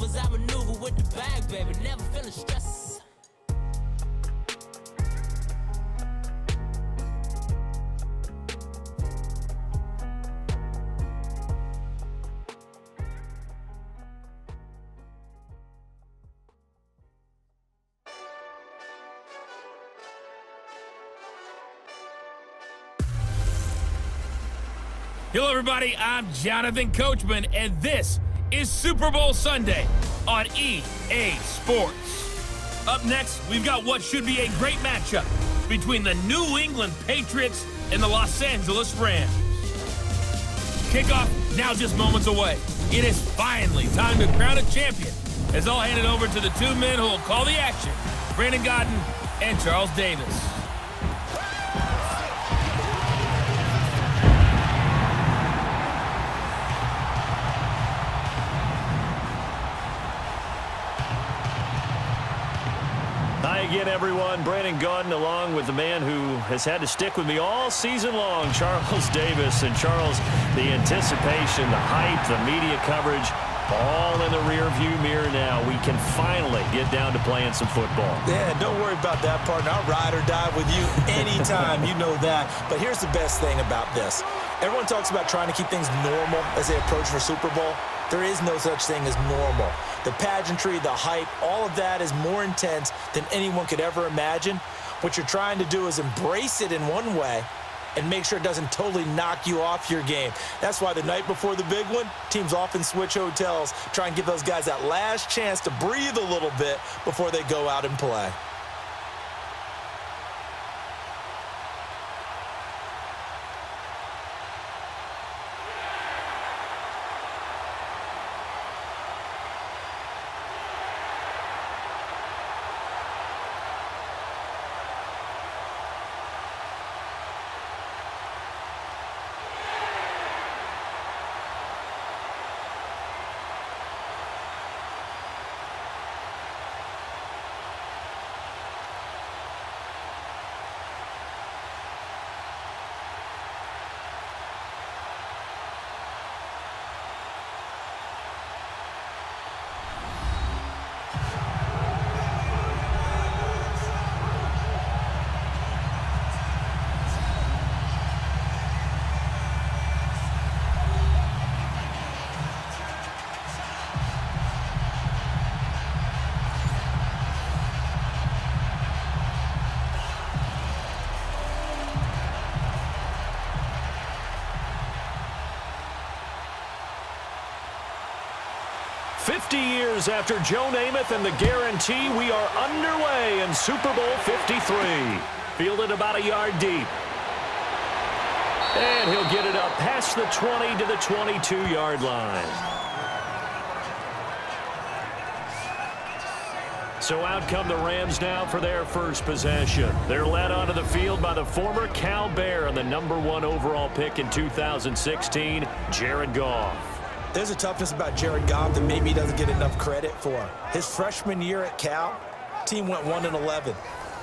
maneuvers, I maneuver with the bag, baby, never feeling stress. Hello, everybody. I'm Jonathan Coachman, and this is Super Bowl Sunday on EA Sports. Up next, we've got what should be a great matchup between the New England Patriots and the Los Angeles Rams. Kickoff now just moments away. It is finally time to crown a champion, as I'll hand it over to the two men who will call the action, Brandon Godden and Charles Davis. Hi again, everyone. Brandon Godden along with the man who has had to stick with me all season long, Charles Davis. And Charles, the anticipation, the hype, the media coverage, all in the rearview mirror now. We can finally get down to playing some football. Yeah, don't worry about that, partner. I'll ride or die with you anytime. You know that. But here's the best thing about this. Everyone talks about trying to keep things normal as they approach for Super Bowl. There is no such thing as normal. The pageantry, the hype, all of that is more intense than anyone could ever imagine. What you're trying to do is embrace it in one way and make sure it doesn't totally knock you off your game. That's why the night before the big one, teams often switch hotels, try and give those guys that last chance to breathe a little bit before they go out and play. Years after Joe Namath and the guarantee, we are underway in Super Bowl 53. Fielded about a yard deep. And he'll get it up past the 20 to the 22-yard line. So out come the Rams now for their first possession. They're led onto the field by the former Cal Bear and the #1 overall pick in 2016, Jared Goff. There's a toughness about Jared Goff that maybe he doesn't get enough credit for. His freshman year at Cal, team went 1-11.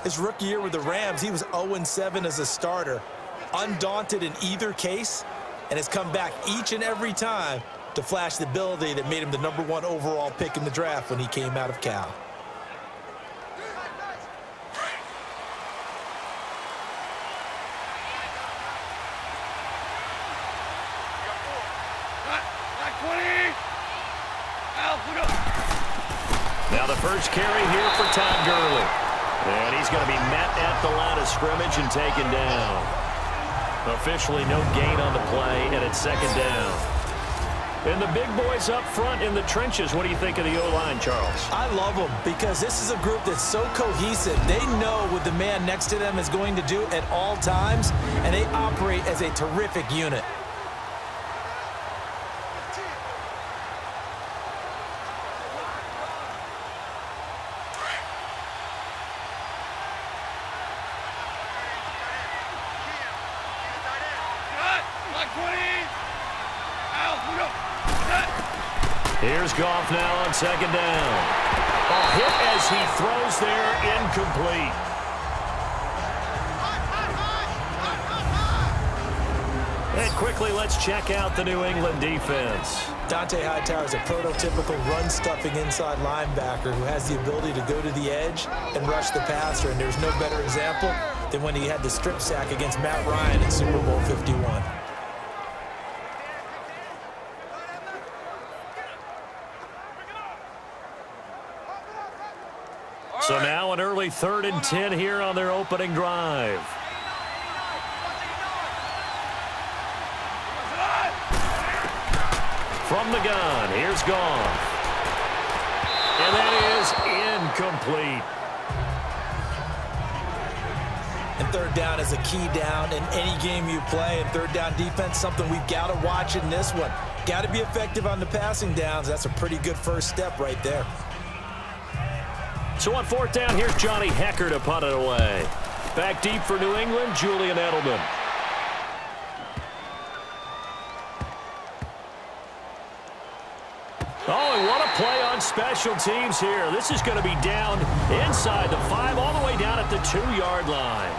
His rookie year with the Rams, he was 0-7 as a starter, undaunted in either case, and has come back each and every time to flash the ability that made him the #1 overall pick in the draft when he came out of Cal. Now the first carry here for Todd Gurley. And he's going to be met at the line of scrimmage and taken down. Officially no gain on the play, and it's second down. And the big boys up front in the trenches. What do you think of the O-line, Charles? I love them because this is a group that's so cohesive. They know what the man next to them is going to do at all times, and they operate as a terrific unit. Here's Goff now on second down. A hit as he throws there, incomplete. And quickly, let's check out the New England defense. Dante Hightower is a prototypical run-stuffing inside linebacker who has the ability to go to the edge and rush the passer, and there's no better example than when he had the strip sack against Matt Ryan in Super Bowl 51. So now an early 3rd and 10 here on their opening drive. From the gun, here's Goff. And that is incomplete. And 3rd down is a key down in any game you play. And 3rd down defense, something we've got to watch in this one. Got to be effective on the passing downs. That's a pretty good first step right there. So on 4th down, here's Johnny Hecker to punt it away. Back deep for New England, Julian Edelman. Oh, and what a play on special teams here. This is going to be down inside the 5, all the way down at the 2-yard line.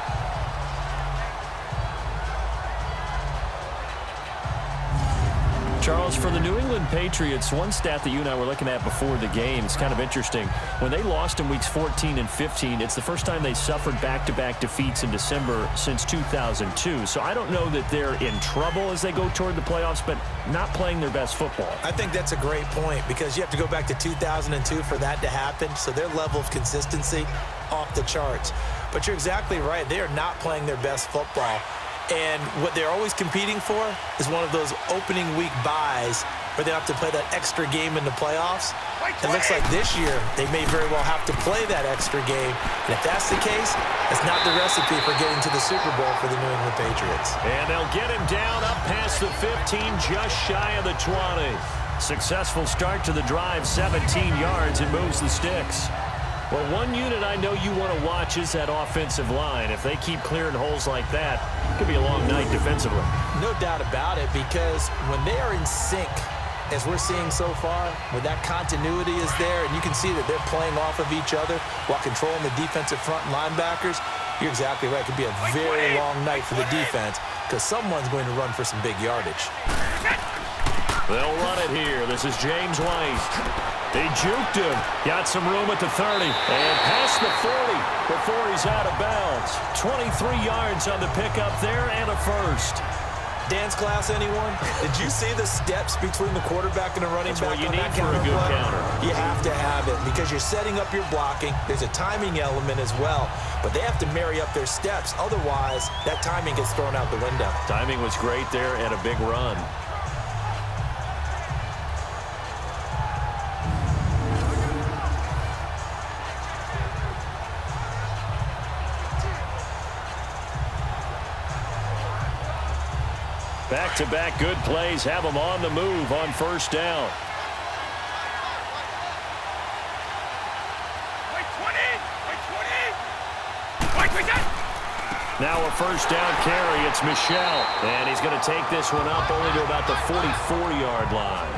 Charles, for the New England Patriots, one stat that you and I were looking at before the game, it's kind of interesting. When they lost in weeks 14 and 15, it's the first time they suffered back-to-back defeats in December since 2002. So I don't know that they're in trouble as they go toward the playoffs, but not playing their best football. I think that's a great point because you have to go back to 2002 for that to happen. So their level of consistency off the charts. But you're exactly right. They are not playing their best football. And what they're always competing for is one of those opening week buys where they have to play that extra game in the playoffs. It looks like this year they may very well have to play that extra game. And if that's the case, it's not the recipe for getting to the Super Bowl for the New England Patriots. And they'll get him down up past the 15, just shy of the 20. Successful start to the drive, 17 yards, and moves the sticks. Well, one unit I know you want to watch is that offensive line. If they keep clearing holes like that, it could be a long night defensively. No doubt about it, because when they are in sync, as we're seeing so far, when that continuity is there, and you can see that they're playing off of each other while controlling the defensive front and linebackers, you're exactly right. It could be a very long night for the defense because someone's going to run for some big yardage. They'll run it here. This is James White. They juked him. Got some room at the 30. And past the 40 before he's out of bounds. 23 yards on the pickup there and a first. Dance class, anyone? Did you see the steps between the quarterback and the running back? That's what you on need that for a good play? counter. You have to have it because you're setting up your blocking. There's a timing element as well. But they have to marry up their steps. Otherwise, that timing gets thrown out the window. Timing was great there and a big run. Back-to-back good plays have them on the move on 1st down. Now a 1st down carry. It's Michel. And he's going to take this one up only to about the 44-yard line.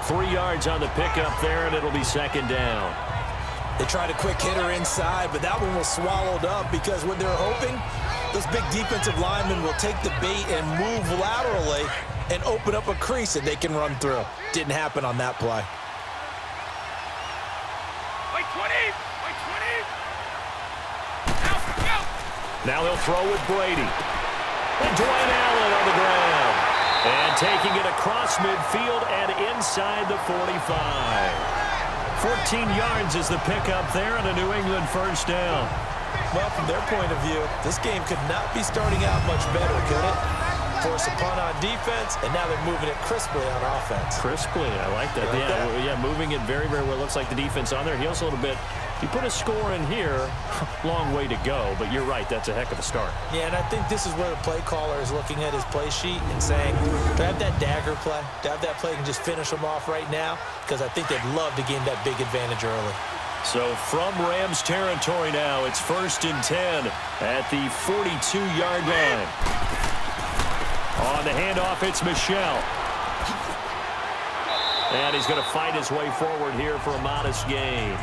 3 yards on the pickup there, and it'll be 2nd down. They tried a quick hitter inside, but that one was swallowed up because what they're hoping, those big defensive linemen will take the bait and move laterally and open up a crease that they can run through. Didn't happen on that play. Now they'll throw with Brady. And Dwayne Allen on the ground. And taking it across midfield and inside the 45. 14 yards is the pickup there and a New England 1st down. Well, from their point of view, this game could not be starting out much better, could it? Force a punt on defense, and now they're moving it crisply on offense. Crisply, I like that. Yeah, moving it very, very well. Looks like the defense on there heals a little bit. You put a score in here, long way to go, but you're right, that's a heck of a start. Yeah, and I think this is where the play caller is looking at his play sheet and saying, do I have that dagger play? Do I have that play and just finish them off right now? Because I think they'd love to gain that big advantage early. So from Rams territory now, it's 1st and 10 at the 42-yard line. On the handoff, it's Michel. And he's going to fight his way forward here for a modest gain.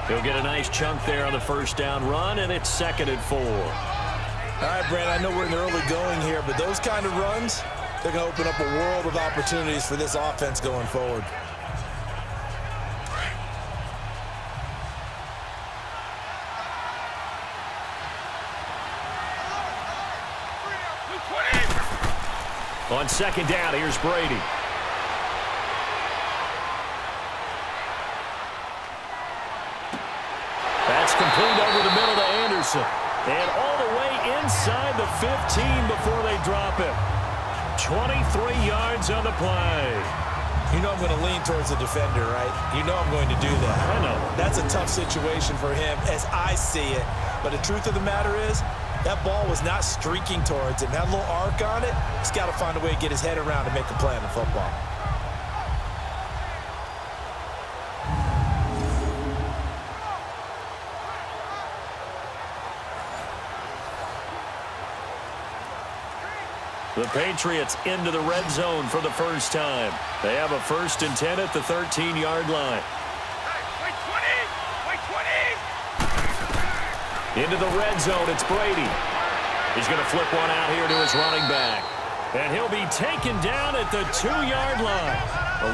He'll get a nice chunk there on the 1st down run, and it's 2nd and 4. All right, Brent, I know we're in the early going here, but those kind of runs, they're going to open up a world of opportunities for this offense going forward. On second down, here's Brady. That's complete over the middle to Anderson. And all the way inside the 15 before they drop it. 23 yards on the play. You know I'm going to lean towards the defender, right? You know I'm going to do that. I know. That's a tough situation for him as I see it. But the truth of the matter is, that ball was not streaking towards him. That little arc on it, he's got to find a way to get his head around to make a play on the football. The Patriots into the red zone for the first time. They have a 1st and 10 at the 13-yard line. Into the red zone, it's Brady. He's going to flip one out here to his running back. And he'll be taken down at the 2-yard line.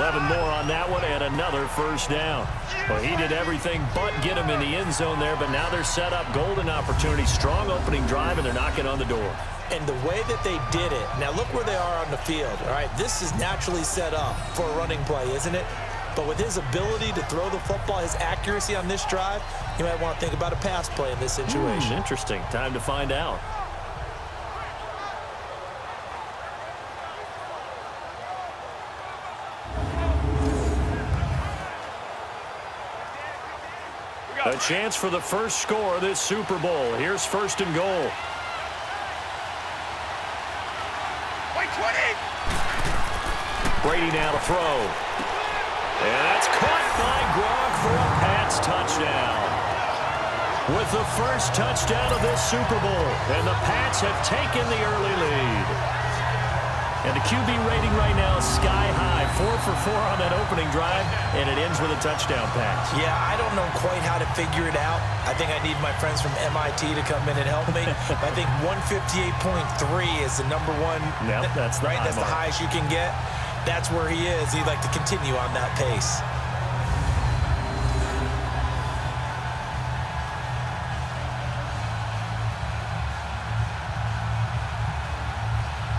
11 more on that one and another first down. Well, he did everything but get him in the end zone there, but now they're set up golden opportunity. Strong opening drive, and they're knocking on the door. And the way that they did it, now look where they are on the field, all right? This is naturally set up for a running play, isn't it? But with his ability to throw the football, his accuracy on this drive, you might want to think about a pass play in this situation. Interesting. Time to find out. A chance for the first score of this Super Bowl. Here's 1st and goal. Brady now to throw. And that's caught by Gronk for a Pats touchdown. With the first touchdown of this Super Bowl, and the Pats have taken the early lead. And the QB rating right now is sky high. 4 for 4 on that opening drive, and it ends with a touchdown pass. Yeah, I don't know quite how to figure it out. I think I need my friends from MIT to come in and help me. I think 158.3 is the number one. Yep, that's the right. That's the highest you can get. That's where he is. He'd like to continue on that pace.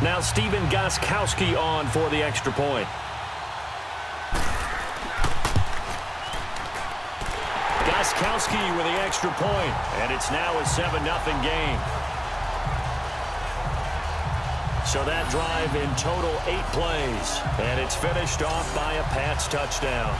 Now Stephen Gostkowski on for the extra point. Gostkowski with the extra point, and it's now a 7-0 game. So that drive in total 8 plays, and it's finished off by a Pats touchdown.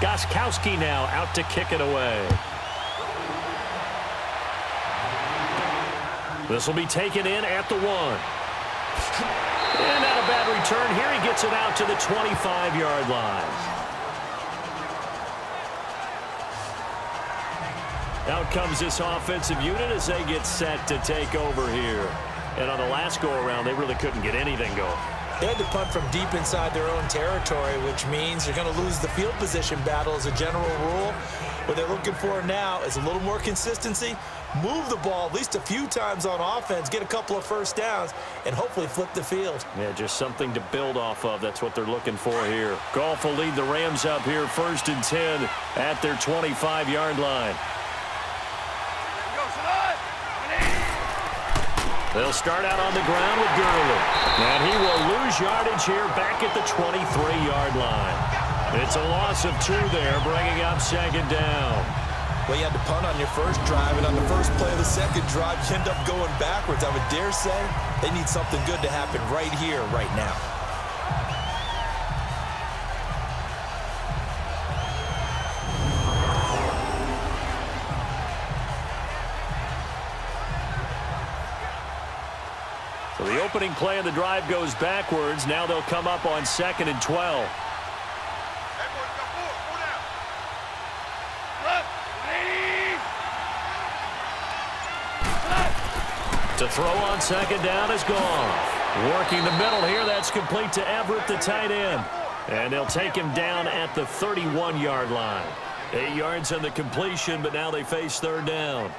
Gostkowski now out to kick it away. This will be taken in at the 1. And not a bad return here. He gets it out to the 25-yard line. Out comes this offensive unit as they get set to take over here. And on the last go-around, they really couldn't get anything going. They had to punt from deep inside their own territory, which means you're going to lose the field position battle as a general rule. What they're looking for now is a little more consistency, move the ball at least a few times on offense, get a couple of first downs, and hopefully flip the field. Yeah, just something to build off of. That's what they're looking for here. Goff will lead the Rams up here 1st and 10 at their 25-yard line. They'll start out on the ground with Gurley. And he will lose yardage here back at the 23-yard line. It's a loss of 2 there, bringing up 2nd down. Well, you had to punt on your first drive, and on the first play of the second drive, you end up going backwards. I would dare say they need something good to happen right here, right now. opening play of the drive goes backwards. Now they'll come up on 2nd and 12. To throw on 2nd down is gone. Working the middle here, that's complete to Everett, the tight end. And they'll take him down at the 31-yard line. 8 yards on the completion, but now they face 3rd down.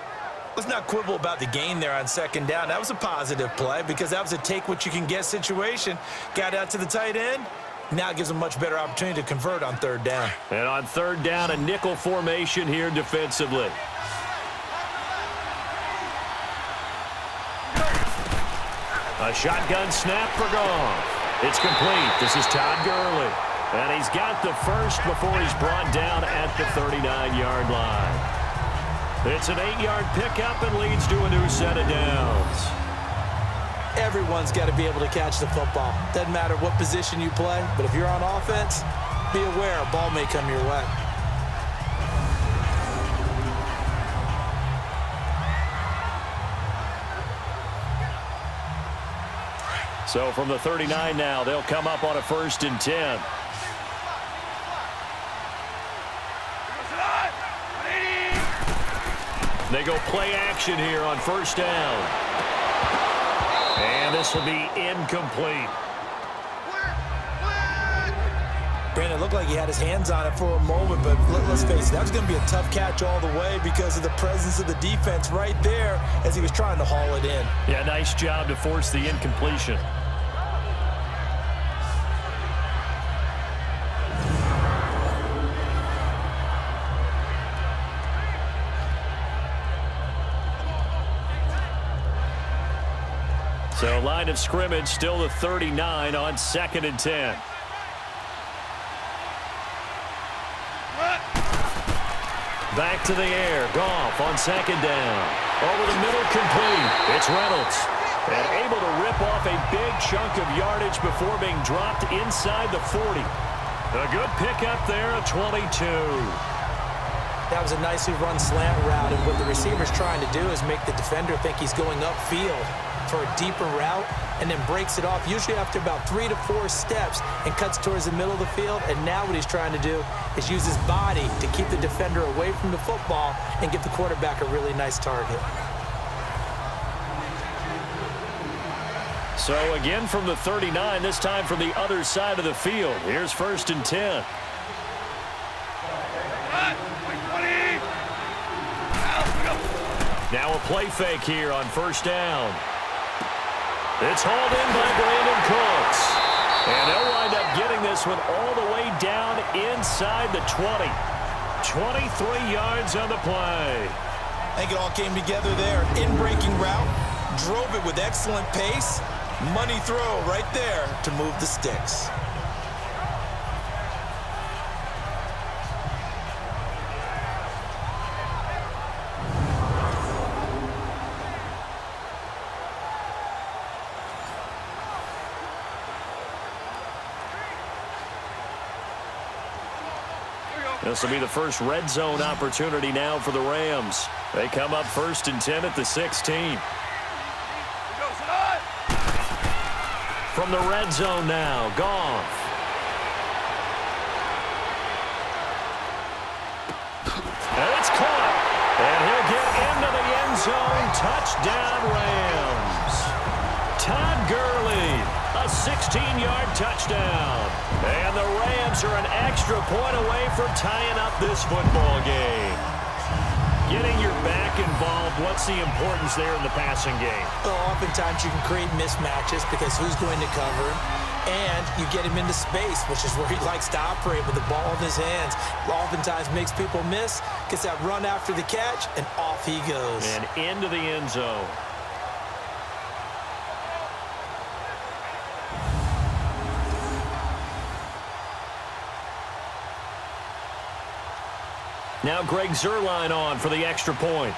Let's not quibble about the gain there on 2nd down. That was a positive play because that was a take-what-you-can-get situation. Got out to the tight end. Now it gives them a much better opportunity to convert on 3rd down. And on 3rd down, a nickel formation here defensively. A shotgun snap for Goff. It's complete. This is Todd Gurley. And he's got the first before he's brought down at the 39-yard line. It's an 8-yard pickup and leads to a new set of downs. Everyone's got to be able to catch the football. Doesn't matter what position you play, but if you're on offense, be aware a ball may come your way. So from the 39 now, they'll come up on a 1st and 10. They go play action here on 1st down. And this will be incomplete. Brandon, it looked like he had his hands on it for a moment, but let's face it, that was going to be a tough catch all the way because of the presence of the defense right there as he was trying to haul it in. Yeah, nice job to force the incompletion. So line of scrimmage still the 39 on 2nd and 10. Back to the air. Goff on 2nd down. Over the middle, complete. It's Reynolds. And able to rip off a big chunk of yardage before being dropped inside the 40. A good pickup there, a 22. That was a nicely run slant route, and what the receiver's trying to do is make the defender think he's going upfield for a deeper route, and then breaks it off, usually after about 3 to 4 steps, and cuts towards the middle of the field. And now what he's trying to do is use his body to keep the defender away from the football and give the quarterback a really nice target. So again from the 39, this time from the other side of the field. Here's 1st and 10. Now a play fake here on 1st down. It's hauled in by Brandon Cooks. And they'll wind up getting this one all the way down inside the 20. 23 yards on the play. I think it all came together there. In-breaking route, drove it with excellent pace. Money throw right there to move the sticks. This will be the first red zone opportunity now for the Rams. They come up 1st and 10 at the 16. From the red zone now, Goff. And it's caught. And he'll get into the end zone. Touchdown, Rams. Todd Gurley, a 16-yard touchdown. And the Rams are an extra point away from tying up this football game. Getting your back involved, what's the importance there in the passing game? Well, oftentimes you can create mismatches because who's going to cover him, and you get him into space, which is where he likes to operate with the ball in his hands. Oftentimes makes people miss, gets that run after the catch, and off he goes. And into the end zone. Now Greg Zuerlein on for the extra point.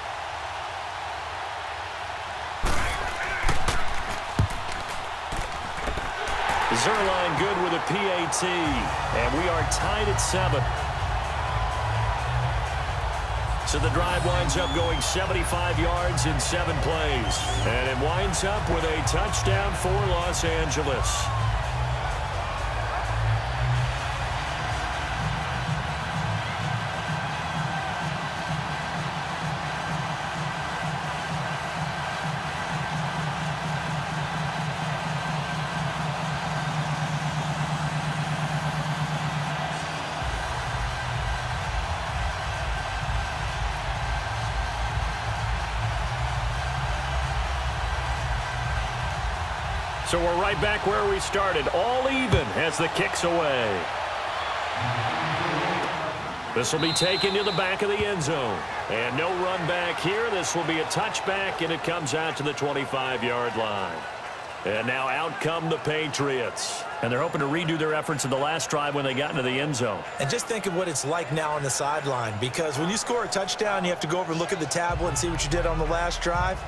Zuerlein good with a PAT. And we are tied at 7. So the drive winds up going 75 yards in 7 plays. And it winds up with a touchdown for Los Angeles. So we're right back where we started, all even as the kick's away. This will be taken to the back of the end zone. And no run back here. This will be a touchback, and it comes out to the 25-yard line. And now out come the Patriots. And they're hoping to redo their efforts in the last drive when they got into the end zone. And just think of what it's like now on the sideline, because when you score a touchdown, you have to go over and look at the tablet and see what you did on the last drive.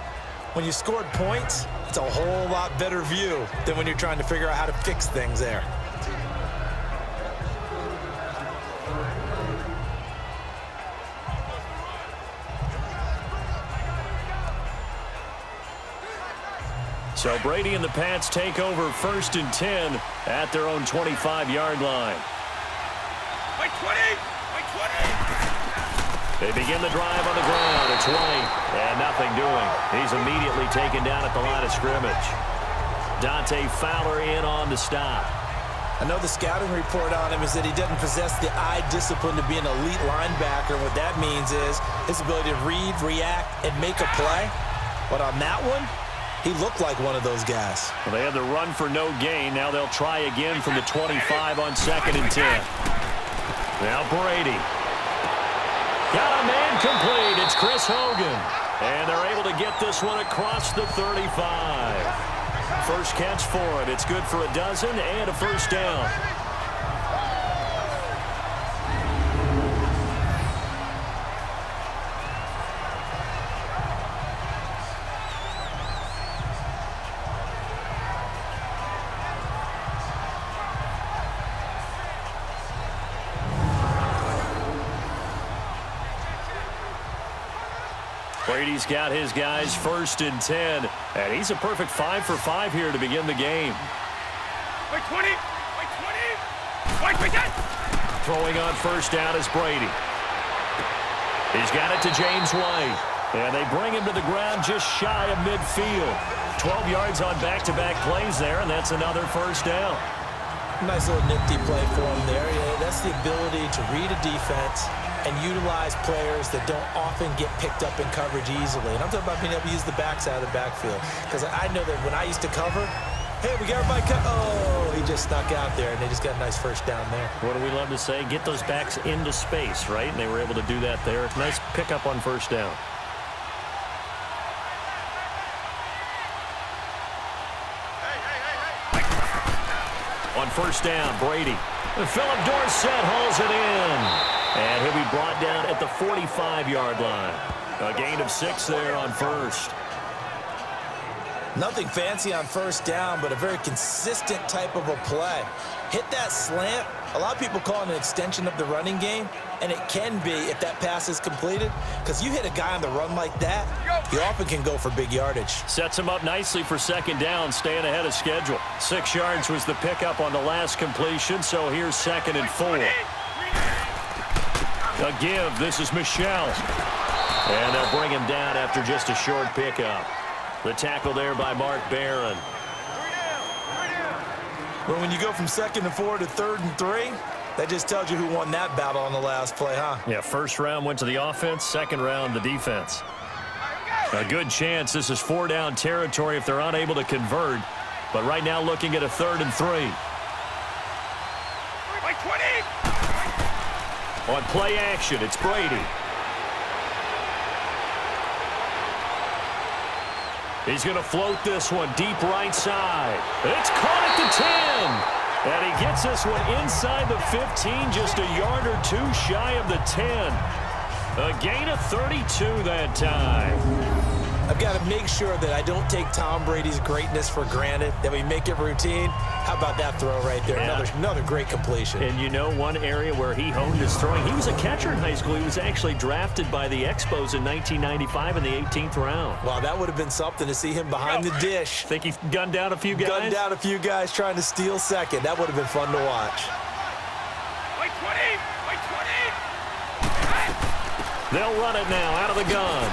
When you scored points, it's a whole lot better view than when you're trying to figure out how to fix things there. So Brady and the Pats take over 1st and 10 at their own 25-yard line. By 20! By 20! They begin the drive on the ground. It's White, and nothing doing. He's immediately taken down at the line of scrimmage. Dante Fowler in on the stop. I know the scouting report on him is that he doesn't possess the eye discipline to be an elite linebacker. What that means is his ability to read, react, and make a play. But on that one, he looked like one of those guys. Well, they had the run for no gain. Now they'll try again from the 25 on 2nd and 10. Now Brady. Got a man complete. It's Chris Hogan. And they're able to get this one across the 35. First catch for it. It's good for a dozen and a first down. Brady's got his guys 1st and 10, and he's a perfect 5 for 5 here to begin the game. By 20! By 20! White, by 10! Throwing on first down is Brady. He's got it to James White, and they bring him to the ground just shy of midfield. 12 yards on back-to-back plays there, and that's another first down. Nice little nifty play for him there. Yeah, that's the ability to read a defense and utilize players that don't often get picked up in coverage easily. And I'm talking about being able to use the backside of the backfield. Because I know that when I used to cover, hey, we got everybody cut. Oh, he just snuck out there, and they just got a nice first down there. What do we love to say? Get those backs into space, right? And they were able to do that there. Nice pickup on first down. On first down, Brady. Philip Dorsett hauls it in. And he'll be brought down at the 45-yard line. A gain of 6 there on first. Nothing fancy on first down, but a very consistent type of a play. Hit that slant. A lot of people call it an extension of the running game, and it can be if that pass is completed, because you hit a guy on the run like that, he often can go for big yardage. Sets him up nicely for 2nd down, staying ahead of schedule. 6 yards was the pickup on the last completion, so here's 2nd and 4. A give. This is Michelle. And they'll bring him down after just a short pickup. The tackle there by Mark Barron. Well, when you go from 2nd and 4 to 3rd and 3, that just tells you who won that battle on the last play, huh? Yeah, first round went to the offense, 2nd round the defense. A good chance this is 4-down territory if they're unable to convert. But right now looking at a 3rd and 3. By 20! On play action, it's Brady. He's going to float this one deep right side. It's caught at the 10. And he gets this one inside the 15, just a yard or 2 shy of the 10. A gain of 32 that time. I've got to make sure that I don't take Tom Brady's greatness for granted, that we make it routine. How about that throw right there? Yeah. Another great completion. And you know one area where he honed his throwing, he was a catcher in high school. He was actually drafted by the Expos in 1995 in the 18th round. Wow, that would have been something to see him behind the dish. Think he gunned down a few guys? Gunned down a few guys trying to steal second. That would have been fun to watch. Wait 20! Wait 20! They'll run it now out of the gun.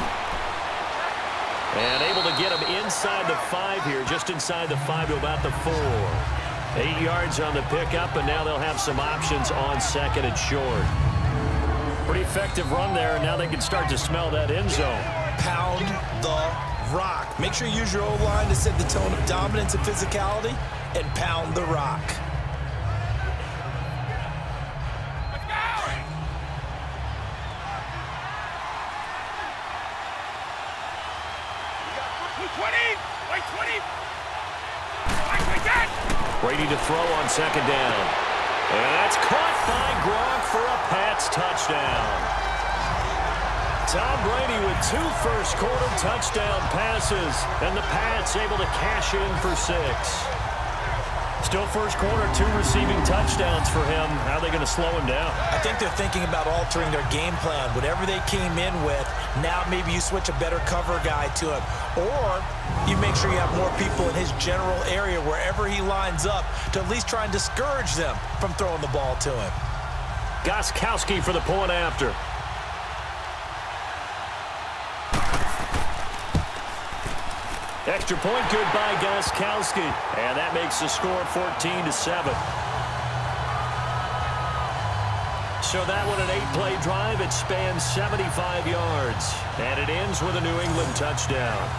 And able to get him inside the 5 here, just inside the 5 to about the 4. 8 yards on the pickup, and now they'll have some options on second and short. Pretty effective run there, and now they can start to smell that end zone. Pound the rock. Make sure you use your O-line to set the tone of dominance and physicality, and pound the rock. Brady to throw on second down. And that's caught by Gronk for a Pats touchdown. Tom Brady with 2 first-quarter touchdown passes, and the Pats able to cash in for 6. Still first quarter, 2 receiving touchdowns for him. How are they going to slow him down? I think they're thinking about altering their game plan. Whatever they came in with, now maybe you switch a better cover guy to him. Or you make sure you have more people in his general area wherever he lines up to at least try and discourage them from throwing the ball to him. Gostkowski for the point after. Extra point good by Gostkowski. And that makes the score 14-7. So that one an 8-play drive. It spans 75 yards. And it ends with a New England touchdown.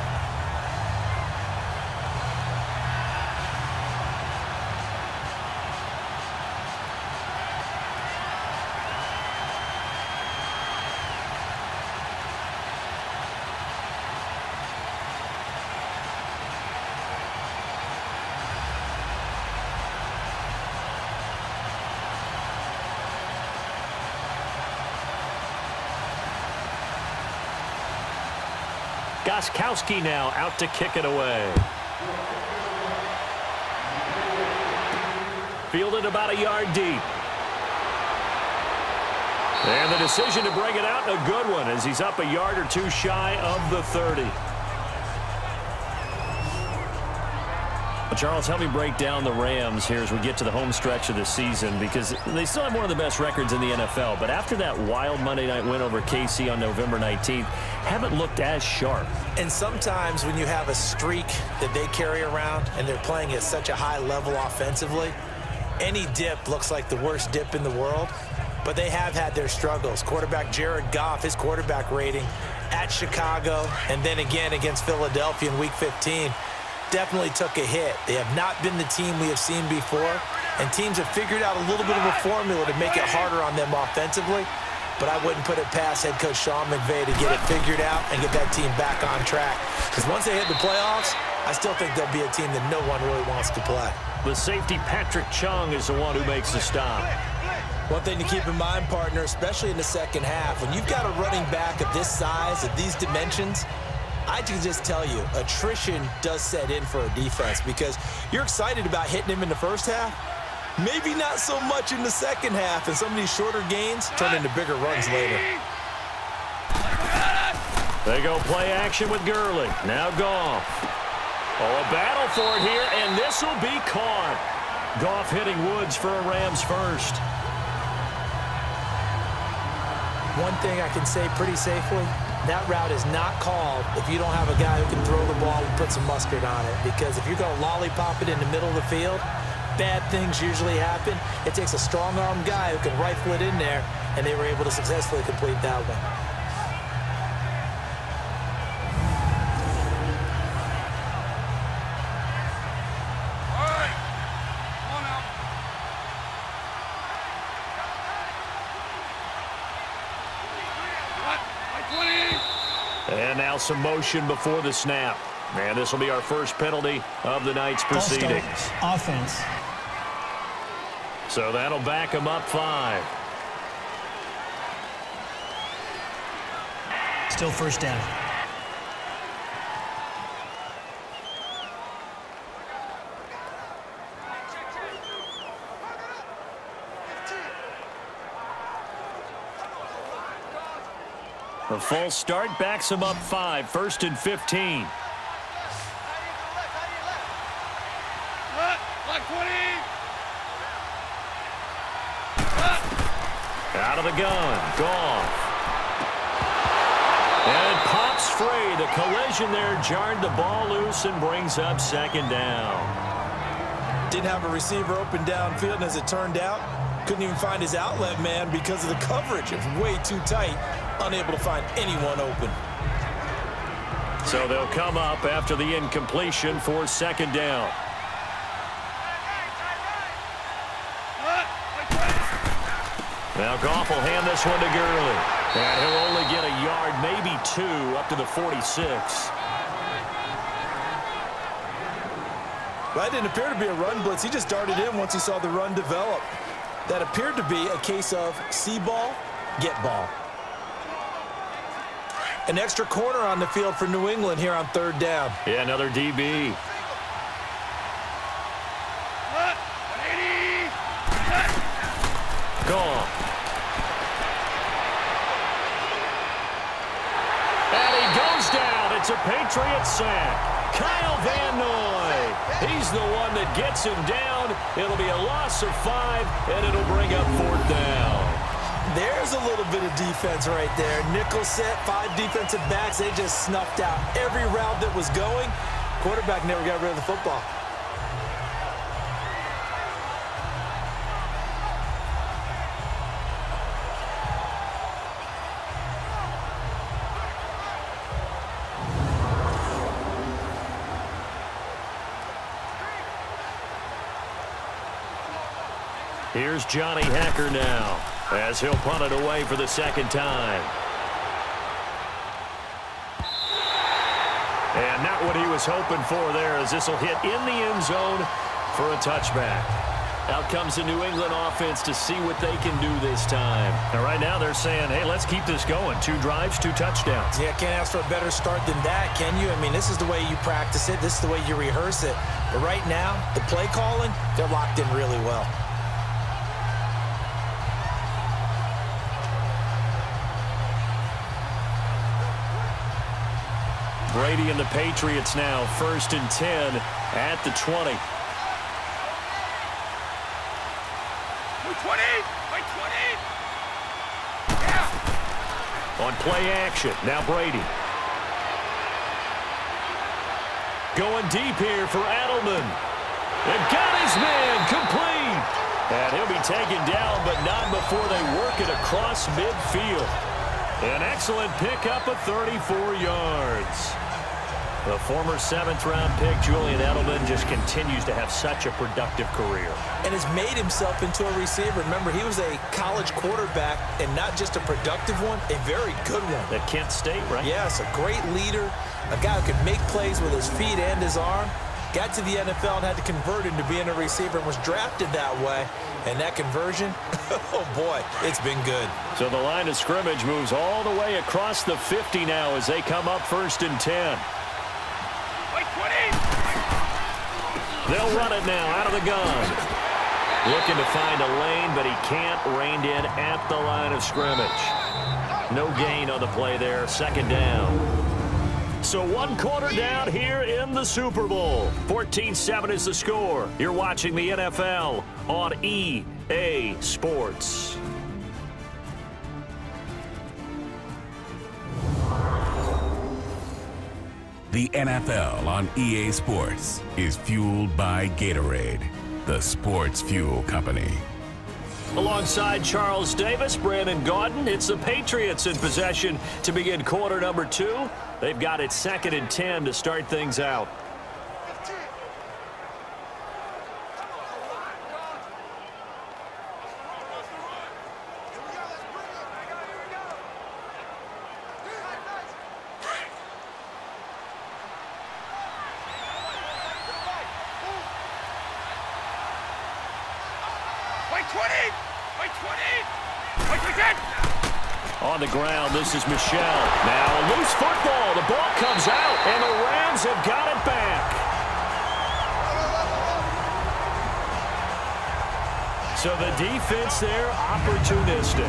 Gostkowski now out to kick it away. Fielded about a yard deep. And the decision to bring it out, a good one, as he's up a yard or 2 shy of the 30. Charles, help me break down the Rams here as we get to the home stretch of the season, because they still have one of the best records in the NFL. But after that wild Monday night win over KC on November 19th, haven't looked as sharp. And sometimes when you have a streak that they carry around and they're playing at such a high level offensively, any dip looks like the worst dip in the world. But they have had their struggles. Quarterback Jared Goff, his quarterback rating at Chicago, and then again against Philadelphia in Week 15, definitely took a hit. They have not been the team we have seen before, and teams have figured out a little bit of a formula to make it harder on them offensively, but I wouldn't put it past head coach Sean McVay to get it figured out and get that team back on track, because once they hit the playoffs, I still think they'll be a team that no one really wants to play. The safety Patrick Chung is the one who makes the stop. One thing to keep in mind, partner, especially in the second half, when you've got a running back of this size, of these dimensions, I can just tell you, attrition does set in for a defense, because you're excited about hitting him in the first half. Maybe not so much in the second half, and some of these shorter gains turn into bigger runs later. They go play action with Gurley. Now Goff. Oh, a battle for it here, and this will be caught. Goff hitting Woods for a Rams first. One thing I can say pretty safely, that route is not called if you don't have a guy who can throw the ball and put some mustard on it. Because if you're going to lollipop it in the middle of the field, bad things usually happen. It takes a strong-arm guy who can rifle it in there, and they were able to successfully complete that one. And now some motion before the snap. And this will be our first penalty of the night's proceedings. Offense. So that'll back them up 5. Still first down. A false start backs him up 5, 1st and 15. Out of the gun, Goff. And it pops free. The collision there jarred the ball loose and brings up 2nd down. Didn't have a receiver open downfield, and as it turned out, couldn't even find his outlet man because of the coverage. It was way too tight, unable to find anyone open. So they'll come up after the incompletion for 2nd down. Now Goff will hand this one to Gurley. And he'll only get a yard, maybe 2, up to the 46. Well, that didn't appear to be a run blitz. He just darted in once he saw the run develop. That appeared to be a case of see ball, get ball. An extra corner on the field for New England here on 3rd down. Yeah, another DB. Goff. And he goes down. It's a Patriot sack. Kyle Van Noy. He's the one that gets him down. It'll be a loss of 5, and it'll bring up 4th down. There's a little bit of defense right there. Nickel set, 5 defensive backs. They just snuffed out every route that was going. Quarterback never got rid of the football. Here's Johnny Hacker now, as he'll punt it away for the 2nd time. And not what he was hoping for there, as this will hit in the end zone for a touchback. Out comes the New England offense to see what they can do this time. And right now they're saying, hey, let's keep this going. 2 drives, 2 touchdowns. Yeah, can't ask for a better start than that, can you? I mean, this is the way you practice it. This is the way you rehearse it. But right now, the play calling, they're locked in really well. Brady and the Patriots now, 1st and 10 at the 20. On play action, now Brady. Going deep here for Edelman. And got his man complete. And he'll be taken down, but not before they work it across midfield. An excellent pickup of 34 yards. The former 7th-round pick, Julian Edelman, just continues to have such a productive career. And has made himself into a receiver. Remember, he was a college quarterback, and not just a productive one, a very good one. At Kent State, right? Yes, a great leader, a guy who could make plays with his feet and his arm. Got to the NFL and had to convert into being a receiver and was drafted that way. And that conversion, oh boy, it's been good. So the line of scrimmage moves all the way across the 50 now as they come up 1st and 10. They'll run it now out of the gun. Looking to find a lane, but he can't. Reined in at the line of scrimmage. No gain on the play there. 2nd down. So 1 quarter down here in the Super Bowl. 14-7 is the score. You're watching the NFL on EA Sports. The NFL on EA Sports is fueled by Gatorade, the sports fuel company. Alongside Charles Davis, Brandon Gaudin, it's the Patriots in possession to begin quarter number 2. They've got it 2nd and 10 to start things out. On the ground, this is Michel. Now a loose football. The ball comes out, and the Rams have got it back. So the defense there, opportunistic.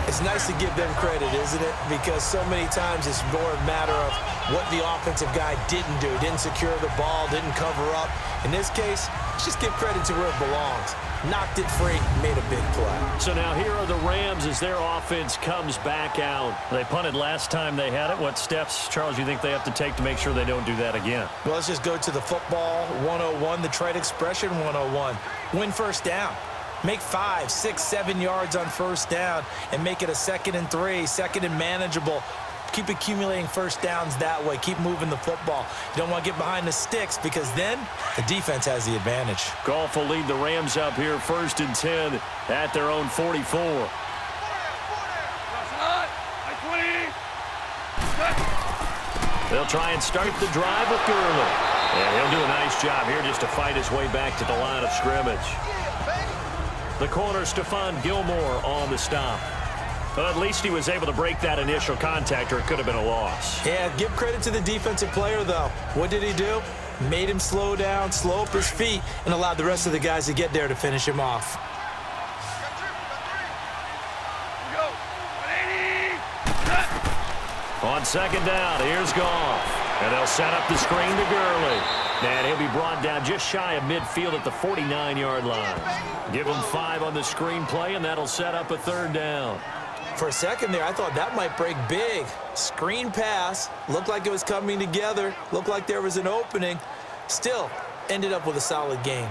It's nice to give them credit, isn't it? Because so many times it's more a matter of what the offensive guy didn't do. Didn't secure the ball, didn't cover up. In this case, let's just give credit to where it belongs. Knocked it free, made a big play. So now here are the Rams as their offense comes back out. They punted last time they had it. What steps, Charles, you think they have to take to make sure they don't do that again? Well, let's just go to the football 101, the trade expression 101. Win first down. Make 5, 6, 7 yards on first down and make it a 2nd and 3, 2nd and manageable. Keep accumulating first downs that way. Keep moving the football. You don't want to get behind the sticks because then the defense has the advantage. Goff will lead the Rams up here 1st and 10 at their own 44. They'll try and start the drive with Gurley. And he'll do a nice job here just to fight his way back to the line of scrimmage. The corner, Stephon Gilmore, on the stop. Well, at least he was able to break that initial contact, or it could have been a loss. Yeah, give credit to the defensive player, though. What did he do? Made him slow down, slow up his feet, and allowed the rest of the guys to get there to finish him off. On 2nd down, here's Goff. And they'll set up the screen to Gurley. And he'll be brought down just shy of midfield at the 49-yard line. Give him 5 on the screen play, and that'll set up a 3rd down. For a second there, I thought that might break big. Screen pass, looked like it was coming together, looked like there was an opening. Still, ended up with a solid game.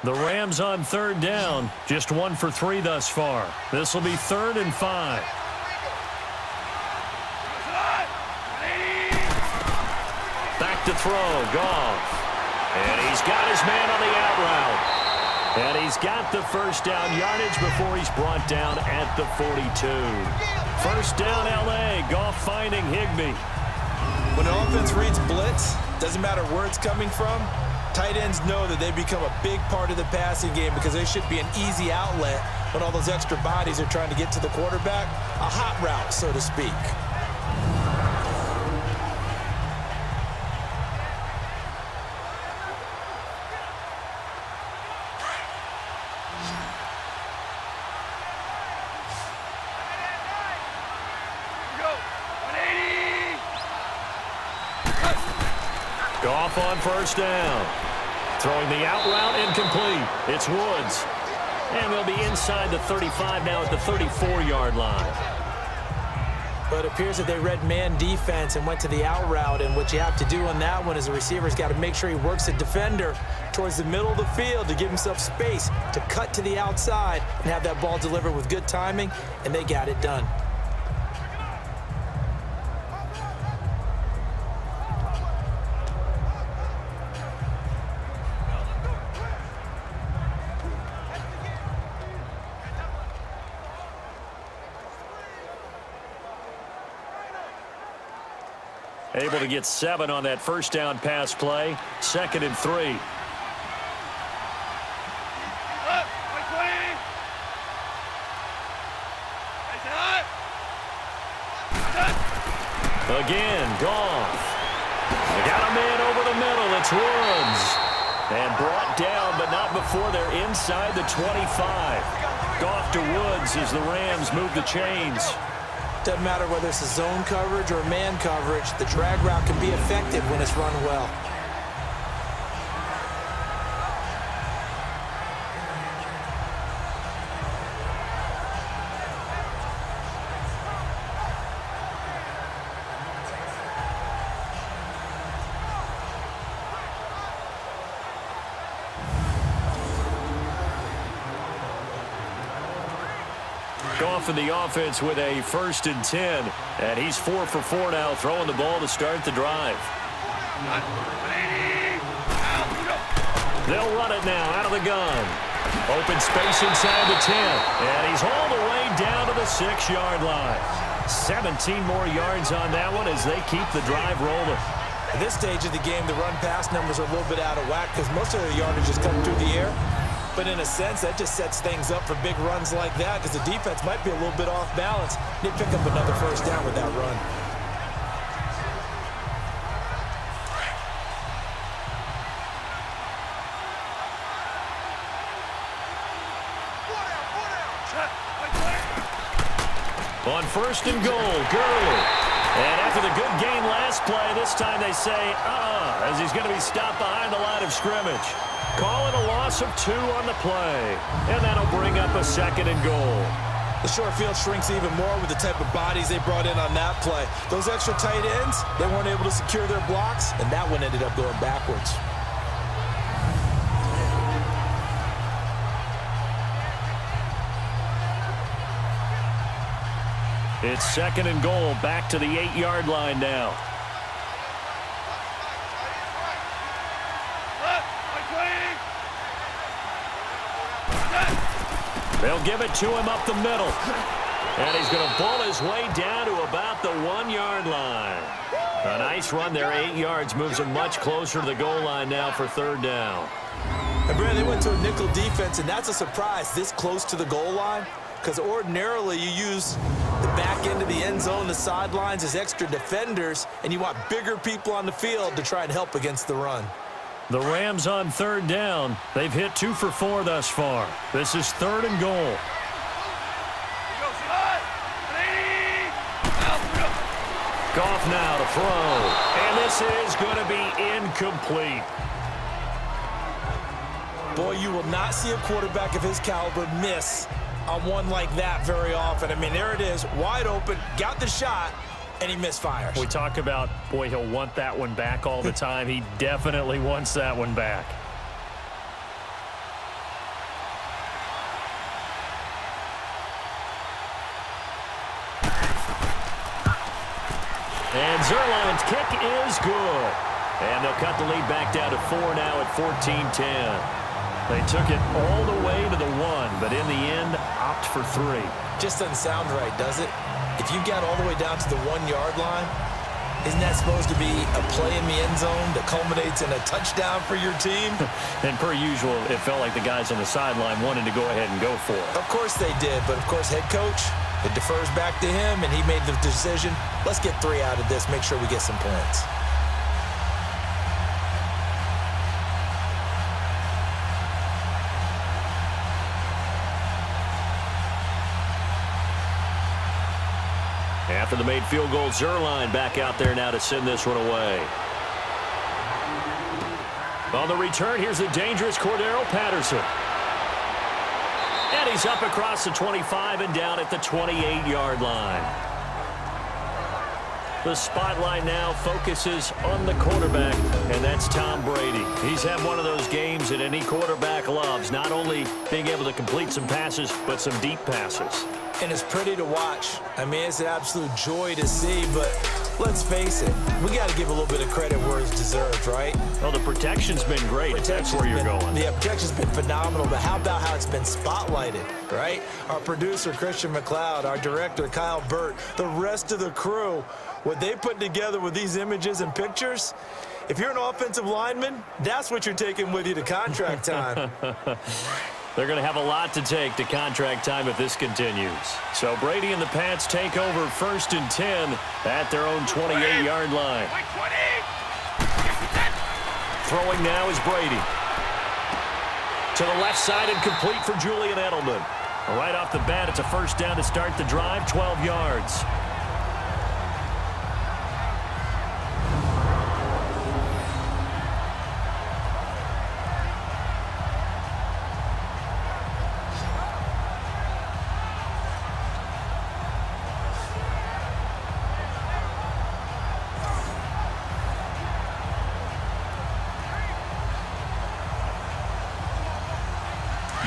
The Rams on 3rd down, just 1 for 3 thus far. This will be 3rd and 5. Back to throw, Goff. And he's got his man on the out route. And he's got the first down yardage before he's brought down at the 42. First down, L.A. Goff finding Higbee. When an offense reads blitz, doesn't matter where it's coming from, tight ends know that they become a big part of the passing game because they should be an easy outlet when all those extra bodies are trying to get to the quarterback. A hot route, so to speak. Goff on first down. Throwing the out route, incomplete. It's Woods. And they'll be inside the 35 now at the 34-yard line. But it appears that they read man defense and went to the out route. And what you have to do on that one is the receiver's got to make sure he works the defender towards the middle of the field to give himself space to cut to the outside and have that ball delivered with good timing, and they got it done. Able to get 7 on that first down pass play. 2nd and 3. Again, Goff. They got a man over the middle. It's Woods. And brought down, but not before they're inside the 25. Goff to Woods as the Rams move the chains. Doesn't matter whether it's a zone coverage or man coverage, the drag route can be effective when it's run well. Goff in the offense with a 1st and 10. And he's 4 for 4 now, throwing the ball to start the drive. They'll run it now out of the gun. Open space inside the 10. And he's all the way down to the 6-yard line. 17 more yards on that one as they keep the drive rolling. At this stage of the game, the run-pass numbers are a little bit out of whack because most of the yardage is coming through the air. But in a sense, that just sets things up for big runs like that because the defense might be a little bit off balance. They pick up another first down with that run. On first and goal, Gurley. And after the good gain last play, this time they say, as he's going to be stopped behind the line of scrimmage. Call it a loss of 2 on the play. And that'll bring up a second and goal. The short field shrinks even more with the type of bodies they brought in on that play. Those extra tight ends, they weren't able to secure their blocks, and that one ended up going backwards. It's second and goal, back to the 8-yard line now. They'll give it to him up the middle. And he's going to pull his way down to about the 1-yard line. A nice run there, 8 yards, moves him much closer to the goal line now for third down. And Brad, they went to a nickel defense, and that's a surprise this close to the goal line, because ordinarily you use the back end of the end zone, the sidelines as extra defenders, and you want bigger people on the field to try and help against the run. The Rams on third down. They've hit 2 for 4 thus far. This is third and goal. Goff now to throw. And this is going to be incomplete. Boy, you will not see a quarterback of his caliber miss on one like that very often. I mean, there it is, wide open, got the shot, and he misfires. We talk about, boy, he'll want that one back all the time. He definitely wants that one back. And Zuerlein's kick is good. And they'll cut the lead back down to 4 now at 14-10. They took it all the way to the 1, but in the end, opt for 3. Just doesn't sound right, does it? If you got all the way down to the 1-yard line, isn't that supposed to be a play in the end zone that culminates in a touchdown for your team? And per usual, it felt like the guys on the sideline wanted to go ahead and go for it. Of course they did, but of course head coach, it defers back to him, and he made the decision. Let's get 3 out of this, make sure we get some points. After the made field goal, Zuerlein back out there now to send this one away. On the return, here's the dangerous Cordero Patterson. And he's up across the 25 and down at the 28-yard line. The spotlight now focuses on the quarterback, and that's Tom Brady. He's had one of those games that any quarterback loves, not only being able to complete some passes, but some deep passes. And it's pretty to watch. I mean, it's an absolute joy to see, but let's face it, we got to give a little bit of credit where it's deserved, right? Well, the protection's been great. That's where you're going. Yeah, protection's been phenomenal, but how about how it's been spotlighted, right? Our producer, Christian McLeod, our director, Kyle Burt, the rest of the crew, what they put together with these images and pictures, if you're an offensive lineman, that's what you're taking with you to contract time. They're going to have a lot to take to contract time if this continues. So Brady and the Pats take over first and 10 at their own 28-yard line. Throwing now is Brady. To the left side and complete for Julian Edelman. Right off the bat, it's a first down to start the drive, 12 yards.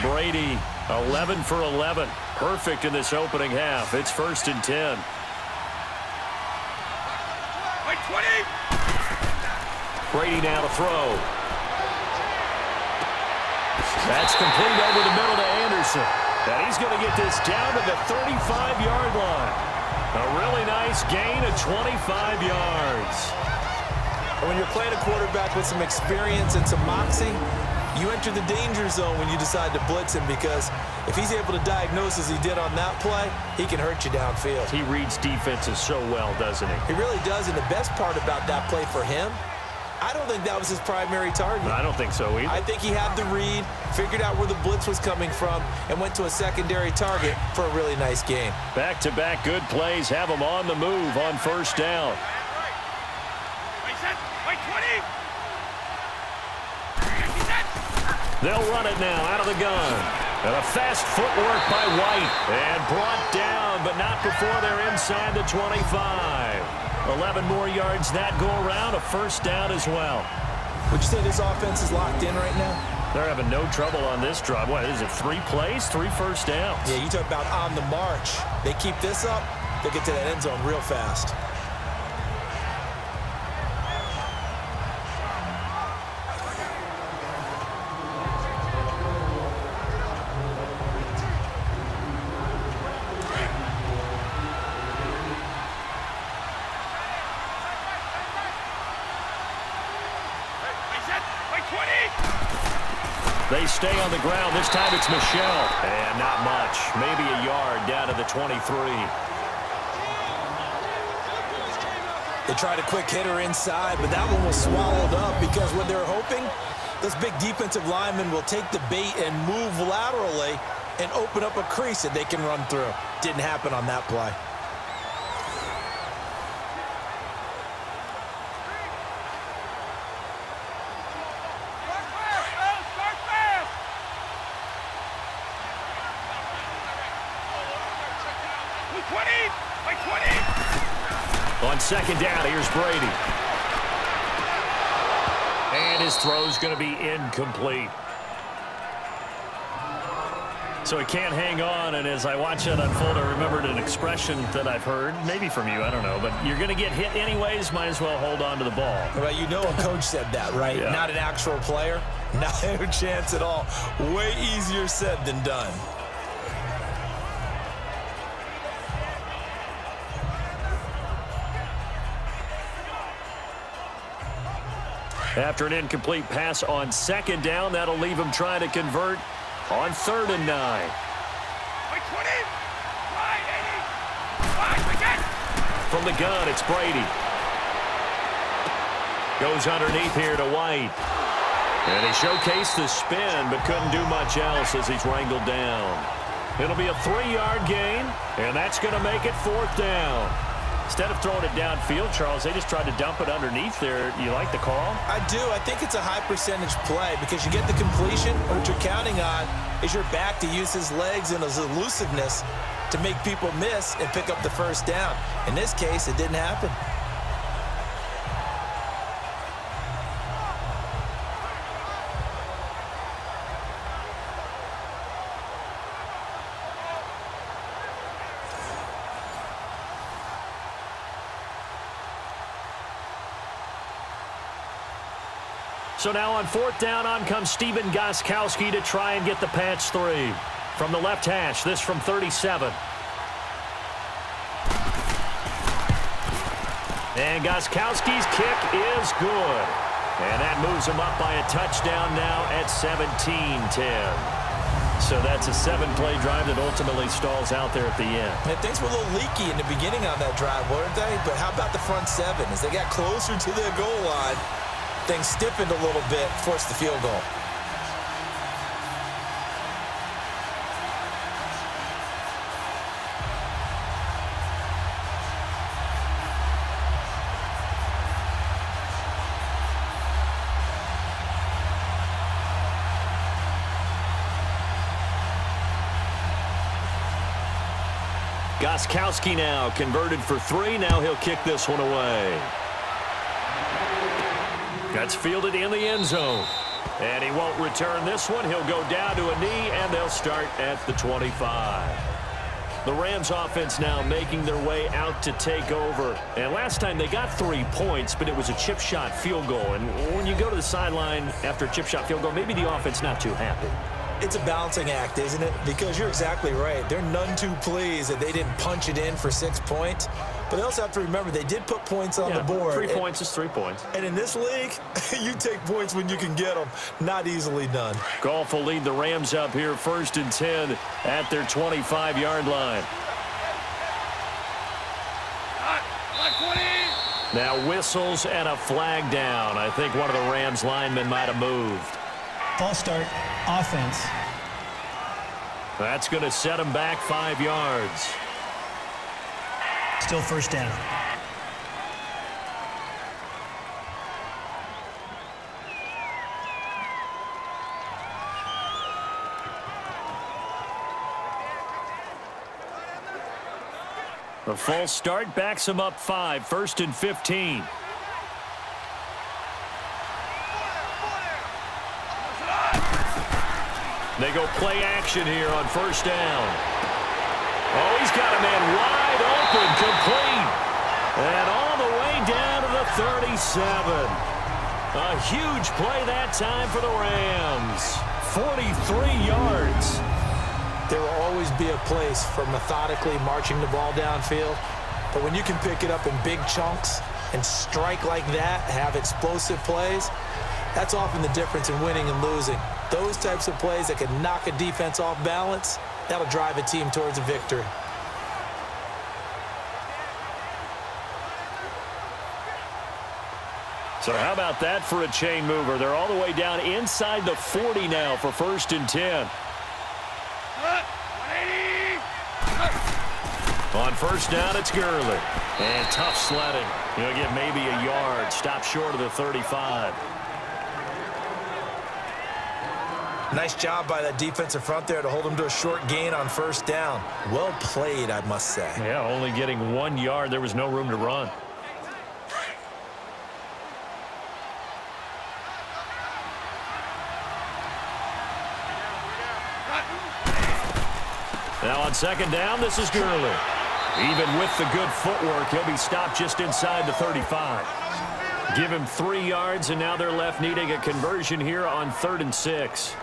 Brady, 11 for 11. Perfect in this opening half. It's first and 10. Brady now to throw. That's complete over the middle to Anderson. And he's going to get this down to the 35-yard line. A really nice gain of 25 yards. When you're playing a quarterback with some experience and some moxie, you enter the danger zone when you decide to blitz him, because if he's able to diagnose as he did on that play, he can hurt you downfield. He reads defenses so well, doesn't he? He really does, and the best part about that play for him I don't think that was his primary target. I don't think so either. I think he had the read, figured out where the blitz was coming from, and went to a secondary target for a really nice game. Back-to-back good plays have him on the move on first down. They'll run it now out of the gun. And a fast footwork by White. And brought down, but not before they're inside the 25. 11 more yards that go around, a first down as well. Would you say this offense is locked in right now? They're having no trouble on this drive. What is it, 3 plays, 3 first downs? Yeah, you talk about on the march. They keep this up, they'll get to that end zone real fast. They stay on the ground. This time it's Michelle. And not much. Maybe a yard down to the 23. They tried a quick hitter inside, but that one was swallowed up because what they're hoping, this big defensive lineman will take the bait and move laterally and open up a crease that they can run through. Didn't happen on that play. On second down, here's Brady. And his throw's going to be incomplete. So he can't hang on, and as I watch that unfold, I remembered an expression that I've heard, maybe from you, I don't know, but you're going to get hit anyways, might as well hold on to the ball. Well, you know a coach said that, right? Yeah. Not an actual player. Not a chance at all. Way easier said than done. After an incomplete pass on second down, that'll leave him trying to convert on 3rd and 9. From the gun, it's Brady. Goes underneath here to White. And he showcased the spin, but couldn't do much else as he's wrangled down. It'll be a 3-yard gain, and that's going to make it 4th down. Instead of throwing it downfield, Charles, they just tried to dump it underneath there. You like the call? I do. I think it's a high percentage play because you get the completion. What you're counting on is your back to use his legs and his elusiveness to make people miss and pick up the first down. In this case, it didn't happen. So now on 4th down, on comes Steven Gostkowski to try and get the patch 3. From the left hash, this from 37. And Gostkowski's kick is good. And that moves him up by a touchdown now at 17-10. So that's a 7-play drive that ultimately stalls out there at the end. And things were a little leaky in the beginning on that drive, weren't they? But how about the front 7? As they got closer to their goal line, things stiffened a little bit, forced the field goal. Gostkowski now converted for 3. Now he'll kick this one away. That's fielded in the end zone. And he won't return this one. He'll go down to a knee, and they'll start at the 25. The Rams offense now making their way out to take over. And last time they got 3 points, but it was a chip shot field goal. And when you go to the sideline after a chip shot field goal, maybe the offense not too happy. It's a balancing act, isn't it? Because you're exactly right. They're none too pleased that they didn't punch it in for 6 points. But they also have to remember they did put points on the board. 3 points is 3 points. And in this league, you take points when you can get them. Not easily done. Goff will lead the Rams up here 1st and 10 at their 25-yard line. Now whistles and a flag down. I think one of the Rams linemen might have moved. False start, offense. That's going to set him back 5 yards. Still first down. The false start backs him up 5, 1st and 15. They go play action here on 1st down. Oh, he's got a man wide open, complete. And all the way down to the 37. A huge play that time for the Rams. 43 yards. There will always be a place for methodically marching the ball downfield. But when you can pick it up in big chunks and strike like that, have explosive plays, that's often the difference in winning and losing. Those types of plays that can knock a defense off balance, that'll drive a team towards a victory. So how about that for a chain mover? They're all the way down inside the 40 now for 1st and 10. On 1st down, it's Gurley. And tough sledding. He'll get maybe a yard. Stop short of the 35. Nice job by that defensive front there to hold him to a short gain on 1st down. Well played, I must say. Yeah, only getting 1 yard. There was no room to run. Now on 2nd down, this is Gurley. Even with the good footwork, he'll be stopped just inside the 35. Give him 3 yards, and now they're left needing a conversion here on 3rd and 6.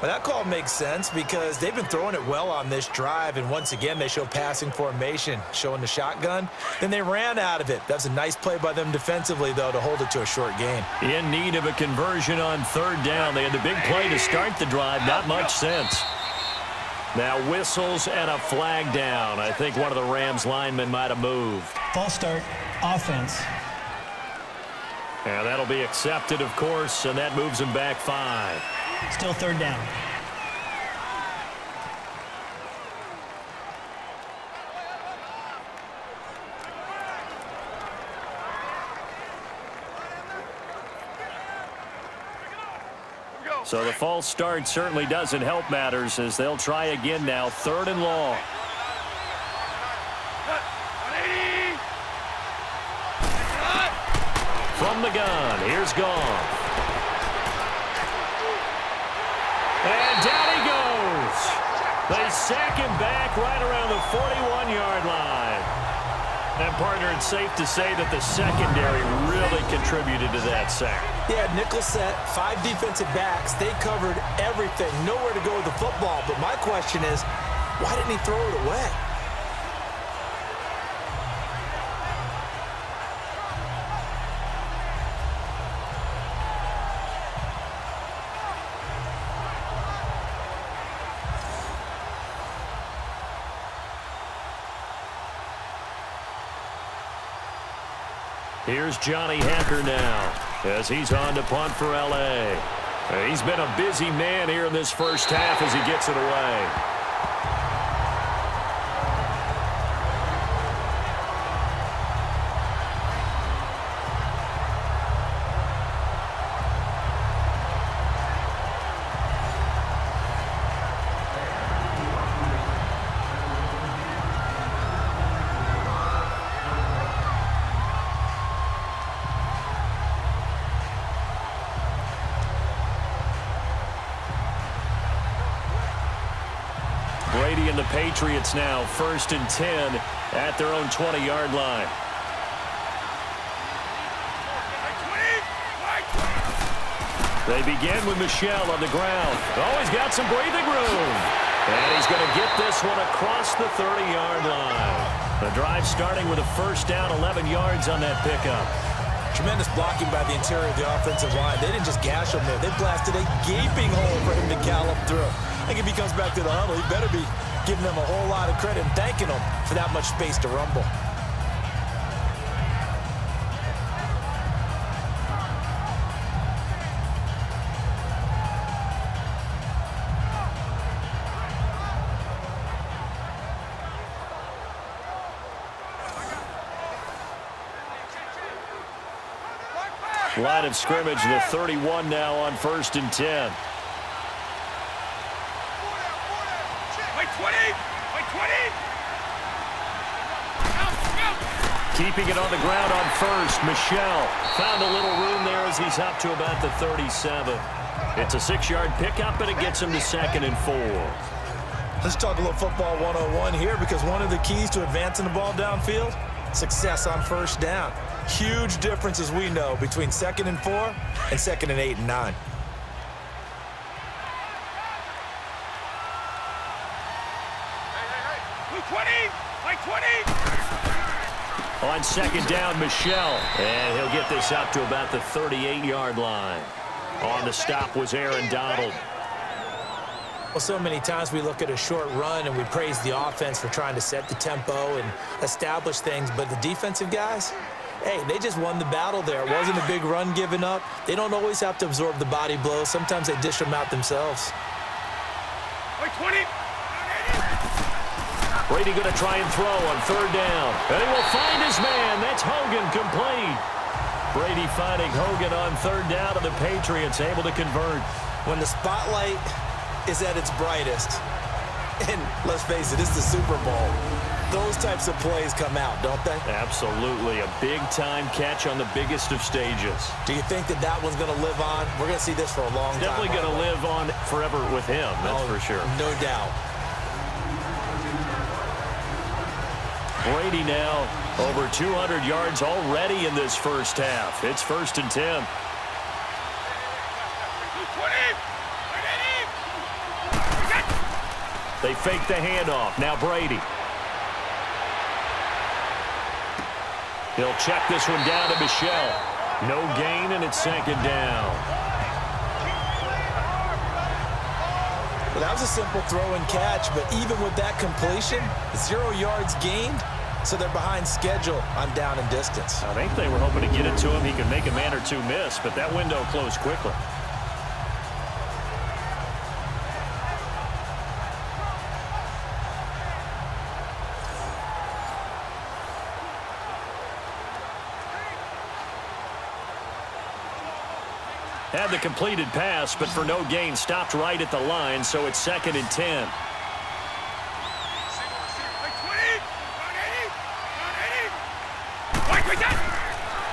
Well, that call makes sense because they've been throwing it well on this drive, and once again, they show passing formation, showing the shotgun. Then they ran out of it. That's a nice play by them defensively, though, to hold it to a short gain. In need of a conversion on 3rd down. They had the big play to start the drive. Not much sense. Now whistles and a flag down. I think one of the Rams linemen might have moved. False start, offense. And that'll be accepted, of course, and that moves him back 5. Still 3rd down. So the false start certainly doesn't help matters as they'll try again now. 3rd and long. From the gun, here's Goff. And down he goes. They sack him back right around the 41-yard line. And, partner, it's safe to say that the secondary really contributed to that sack. Yeah, nickel set, 5 defensive backs. They covered everything. Nowhere to go with the football. But my question is, why didn't he throw it away? Here's Johnny Hacker now as he's on to punt for L.A. He's been a busy man here in this first half as he gets it away. And the Patriots now 1st and 10 at their own 20-yard line. They begin with Michel on the ground. Oh, he's got some breathing room. And he's going to get this one across the 30-yard line. The drive starting with a 1st down, 11 yards on that pickup. Tremendous blocking by the interior of the offensive line. They didn't just gash him there. They blasted a gaping hole for him to gallop through. I think if he comes back to the huddle, he better be giving them a whole lot of credit and thanking them for that much space to rumble. Line of scrimmage, the 31 now on 1st and 10. Keeping it on the ground on 1st. Michelle found a little room there as he's up to about the 37. It's a 6-yard pickup, and it gets him to 2nd and 4. Let's talk a little football 101 here, because one of the keys to advancing the ball downfield, success on 1st down. Huge difference, as we know, between 2nd and 4 and 2nd and 8 and 9. On 2nd down, Michelle, and he'll get this up to about the 38-yard line. On the stop was Aaron Donald. Well, so many times we look at a short run and we praise the offense for trying to set the tempo and establish things, but the defensive guys, hey, they just won the battle there. It wasn't a big run given up. They don't always have to absorb the body blows. Sometimes they dish them out themselves. Brady going to try and throw on 3rd down. And he will find his man. That's Hogan, complete. Brady finding Hogan on 3rd down, and the Patriots able to convert. When the spotlight is at its brightest, and let's face it, it's the Super Bowl, those types of plays come out, don't they? Absolutely. A big-time catch on the biggest of stages. Do you think that that one's going to live on? We're going to see this for a long time. Definitely going to live on forever with him, that's for sure. No doubt. Brady now over 200 yards already in this 1st half. It's 1st and 10. They fake the handoff. Now Brady. He'll check this one down to Michelle. No gain, and it's 2nd down. Well, that was a simple throw and catch, but even with that completion, 0 yards gained, so they're behind schedule on down and distance. I think they were hoping to get it to him. He could make a man or two miss, but that window closed quickly. Had the completed pass, but for no gain, stopped right at the line, so it's 2nd and 10.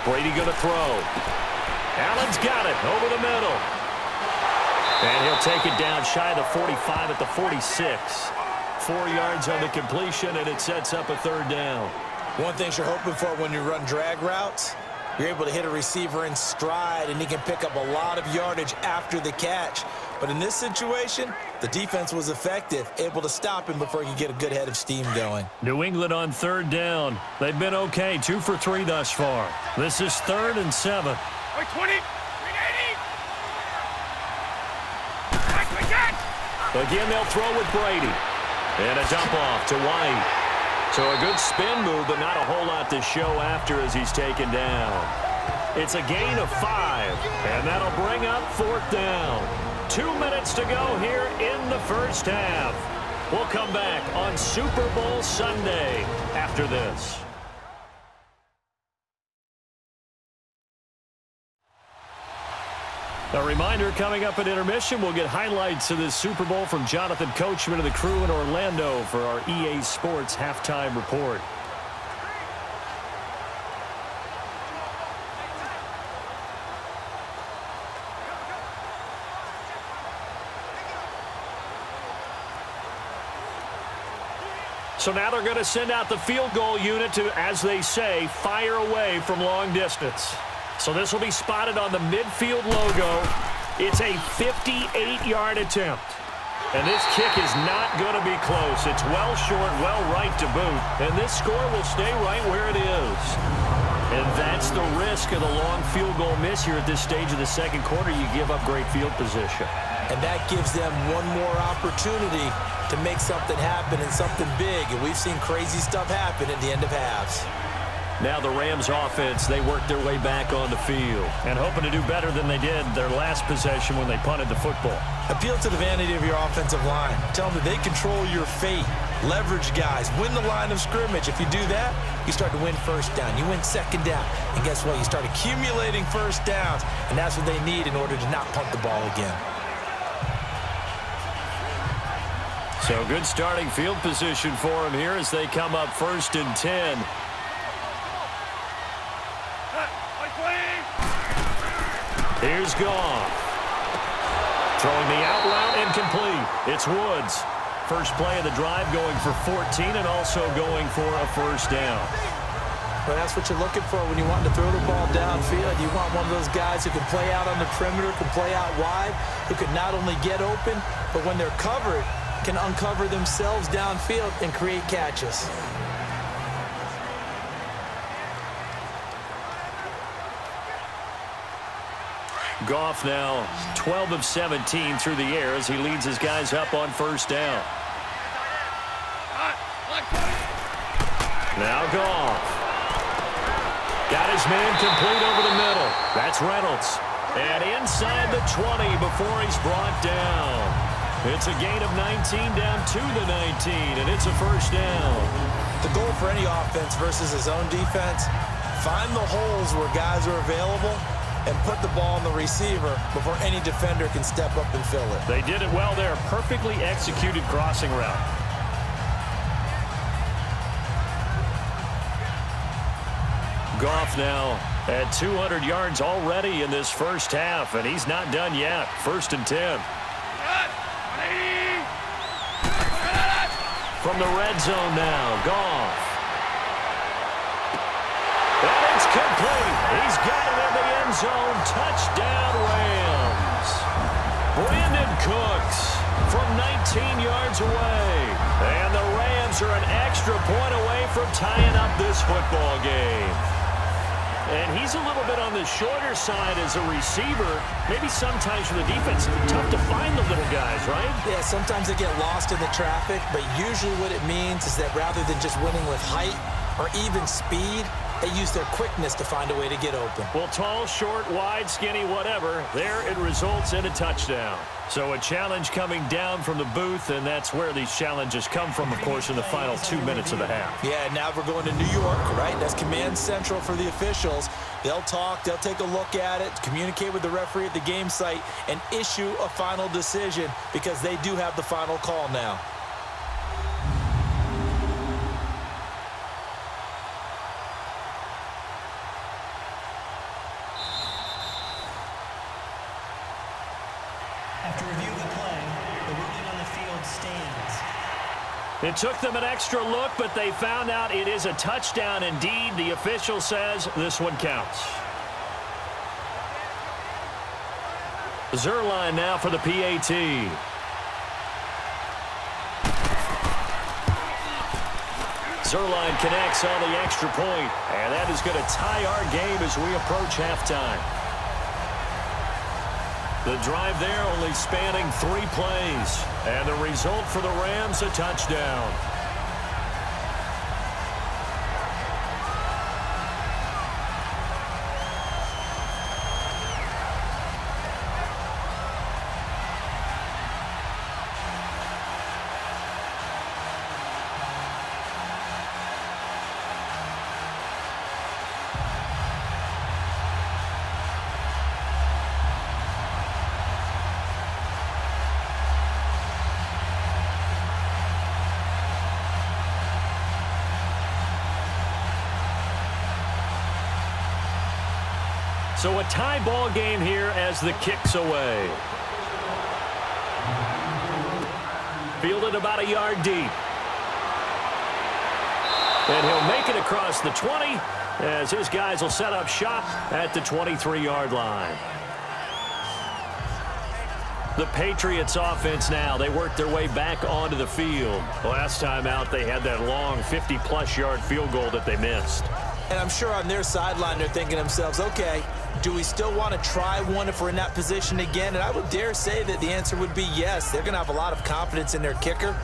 Brady going to throw. Allen's got it over the middle. And he'll take it down shy of the 45 at the 46. 4 yards on the completion, and it sets up a 3rd down. One thing you're hoping for when you run drag routes, you're able to hit a receiver in stride, and he can pick up a lot of yardage after the catch. But in this situation, the defense was effective, able to stop him before he could get a good head of steam going. New England on 3rd down. They've been okay, 2 for 3 thus far. This is 3rd and 7. Again, they'll throw with Brady. And a dump off to White. So a good spin move, but not a whole lot to show after as he's taken down. It's a gain of 5, and that'll bring up 4th down. 2 minutes to go here in the 1st half. We'll come back on Super Bowl Sunday after this. A reminder, coming up at intermission, we'll get highlights of this Super Bowl from Jonathan Coachman and the crew in Orlando for our EA Sports Halftime Report. So now they're going to send out the field goal unit to, as they say, fire away from long distance. So this will be spotted on the midfield logo. It's a 58-yard attempt. And this kick is not going to be close. It's well short, well right to boot. And this score will stay right where it is. And that's the risk of the long field goal miss here at this stage of the 2nd quarter. You give up great field position. And that gives them one more opportunity to make something happen and something big. And we've seen crazy stuff happen at the end of halves. Now the Rams offense, they work their way back on the field and hoping to do better than they did their last possession when they punted the football. Appeal to the vanity of your offensive line. Tell them that they control your fate. Leverage guys. Win the line of scrimmage. If you do that, you start to win first down. You win second down. And guess what? You start accumulating first downs. And that's what they need in order to not punt the ball again. So good starting field position for them here as they come up 1st and 10. Here's Goff. Throwing the out route incomplete. It's Woods. First play of the drive going for 14 and also going for a first down. Well, that's what you're looking for when you want to throw the ball downfield. You want one of those guys who can play out on the perimeter, can play out wide, who can not only get open, but when they're covered, can uncover themselves downfield and create catches. Goff now 12 of 17 through the air as he leads his guys up on first down. Now Goff. Got his man complete over the middle. That's Reynolds. And inside the 20 before he's brought down. It's a gain of 19 down to the 19, and it's a first down. The goal for any offense versus his own defense, find the holes where guys are available and put the ball on the receiver before any defender can step up and fill it. They did it well there. Perfectly executed crossing route. Goff now at 200 yards already in this first half, and he's not done yet. 1st and 10. From the red zone now, Goff. And it's complete. He's got it in the end zone. Touchdown, Rams. Brandon Cooks from 19 yards away. And the Rams are an extra point away from tying up this football game. And he's a little bit on the shorter side as a receiver. Maybe sometimes for the defense, tough to find the little guys, right? Yeah, sometimes they get lost in the traffic, but usually what it means is that rather than just winning with height or even speed, they use their quickness to find a way to get open. Well, tall, short, wide, skinny, whatever, there it results in a touchdown. So a challenge coming down from the booth, and that's where these challenges come from, of course, in the final 2 minutes of the half. Yeah, now we're going to New York, right? That's command central for the officials. They'll talk, they'll take a look at it, communicate with the referee at the game site, and issue a final decision because they do have the final call now. After review of the play, the ruling on the field stands. It took them an extra look, but they found out it is a touchdown indeed. The official says this one counts. Zerline now for the PAT. Zerline connects on the extra point, and that is going to tie our game as we approach halftime. The drive there only spanning 3 plays. And the result for the Rams, a touchdown. So a tie ball game here as the kick's away. Fielded about a yard deep. And he'll make it across the 20 as his guys will set up shop at the 23-yard line. The Patriots offense now, they work their way back onto the field. Last time out, they had that long 50-plus yard field goal that they missed. And I'm sure on their sideline, they're thinking to themselves, okay, do we still want to try one if we're in that position again? And I would dare say that the answer would be yes. They're going to have a lot of confidence in their kicker.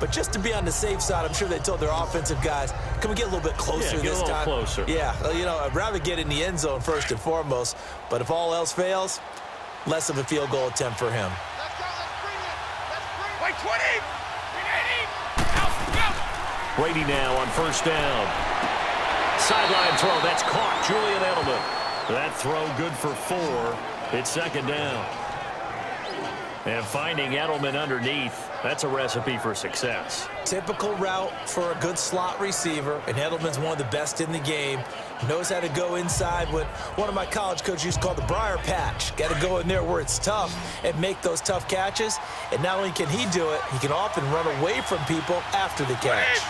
But just to be on the safe side, I'm sure they told their offensive guys, can we get a little bit closer this time? Get a little closer. Yeah, well, you know, I'd rather get in the end zone first and foremost. But if all else fails, less of a field goal attempt for him. Let's go, let's bring it. Let's bring it. Wait, 20. 380. Out, go. Brady now on first down. Sideline throw. That's caught. Julian Edelman. That throw good for 4. It's second down. And finding Edelman underneath, that's a recipe for success. Typical route for a good slot receiver, and Edelman's one of the best in the game. Knows how to go inside what one of my college coaches used to call the briar patch. Got to go in there where it's tough and make those tough catches. And not only can he do it, he can often run away from people after the catch.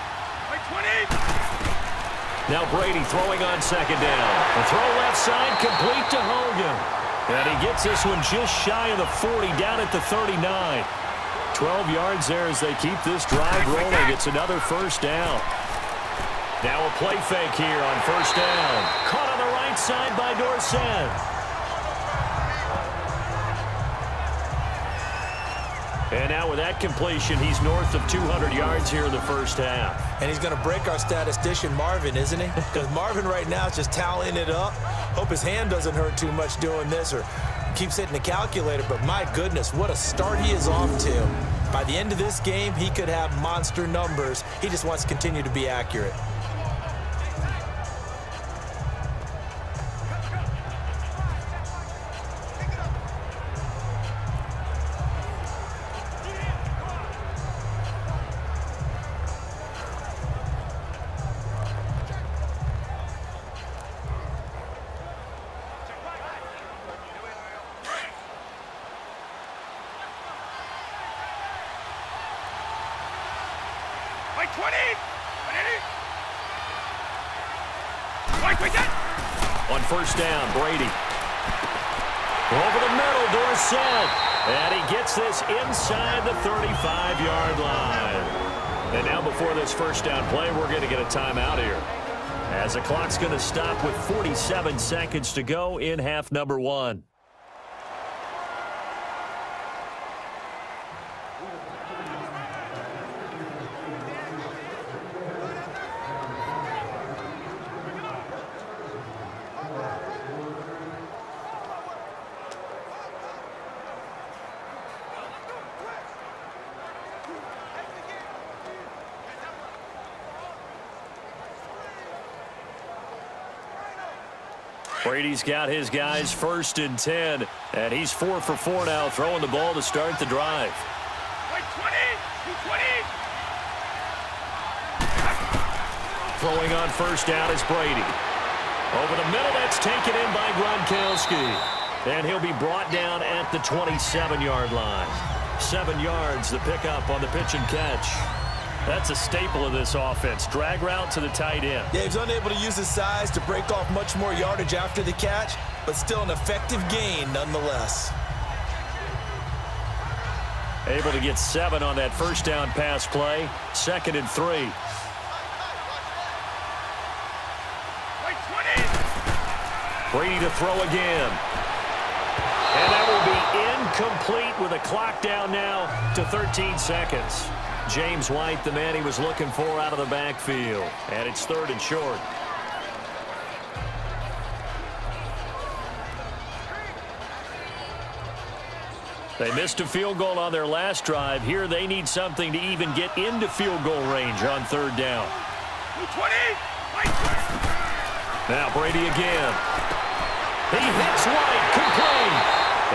Now Brady throwing on second down. The throw left side, complete to Hogan. And he gets this one just shy of the 40, down at the 39. 12 yards there as they keep this drive rolling. It's another first down. Now a play fake here on first down. Caught on the right side by Dorsett. And now with that completion, he's north of 200 yards here in the first half. And he's going to break our statistician Marvin, isn't he? Because Marvin right now is just tallying it up. Hope his hand doesn't hurt too much doing this or keeps hitting the calculator. But my goodness, what a start he is off to. By the end of this game, he could have monster numbers. He just wants to continue to be accurate. On first down, Brady. Over the middle, Dorsett. And he gets this inside the 35-yard line. And now before this first down play, we're going to get a timeout here, as the clock's going to stop with 47 seconds to go in half number 1. Brady's got his guys 1st and 10, and he's 4 for 4 now, throwing the ball to start the drive. Throwing on first down is Brady. Over the middle, that's taken in by Gronkowski. And he'll be brought down at the 27-yard line. 7 yards, the pickup on the pitch and catch. That's a staple of this offense. Drag route to the tight end. Yeah, he's unable to use his size to break off much more yardage after the catch, but still an effective gain nonetheless. Able to get 7 on that first down pass play. 2nd and 3. Brady to throw again. And that will be incomplete with a clock down now to 13 seconds. James White, the man he was looking for out of the backfield. And it's 3rd and short. They missed a field goal on their last drive. Here they need something to even get into field goal range on 3rd down. Now Brady again. He hits White, complete.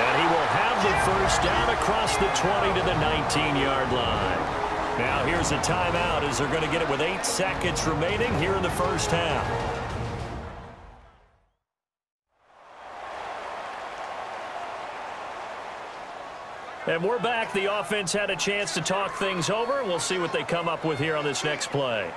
And he will have the first down across the 20 to the 19-yard line. Now here's a timeout as they're going to get it with 8 seconds remaining here in the first half. And we're back. The offense had a chance to talk things over. We'll see what they come up with here on this next play.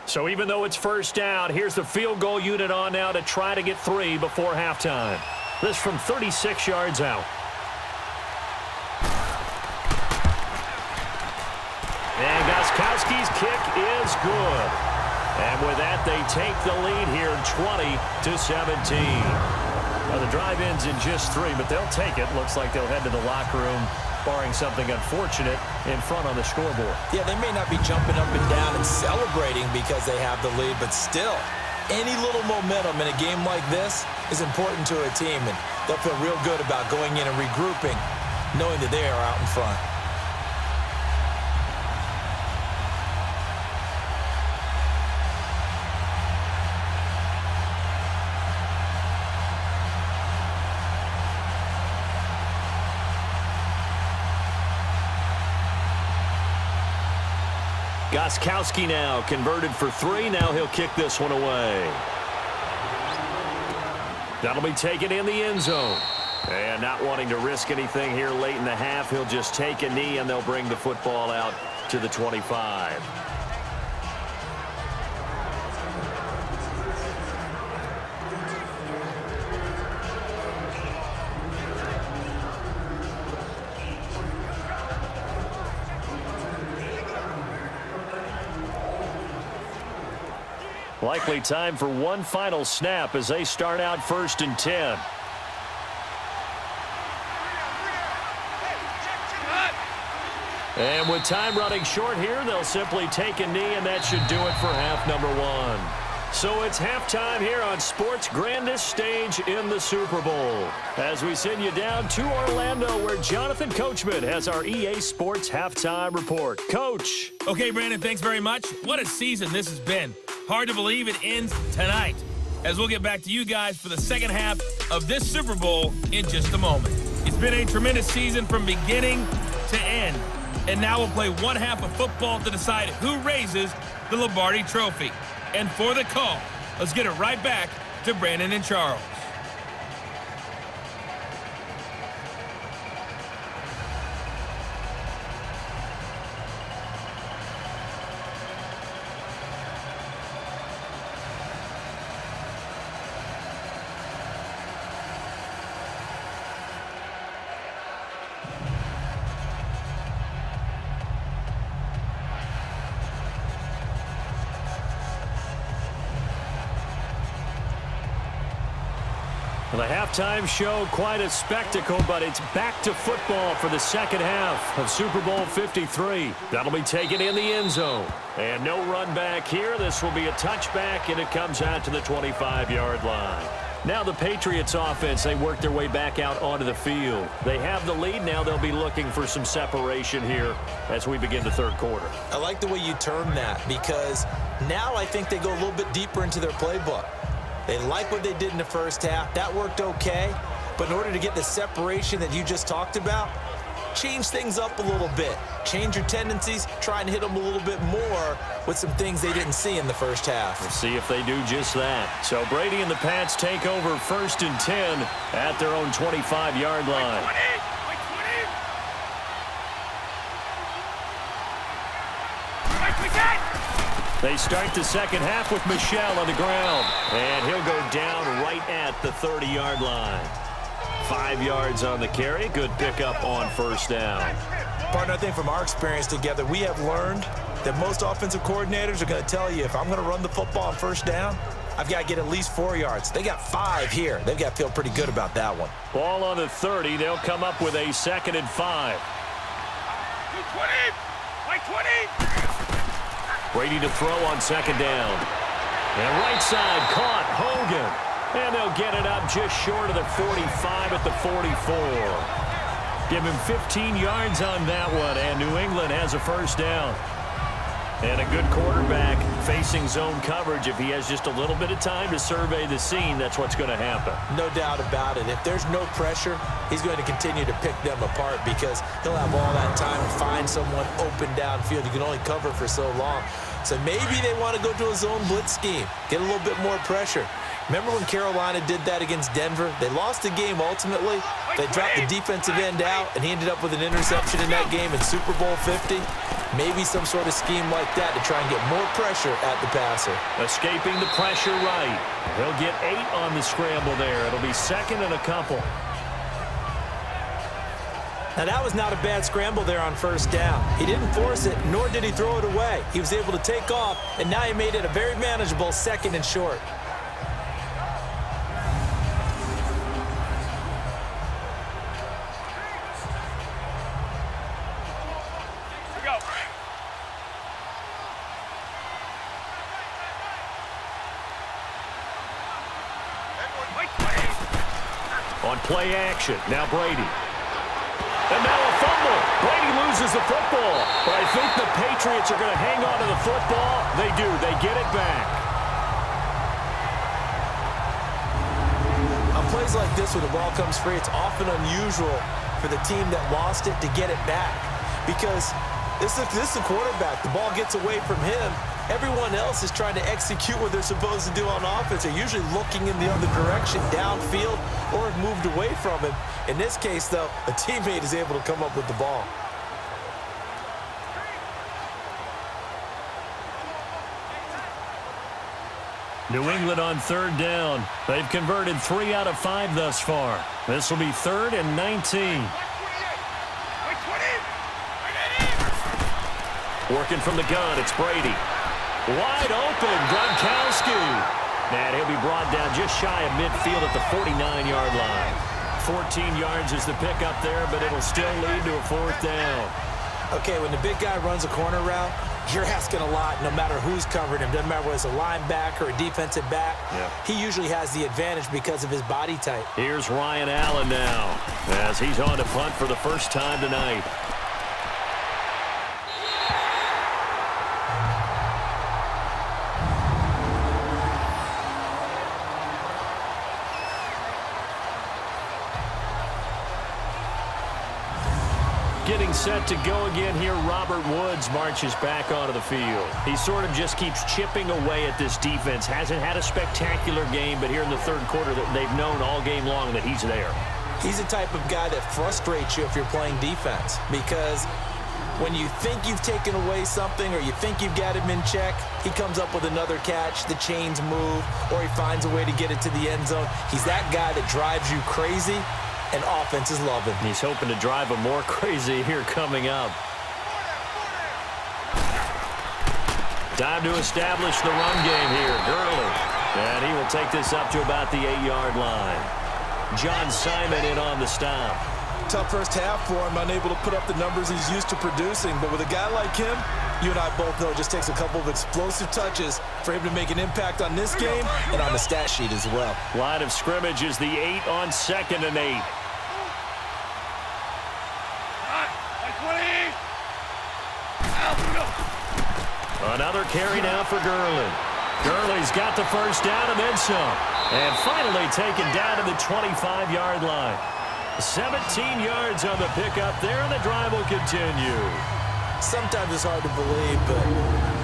So even though it's first down, here's the field goal unit on now to try to get 3 before halftime. This from 36 yards out. And Gostkowski's kick is good. And with that, they take the lead here, 20-17. Now the drive ends in just 3, but they'll take it. Looks like they'll head to the locker room barring something unfortunate in front on the scoreboard. Yeah, they may not be jumping up and down and celebrating because they have the lead, but still, any little momentum in a game like this is important to a team, and they'll feel real good about going in and regrouping, knowing that they are out in front. Gostkowski now converted for 3. Now he'll kick this one away. That'll be taken in the end zone. And not wanting to risk anything here late in the half, he'll just take a knee and they'll bring the football out to the 25. Likely time for one final snap as they start out 1st and 10. And with time running short here, they'll simply take a knee, and that should do it for half number 1. So it's halftime here on sports' grandest stage in the Super Bowl. As we send you down to Orlando, where Jonathan Coachman has our EA Sports Halftime Report. Coach. Okay, Brandon, thanks very much. What a season this has been. Hard to believe it ends tonight, as we'll get back to you guys for the second half of this Super Bowl in just a moment. It's been a tremendous season from beginning to end, and now we'll play one half of football to decide who raises the Lombardi Trophy. And for the call, let's get it right back to Brandon and Charles. The halftime show, quite a spectacle, but it's back to football for the second half of Super Bowl 53. That'll be taken in the end zone. And no run back here. This will be a touchback, and it comes out to the 25-yard line. Now the Patriots offense, they work their way back out onto the field. They have the lead. Now they'll be looking for some separation here as we begin the third quarter. I like the way you term that, because now I think they go a little bit deeper into their playbook. They like what they did in the first half. That worked okay. But in order to get the separation that you just talked about, change things up a little bit. Change your tendencies. Try and hit them a little bit more with some things they didn't see in the first half. We'll see if they do just that. So Brady and the Pats take over 1st and 10 at their own 25-yard line. They start the second half with Michel on the ground. And he'll go down right at the 30-yard line. 5 yards on the carry. Good pickup on first down. Partner, I think from our experience together, we have learned that most offensive coordinators are going to tell you, if I'm going to run the football on first down, I've got to get at least 4 yards. They got 5 here. They've got to feel pretty good about that one. Ball on the 30. They'll come up with a 2nd and 5. 20. Brady to throw on 2nd down. And right side caught Hogan. And they'll get it up just short of the 45 at the 44. Give him 15 yards on that one, and New England has a first down. And a good quarterback facing zone coverage. If he has just a little bit of time to survey the scene, that's what's going to happen. No doubt about it. If there's no pressure, he's going to continue to pick them apart because he'll have all that time to find someone open downfield. You can only cover for so long. So maybe they want to go to a zone blitz scheme, get a little bit more pressure. Remember when Carolina did that against Denver? They lost the game ultimately. They dropped the defensive end out, and he ended up with an interception in that game in Super Bowl 50. Maybe some sort of scheme like that to try and get more pressure at the passer. Escaping the pressure right. He'll get 8 on the scramble there. It'll be 2nd and a couple. Now, that was not a bad scramble there on first down. He didn't force it, nor did he throw it away. He was able to take off, and now he made it a very manageable 2nd and short. On play action, now Brady. And now a fumble. Brady loses the football. But I think the Patriots are going to hang on to the football. They do. They get it back. On plays like this, when the ball comes free, it's often unusual for the team that lost it to get it back. Because this is a quarterback. The ball gets away from him. Everyone else is trying to execute what they're supposed to do on offense. They're usually looking in the other direction, downfield, or have moved away from him. In this case, though, a teammate is able to come up with the ball. New England on third down. They've converted 3 out of 5 thus far. This will be 3rd and 19. Working from the gun, it's Brady. Wide open, Gronkowski. And he'll be brought down just shy of midfield at the 49-yard line. 14 yards is the pickup there, but it'll still lead to a 4th down. Okay, when the big guy runs a corner route, you're asking a lot no matter who's covering him. Doesn't matter whether it's a linebacker or a defensive back. Yeah. He usually has the advantage because of his body type. Here's Ryan Allen now as he's on to punt for the first time tonight. Getting set to go again here, Robert Woods marches back onto the field. He sort of just keeps chipping away at this defense. Hasn't had a spectacular game, but here in the third quarter, they've known all game long that he's there. He's the type of guy that frustrates you if you're playing defense, because when you think you've taken away something or you think you've got him in check, he comes up with another catch, the chains move, or he finds a way to get it to the end zone. He's that guy that drives you crazy, and offense is loving. He's hoping to drive him more crazy here coming up. Time to establish the run game here. Gurley. And he will take this up to about the 8-yard line. John Simon in on the stop. Tough first half for him, unable to put up the numbers he's used to producing. But with a guy like him, you and I both know it just takes a couple of explosive touches for him to make an impact on this game and on the stat sheet as well. Line of scrimmage is the 8 on 2nd and 8. Another carry now for Gurley. Gurley's got the first down and then some. And finally taken down to the 25-yard line. 17 yards on the pickup there, and the drive will continue. Sometimes it's hard to believe, but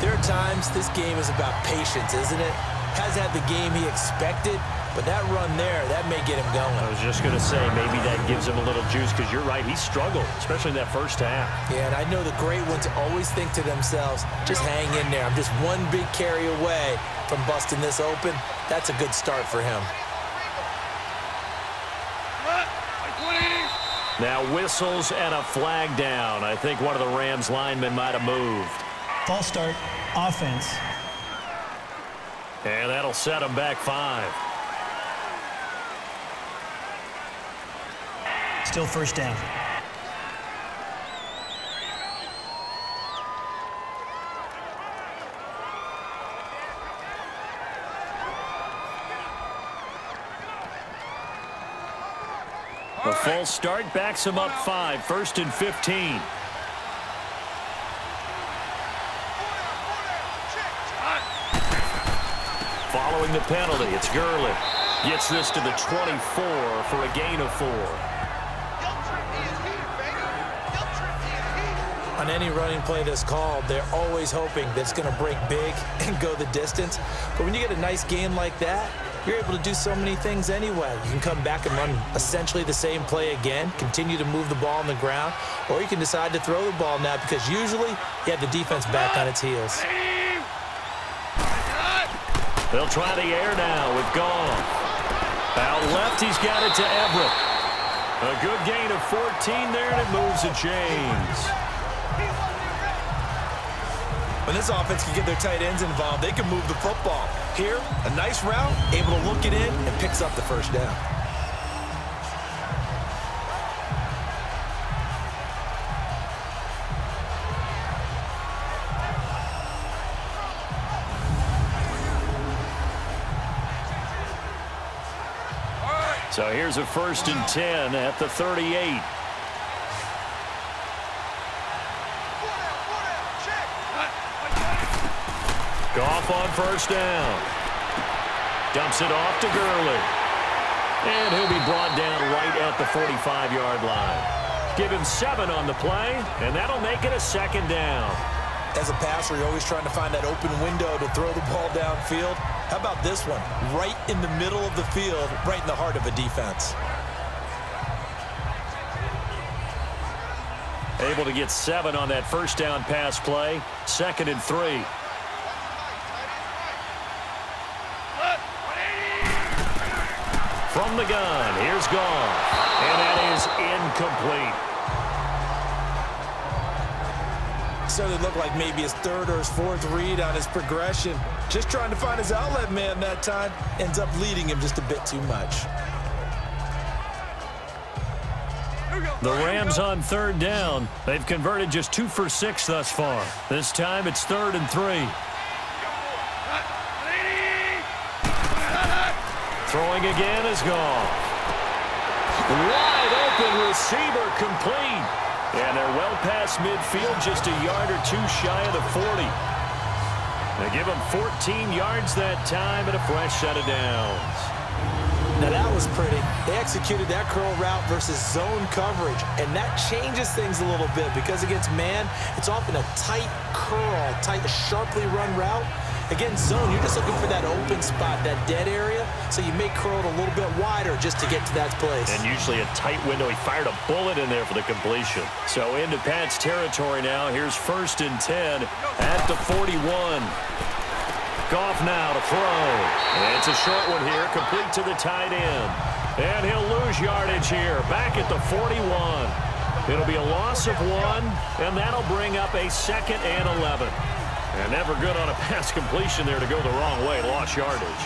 there are times this game is about patience, isn't it? Hasn't had the game he expected, but that run there, that may get him going. I was just going to say, maybe that gives him a little juice, because you're right, he struggled, especially in that first half. Yeah, and I know the great ones always think to themselves, just hang in there. I'm just one big carry away from busting this open. That's a good start for him. Now whistles and a flag down. I think one of the Rams linemen might have moved. False start, offense. And that'll set him back 5. Still first down. A false start backs him up 5, 1st and 15. Following the penalty, it's Gurley. Gets this to the 24 for a gain of 4. On any running play that's called, they're always hoping that it's going to break big and go the distance. But when you get a nice game like that, you're able to do so many things anyway. You can come back and run essentially the same play again, continue to move the ball on the ground, or you can decide to throw the ball now because usually you have the defense back on its heels. They'll try the air now with Goff. Out left, he's got it to Everett. A good gain of 14 there, and it moves the chains. When this offense can get their tight ends involved, they can move the football. Here, a nice route, able to look it in, and picks up the first down. So here's a 1st and 10 at the 38. Goff on 1st down. Dumps it off to Gurley. And he'll be brought down right at the 45-yard line. Give him 7 on the play, and that'll make it a 2nd down. As a passer, you're always trying to find that open window to throw the ball downfield. How about this one? Right in the middle of the field, right in the heart of a defense. Able to get 7 on that 1st down pass play. 2nd and 3. From the gun, here's Goff. And that is incomplete. So it looked like maybe his 3rd or his 4th read on his progression. Just trying to find his outlet man that time. Ends up leading him just a bit too much. The Rams on 3rd down. They've converted just 2 for 6 thus far. This time it's 3rd and 3. Throwing again is Goff. Wide open receiver complete. And they're well past midfield, just a yard or 2 shy of the 40. They give them 14 yards that time and a fresh set of downs. Now that was pretty. They executed that curl route versus zone coverage, and that changes things a little bit because against man, it's often a tight curl, tight, sharply run route. Against zone, you're just looking for that open spot, that dead area, so you may curl it a little bit wider just to get to that place. And usually a tight window. He fired a bullet in there for the completion. So into Pat's territory now. Here's 1st and 10 at the 41. Goff now to throw. And it's a short one here, complete to the tight end. And he'll lose yardage here, back at the 41. It'll be a loss of 1, and that'll bring up a 2nd and 11. And never good on a pass completion there to go the wrong way. Lost yardage.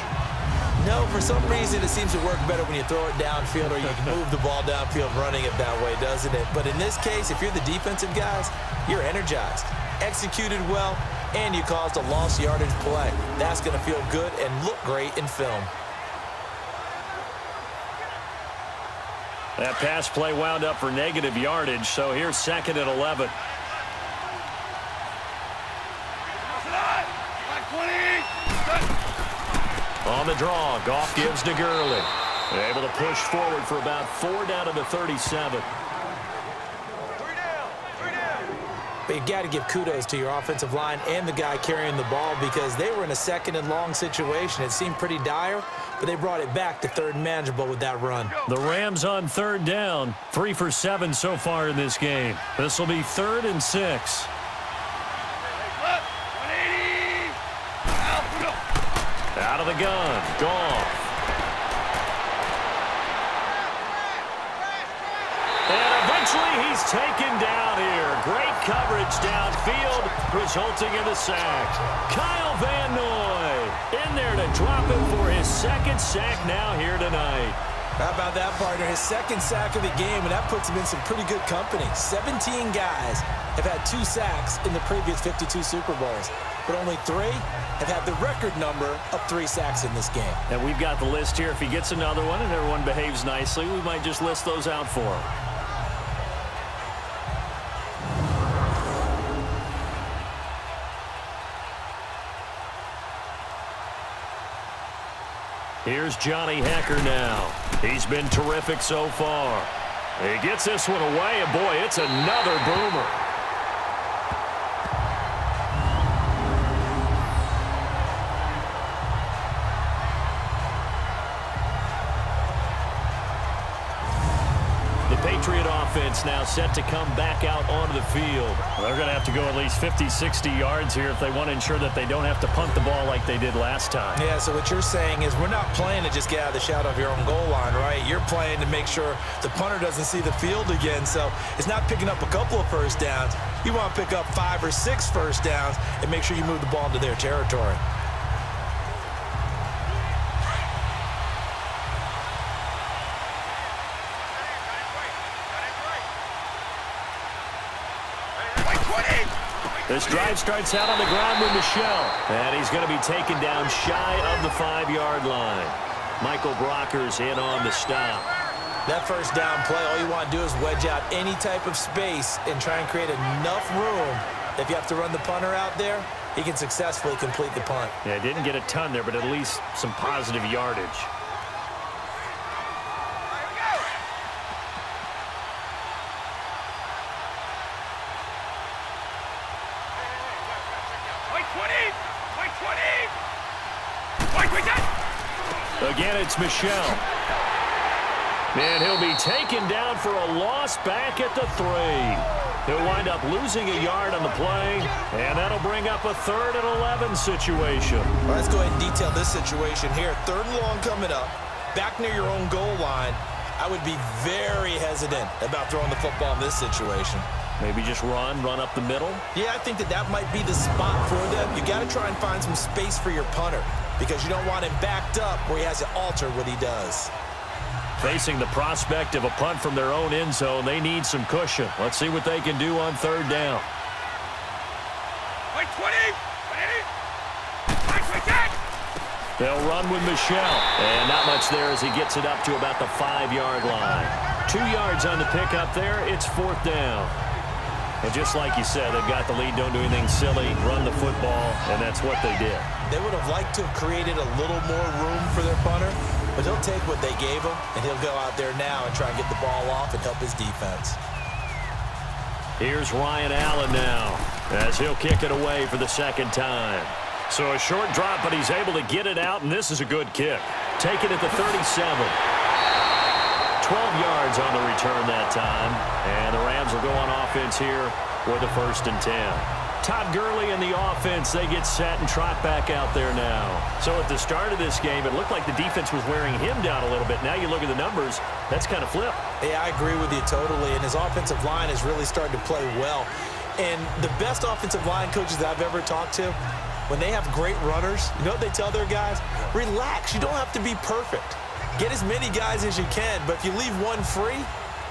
No, for some reason it seems to work better when you throw it downfield or you can move the ball downfield running it that way, doesn't it? But in this case, if you're the defensive guys, you're energized, executed well, and you caused a lost yardage play. That's going to feel good and look great in film. That pass play wound up for negative yardage, so here's 2nd and 11. On the draw, Goff gives to Gurley. Able to push forward for about 4 down to the 37. But you got to give kudos to your offensive line and the guy carrying the ball because they were in a 2nd and long situation. It seemed pretty dire, but they brought it back to 3rd and manageable with that run. The Rams on 3rd down, 3 for 7 so far in this game. This will be 3rd and 6. Out of the gun, Goff. And eventually he's taken down here. Great coverage downfield, resulting in the sack. Kyle Van Noy in there to drop him for his 2nd sack now here tonight. How about that, partner? His 2nd sack of the game, and that puts him in some pretty good company. 17 guys have had 2 sacks in the previous 52 Super Bowls, but only 3 have had the record number of 3 sacks in this game. And we've got the list here. If he gets another one and everyone behaves nicely, we might just list those out for him. Here's Johnny Hecker now. He's been terrific so far. He gets this one away, and boy, it's another boomer. The Patriot offense now set to come back out onto the field. They're going to have to go at least 50, 60 yards here if they want to ensure that they don't have to punt the ball like they did last time. Yeah, so what you're saying is we're not playing to just get out of the shadow of your own goal line, right? You're playing to make sure the punter doesn't see the field again. So it's not picking up a couple of 1st downs. You want to pick up 5 or 6 1st downs and make sure you move the ball into their territory. This drive starts out on the ground with Michelle. And he's going to be taken down shy of the 5-yard line. Michael Brocker's in on the stop. That first down play, all you want to do is wedge out any type of space and try and create enough room. If you have to run the punter out there, he can successfully complete the punt. Yeah, didn't get a ton there, but at least some positive yardage. Again, it's Michel. And he'll be taken down for a loss back at the 3. He'll wind up losing a yard on the play, and that'll bring up a 3rd and 11 situation. Well, let's go ahead and detail this situation here. 3rd and long coming up, back near your own goal line. I would be very hesitant about throwing the football in this situation. Maybe just run up the middle? Yeah, I think that might be the spot for them. You got to try and find some space for your punter because you don't want him backed up where he has to alter what he does. Facing the prospect of a punt from their own end zone, they need some cushion. Let's see what they can do on 3rd down. They'll run with Michel. And not much there as he gets it up to about the 5-yard line. 2 yards on the pickup there. It's 4th down. And just like you said, they've got the lead. Don't do anything silly. Run the football, and that's what they did. They would have liked to have created a little more room for their punter, but he'll take what they gave him, and he'll go out there now and try and get the ball off and help his defense. Here's Ryan Allen now as he'll kick it away for the 2nd time. So a short drop, but he's able to get it out, and this is a good kick. Take it at the 37. 12 yards on the return that time, and the Rams will go on offense here with a 1st and 10. Todd Gurley and the offense, they get set and trot back out there now. So at the start of this game, it looked like the defense was wearing him down a little bit. Now you look at the numbers, that's kind of flipped. Yeah, I agree with you totally, and his offensive line has really started to play well. And the best offensive line coaches that I've ever talked to, when they have great runners, you know what they tell their guys? Relax, you don't have to be perfect. Get as many guys as you can, but if you leave one free,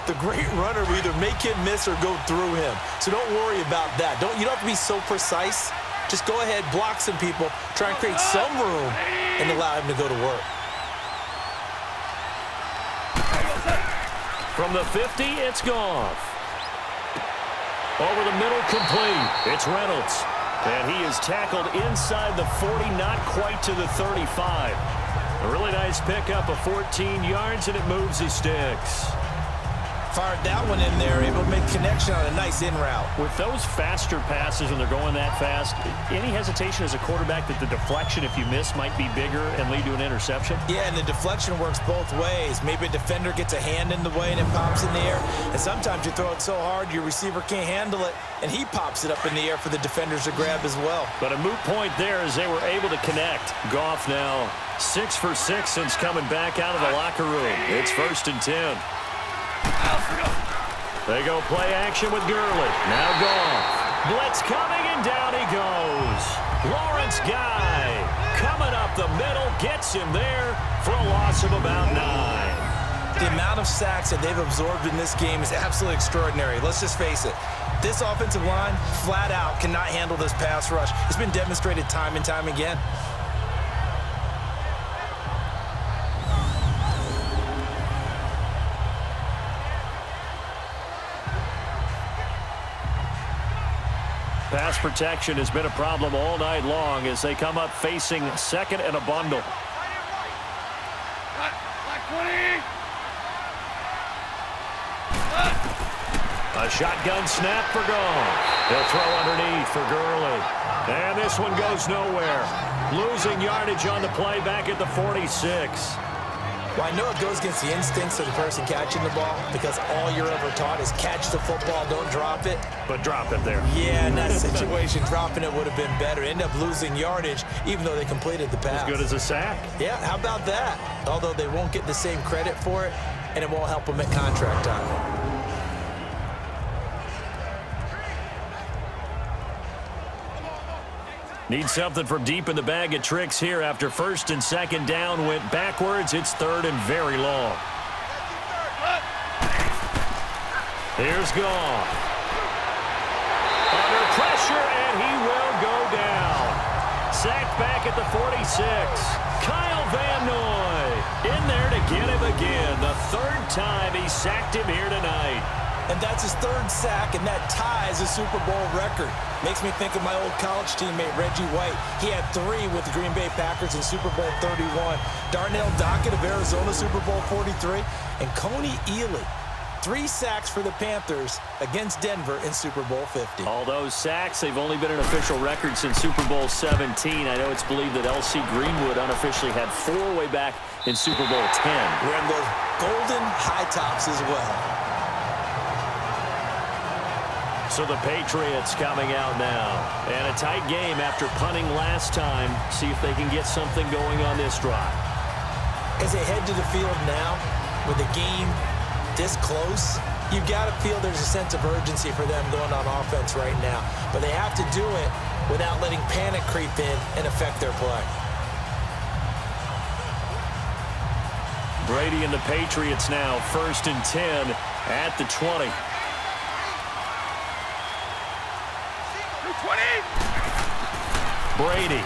the great runner will either make him miss or go through him. So don't worry about that. You don't have to be so precise. Just go ahead, block some people, try and create some room, and allow him to go to work. From the 50, it's Goff. Over the middle, complete. It's Reynolds. And he is tackled inside the 40, not quite to the 35. A really nice pickup of 14 yards, and it moves the sticks. Fired that one in there, able to make connection on a nice in route. With those faster passes and they're going that fast, any hesitation as a quarterback that the deflection, if you miss, might be bigger and lead to an interception? Yeah, and the deflection works both ways. Maybe a defender gets a hand in the way and it pops in the air. And sometimes you throw it so hard your receiver can't handle it, and he pops it up in the air for the defenders to grab as well. But a moot point there as they were able to connect. Goff now 6 for 6 since coming back out of the locker room. It's 1st and 10. They go play action with Gurley. Now Goff. Blitz coming, and down he goes. Lawrence Guy coming up the middle, gets him there for a loss of about 9. The amount of sacks that they've absorbed in this game is absolutely extraordinary. Let's just face it. This offensive line, flat out, cannot handle this pass rush. It's been demonstrated time and time again. Pass protection has been a problem all night long as they come up facing 2nd and a bundle. A shotgun snap for Goff. He'll throw underneath for Gurley. And this one goes nowhere. Losing yardage on the play back at the 46. Well, I know it goes against the instincts of the person catching the ball because all you're ever taught is catch the football, don't drop it. But drop it there. Yeah, in that situation, dropping it would have been better. End up losing yardage even though they completed the pass. As good as a sack. Yeah, how about that? Although they won't get the same credit for it, and it won't help them at contract time. Need something from deep in the bag of tricks here after 1st and 2nd down went backwards. It's 3rd and very long. Here's Goff. Under pressure, and he will go down. Sacked back at the 46. Kyle Van Noy In there to get him again. The third time he sacked him here tonight. And that's his third sack, and that ties a Super Bowl record. Makes me think of my old college teammate, Reggie White. He had 3 with the Green Bay Packers in Super Bowl 31. Darnell Dockett of Arizona, Super Bowl 43. And Coney Ealy, 3 sacks for the Panthers against Denver in Super Bowl 50. All those sacks, they've only been an official record since Super Bowl 17. I know it's believed that L.C. Greenwood unofficially had 4 way back in Super Bowl 10. Wearing those golden high tops as well. So the Patriots coming out now. And a tight game after punting last time. See if they can get something going on this drive. As they head to the field now, with the game this close, you've got to feel there's a sense of urgency for them going on offense right now. But they have to do it without letting panic creep in and affect their play. Brady and the Patriots now, 1st and 10 at the 20. Brady.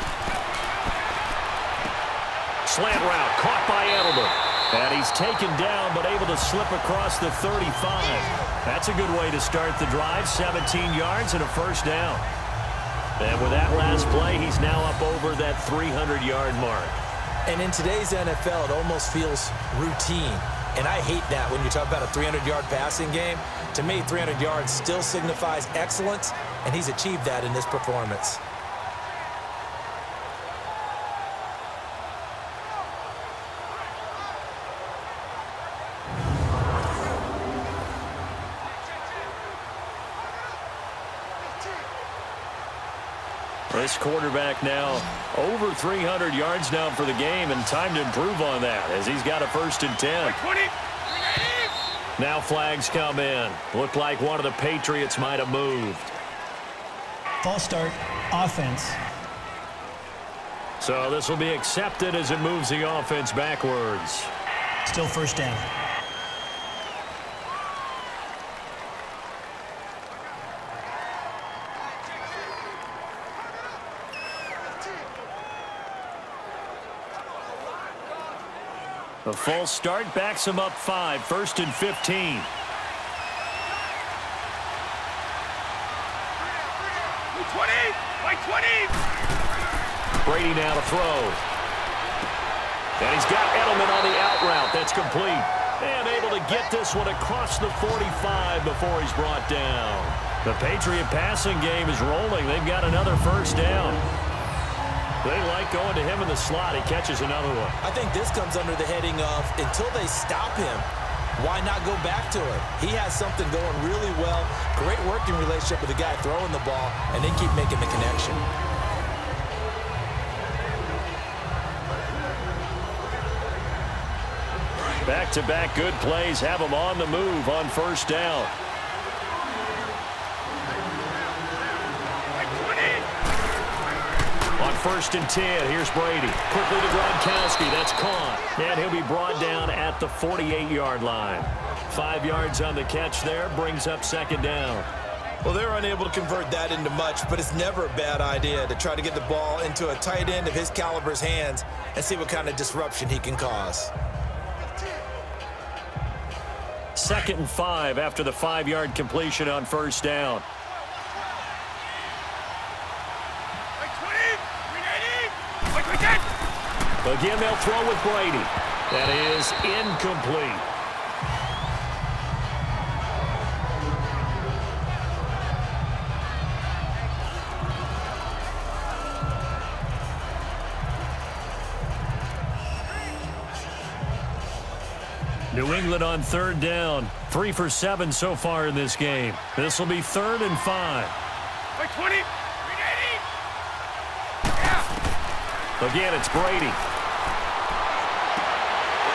Slant route, caught by Edelman. And he's taken down, but able to slip across the 35. That's a good way to start the drive. 17 yards and a first down. And with that last play, he's now up over that 300-yard mark. And in today's NFL, it almost feels routine. And I hate that when you talk about a 300-yard passing game. To me, 300 yards still signifies excellence, and he's achieved that in this performance. This quarterback now over 300 yards now for the game, and time to improve on that as he's got a 1st and 10. Now flags come in. Looked like one of the Patriots might have moved. False start, offense. So this will be accepted as it moves the offense backwards. Still first down. A false start backs him up 5, 1st and 15. Brady now to throw. And he's got Edelman on the out route. That's complete. And able to get this one across the 45 before he's brought down. The Patriot passing game is rolling. They've got another first down. They like going to him in the slot. He catches another one. I think this comes under the heading of, until they stop him, why not go back to it? He has something going really well. Great working relationship with the guy throwing the ball, and they keep making the connection. Back-to-back good plays have him on the move on first down. On 1st and 10, here's Brady. Quickly to Gronkowski. That's caught. And he'll be brought down at the 48-yard line. 5 yards on the catch there. Brings up 2nd down. Well, they're unable to convert that into much, but it's never a bad idea to try to get the ball into a tight end of his caliber's hands and see what kind of disruption he can cause. 2nd and 5 after the 5-yard completion on first down. Again, they'll throw with Brady. That is incomplete. New England on 3rd down. 3 for 7 so far in this game. This will be 3rd and 5. Again, it's Brady.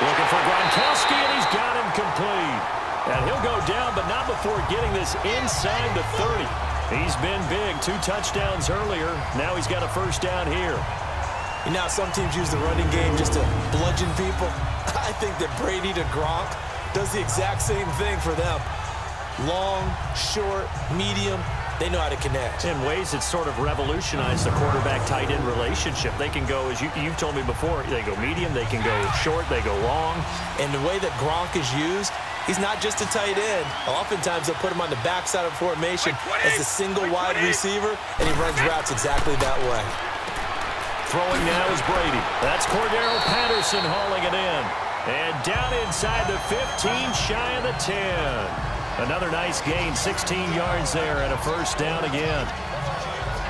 Looking for Gronkowski, and he's got him complete. And he'll go down, but not before getting this inside the 30. He's been big. 2 touchdowns earlier. Now he's got a first down here. And now some teams use the running game just to bludgeon people. I think that Brady to Gronk does the exact same thing for them. Long, short, medium, They know how to connect. In ways it's sort of revolutionized the quarterback-tight end relationship. They can go, as you've told me before, they go medium, they can go short, they go long. And the way that Gronk is used, he's not just a tight end. Oftentimes they'll put him on the backside of formation as a single wide receiver, and he runs routes exactly that way. Throwing now is Brady. That's Cordero Patterson hauling it in. And down inside the 15, shy of the 10. Another nice gain, 16 yards there, and a first down again.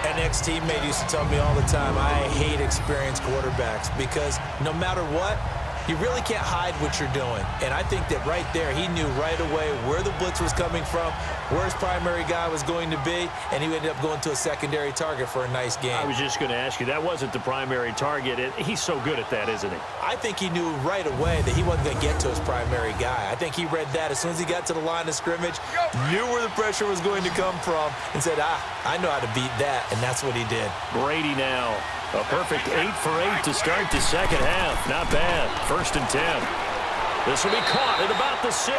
An ex-teammate used to tell me all the time, I hate experienced quarterbacks because no matter what, you really can't hide what you're doing. And I think that right there, he knew right away where the blitz was coming from, where his primary guy was going to be, and he ended up going to a secondary target for a nice game. I was just going to ask you, that wasn't the primary target. He's so good at that, isn't he? I think he knew right away that he wasn't going to get to his primary guy. I think he read that as soon as he got to the line of scrimmage, knew where the pressure was going to come from, and said, I know how to beat that, and that's what he did. Brady now. A perfect 8 for 8 to start the second half. Not bad. 1st and 10. This will be caught at about the 6.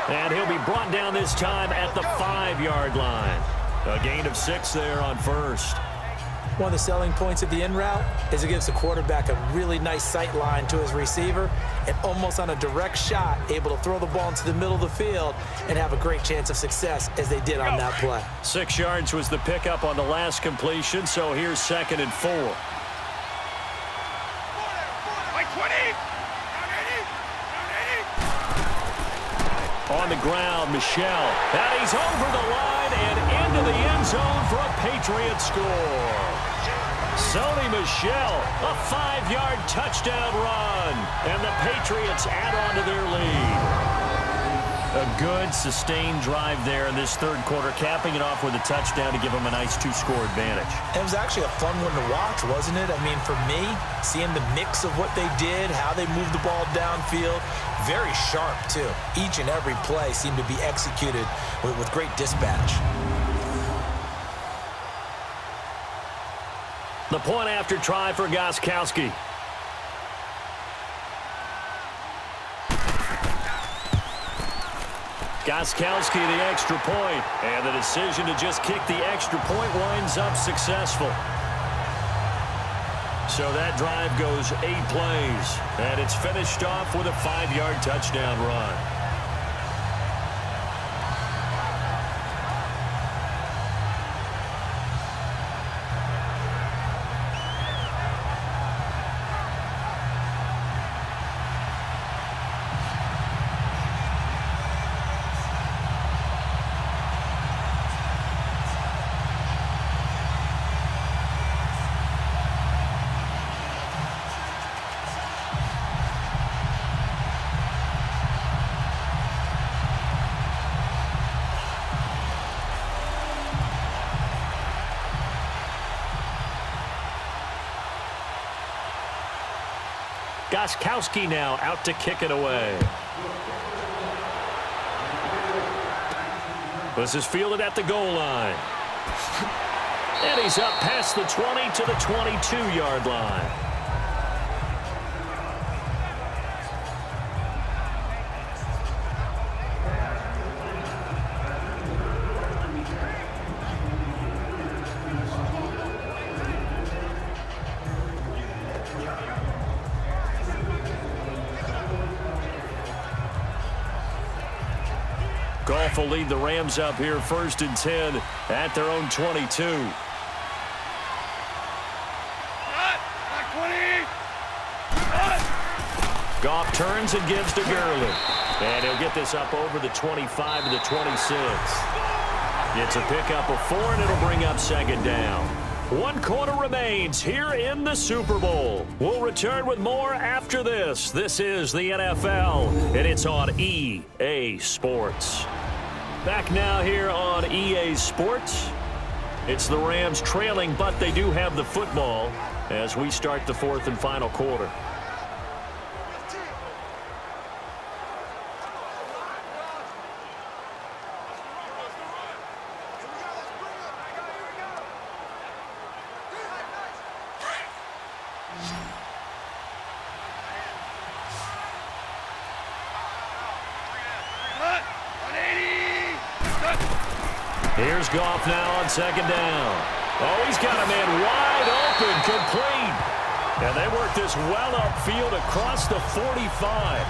And he'll be brought down this time at the 5-yard line. A gain of 6 there on first. One of the selling points of the in route is it gives the quarterback a really nice sight line to his receiver and almost on a direct shot able to throw the ball into the middle of the field and have a great chance of success as they did on that play. 6 yards was the pickup on the last completion, so here's 2nd and 4. On the ground, Michel. And he's over the line and into the end zone for a Patriot score. Sony Michel, a 5-yard touchdown run. And the Patriots add on to their lead. A good, sustained drive there in this third quarter, capping it off with a touchdown to give them a nice 2-score advantage. It was actually a fun one to watch, wasn't it? I mean, for me, seeing the mix of what they did, how they moved the ball downfield, very sharp, too. Each and every play seemed to be executed with great dispatch. The point after try for Gostkowski. Gostkowski the extra point, and the decision to just kick the extra point winds up successful. So that drive goes 8 plays, and it's finished off with a 5-yard touchdown run. Gostkowski now out to kick it away. This is fielded at the goal line. And he's up past the 20 to the 22-yard line. Goff will lead the Rams up here 1st and 10 at their own 22. Goff turns and gives to Gurley. And he'll get this up over the 25 to the 26. It's a pickup of 4, and it'll bring up 2nd down. 1 quarter remains here in the Super Bowl. We'll return with more after this. This is the NFL, and it's on EA Sports. Back now here on EA Sports. It's the Rams trailing, but they do have the football as we start the 4th and final quarter. Here's Goff now on second down. Oh, he's got a man wide open, complete. And they work this well upfield across the 45.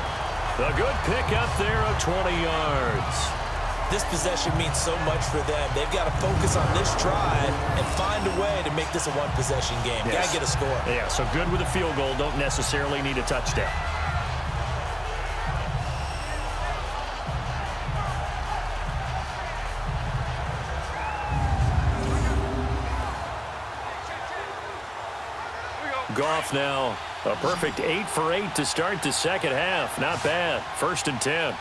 A good pickup there of 20 yards. This possession means so much for them. They've got to focus on this drive and find a way to make this a one-possession game. Yes. Got to get a score. Yeah, so good with a field goal. Don't necessarily need a touchdown. Goff now, a perfect 8 for 8 to start the second half. Not bad. 1st and 10.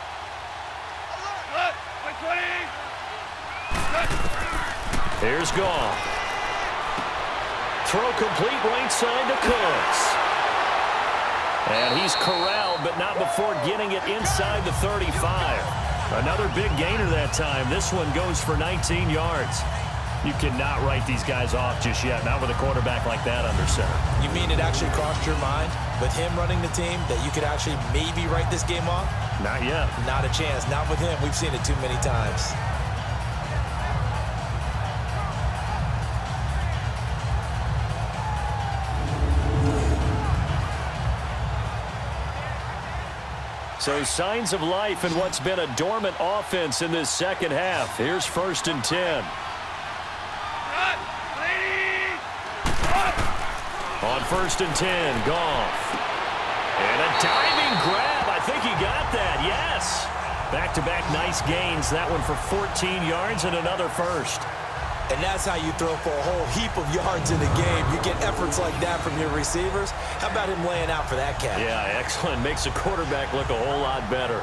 Here's Goff. Throw complete right side to Cooks. And he's corralled, but not before getting it inside the 35. Another big gainer that time. This one goes for 19 yards. You cannot write these guys off just yet, not with a quarterback like that under center. You mean it actually crossed your mind with him running the team that you could actually maybe write this game off? Not yet. Not a chance. Not with him. We've seen it too many times. So signs of life in what's been a dormant offense in this second half. Here's 1st and 10. On 1st and 10, Goff. And a diving grab. I think he got that, yes. Back-to-back nice gains. That one for 14 yards and another first. And that's how you throw for a whole heap of yards in a game. You get efforts like that from your receivers. How about him laying out for that catch? Yeah, excellent. Makes the quarterback look a whole lot better.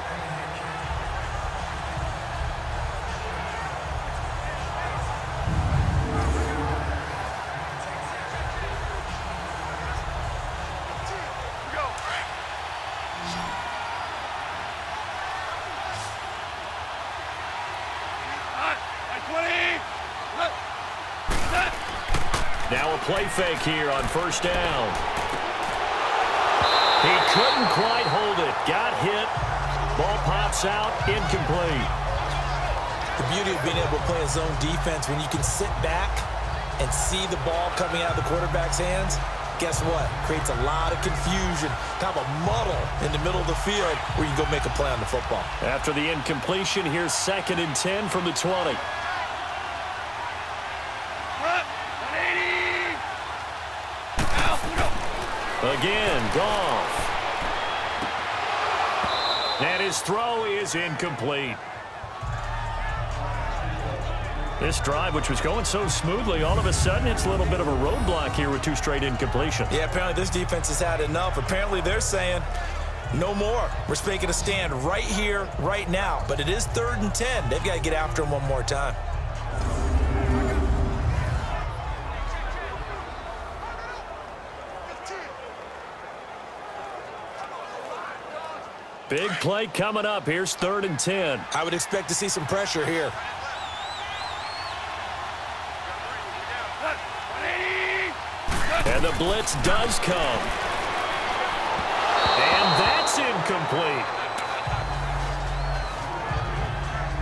Now a play fake here on 1st down. He couldn't quite hold it. Got hit. Ball pops out. Incomplete. The beauty of being able to play a zone defense when you can sit back and see the ball coming out of the quarterback's hands, guess what? Creates a lot of confusion, kind of a muddle in the middle of the field where you can go make a play on the football. After the incompletion, here's 2nd and 10 from the 20. Again, Goff. And his throw is incomplete. This drive, which was going so smoothly, all of a sudden it's a little bit of a roadblock here with 2 straight incompletions. Yeah, apparently this defense has had enough. Apparently they're saying, no more. We're making a stand right here, right now. But it is 3rd and 10. They've got to get after him one more time. Big play coming up. Here's 3rd and 10. I would expect to see some pressure here. And the blitz does come. And that's incomplete.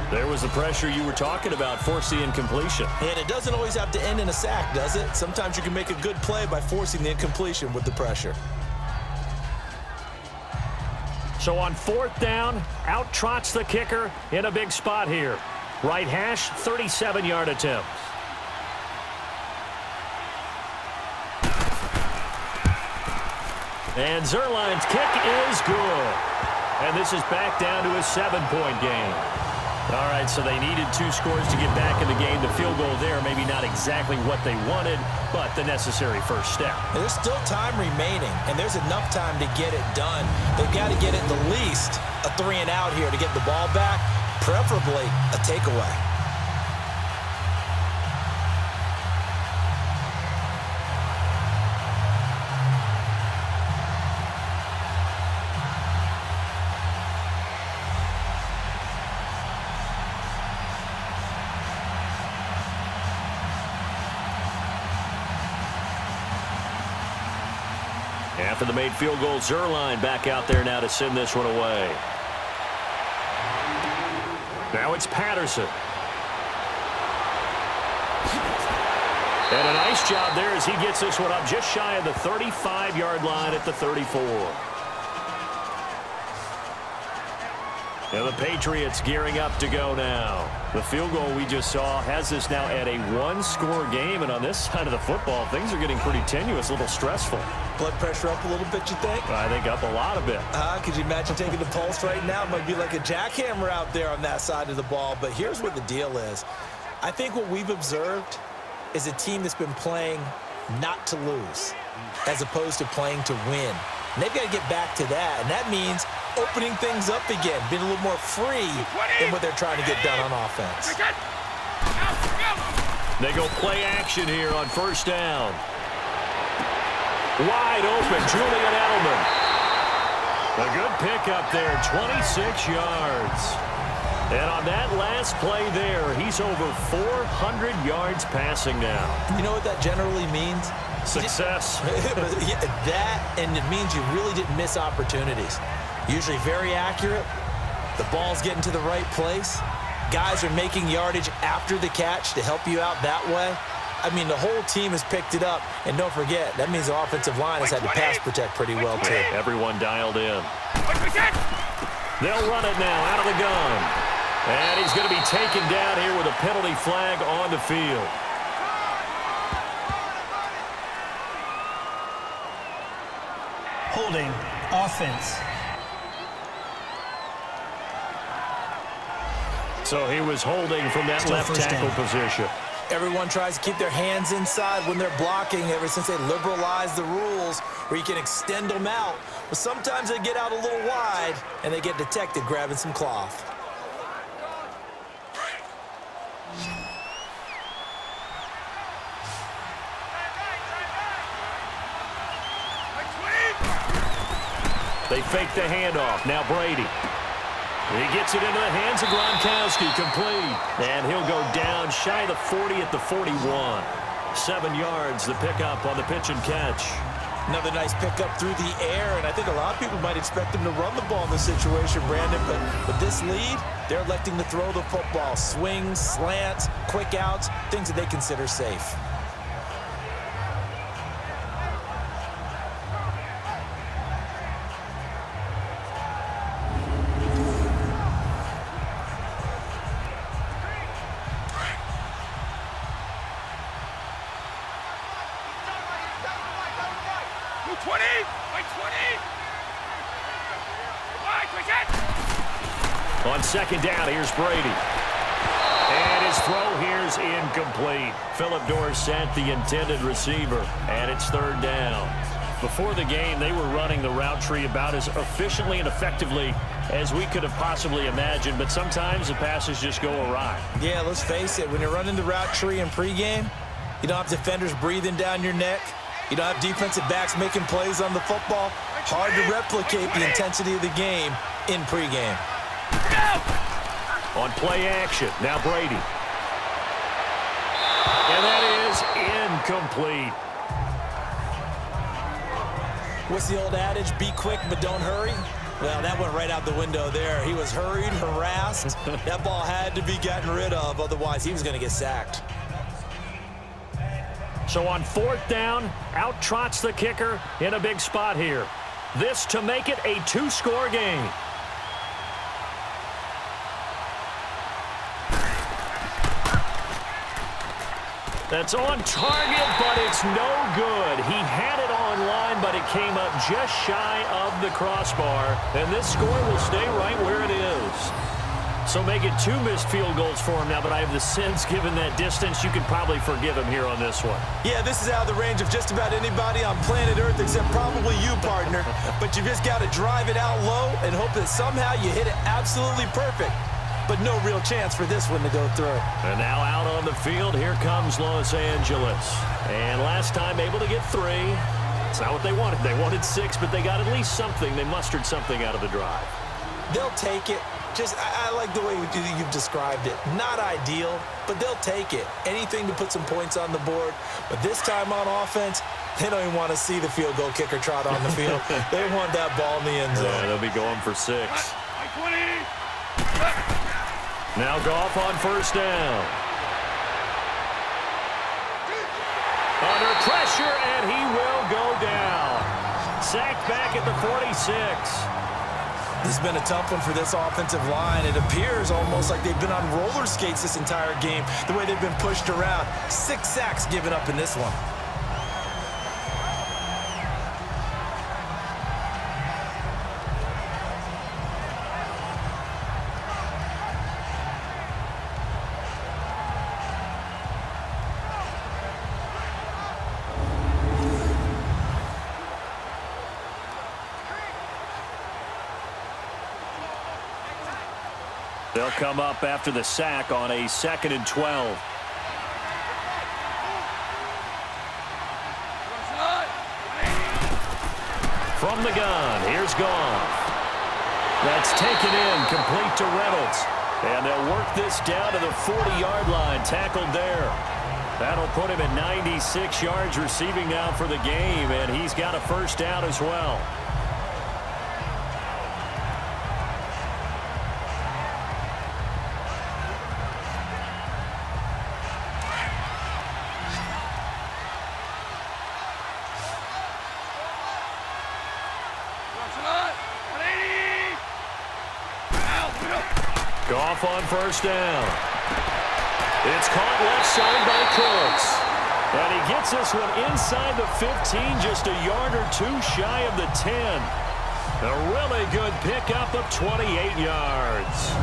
There was the pressure you were talking about, force the incompletion. And it doesn't always have to end in a sack, does it? Sometimes you can make a good play by forcing the incompletion with the pressure. So on 4th down, out trots the kicker in a big spot here. Right hash, 37-yard attempt. And Zuerlein's kick is good. And this is back down to a 7-point game. All right, so they needed 2 scores to get back in the game. The field goal there, maybe not exactly what they wanted, but the necessary first step. And there's still time remaining, and there's enough time to get it done. They've got to get at the least a 3-and-out here to get the ball back, preferably a takeaway. After the made field goal, Zuerlein back out there now to send this one away. Now it's Patterson. And a nice job there as he gets this one up just shy of the 35-yard line at the 34. And the Patriots gearing up to go now. The field goal we just saw has this now at a one-score game. And on this side of the football, things are getting pretty tenuous, a little stressful. Blood pressure up a little bit, you think? I think up a lot of it. Could you imagine taking the pulse right now? It might be like a jackhammer out there on that side of the ball. But here's what the deal is. I think what we've observed is a team that's been playing not to lose as opposed to playing to win. And they've got to get back to that. And that means opening things up again, being a little more free than what they're trying to get done on offense. They go play action here on first down. Wide open, Julian Edelman. A good pickup there, 26 yards. And on that last play there, he's over 400 yards passing now. You know what that generally means? Success. Yeah, that, and it means you really didn't miss opportunities. Usually very accurate. The ball's getting to the right place. Guys are making yardage after the catch to help you out that way. I mean, the whole team has picked it up. And don't forget, that means the offensive line has had to pass protect pretty well, too. Everyone dialed in. They'll run it now out of the gun. And he's going to be taken down here with a penalty flag on the field. Holding, offense. So he was holding from that left tackle position. Everyone tries to keep their hands inside when they're blocking ever since they liberalized the rules where you can extend them out. But sometimes they get out a little wide and they get detected grabbing some cloth. They fake the handoff. Now Brady. He gets it into the hands of Gronkowski, complete. And he'll go down shy of the 40 at the 41. 7 yards, the pickup on the pitch and catch. Another nice pickup through the air, and I think a lot of people might expect him to run the ball in this situation, Brandon, but with this lead, they're electing to throw the football. Swings, slants, quick outs, things that they consider safe. On second down, here's Brady. And his throw here's incomplete. Philip Dorsett, the intended receiver, and it's third down. Before the game, they were running the route tree about as efficiently and effectively as we could have possibly imagined, but sometimes the passes just go awry. Yeah, let's face it, when you're running the route tree in pregame, you don't have defenders breathing down your neck. You don't have defensive backs making plays on the football. Hard to replicate the intensity of the game in pregame. On play action, now Brady. And that is incomplete. What's the old adage? Be quick, but don't hurry. Well, that went right out the window there. He was hurried, harassed. That ball had to be gotten rid of, otherwise he was going to get sacked. So on fourth down, out trots the kicker in a big spot here. This to make it a two-score game. That's on target, but it's no good. He had it on line, but it came up just shy of the crossbar. And this score will stay right where it is. So make it 2 missed field goals for him now, but I have the sense, given that distance, you could probably forgive him here on this one. Yeah, this is out of the range of just about anybody on planet Earth except probably you, partner. But you just got to drive it out low and hope that somehow you hit it absolutely perfect. But no real chance for this one to go through. And now out on the field, here comes Los Angeles. And last time able to get 3. It's not what they wanted. They wanted 6, but they got at least something. They mustered something out of the drive. They'll take it. Just, I like the way you've described it. Not ideal, but they'll take it. Anything to put some points on the board. But this time on offense, they don't even want to see the field goal kicker trot on the field. They want that ball in the end zone. Yeah, they'll be going for 6. Now Goff on first down. pressure, and he will go down. Sacked back at the 46. This has been a tough one for this offensive line. It appears almost like they've been on roller skates this entire game, the way they've been pushed around. 6 sacks given up in this one. They'll come up after the sack on a 2nd and 12. From the gun, here's Goff. That's taken in, complete to Reynolds. And they'll work this down to the 40-yard line, tackled there. That'll put him at 96 yards receiving now for the game, and he's got a first down as well. Goff on first down. It's caught left side by Cooks. And he gets this one inside the 15, just a yard or two shy of the 10. A really good pickup of 28 yards.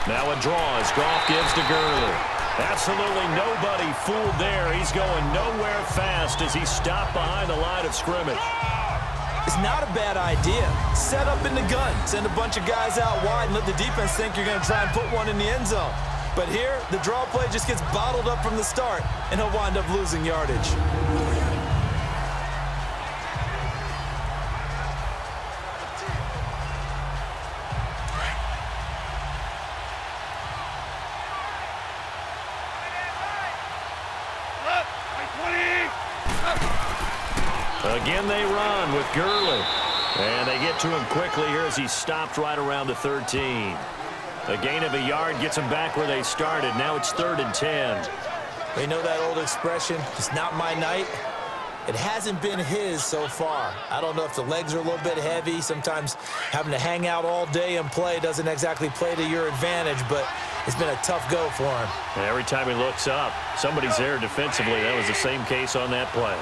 Now a draw as Goff gives to Gurley. Absolutely nobody fooled there. He's going nowhere fast as he's stopped behind the line of scrimmage. It's not a bad idea. Set up in the gun. Send a bunch of guys out wide and let the defense think you're going to try and put one in the end zone. But here, the draw play just gets bottled up from the start, and he'll wind up losing yardage. Again they run with Gurley. And they get to him quickly here as he stopped right around the 13. A gain of a yard gets them back where they started. Now it's 3rd and 10. You know that old expression, it's not my night? It hasn't been his so far. I don't know if the legs are a little bit heavy. Sometimes having to hang out all day and play doesn't exactly play to your advantage, but it's been a tough go for him. And every time he looks up, somebody's there defensively. That was the same case on that play.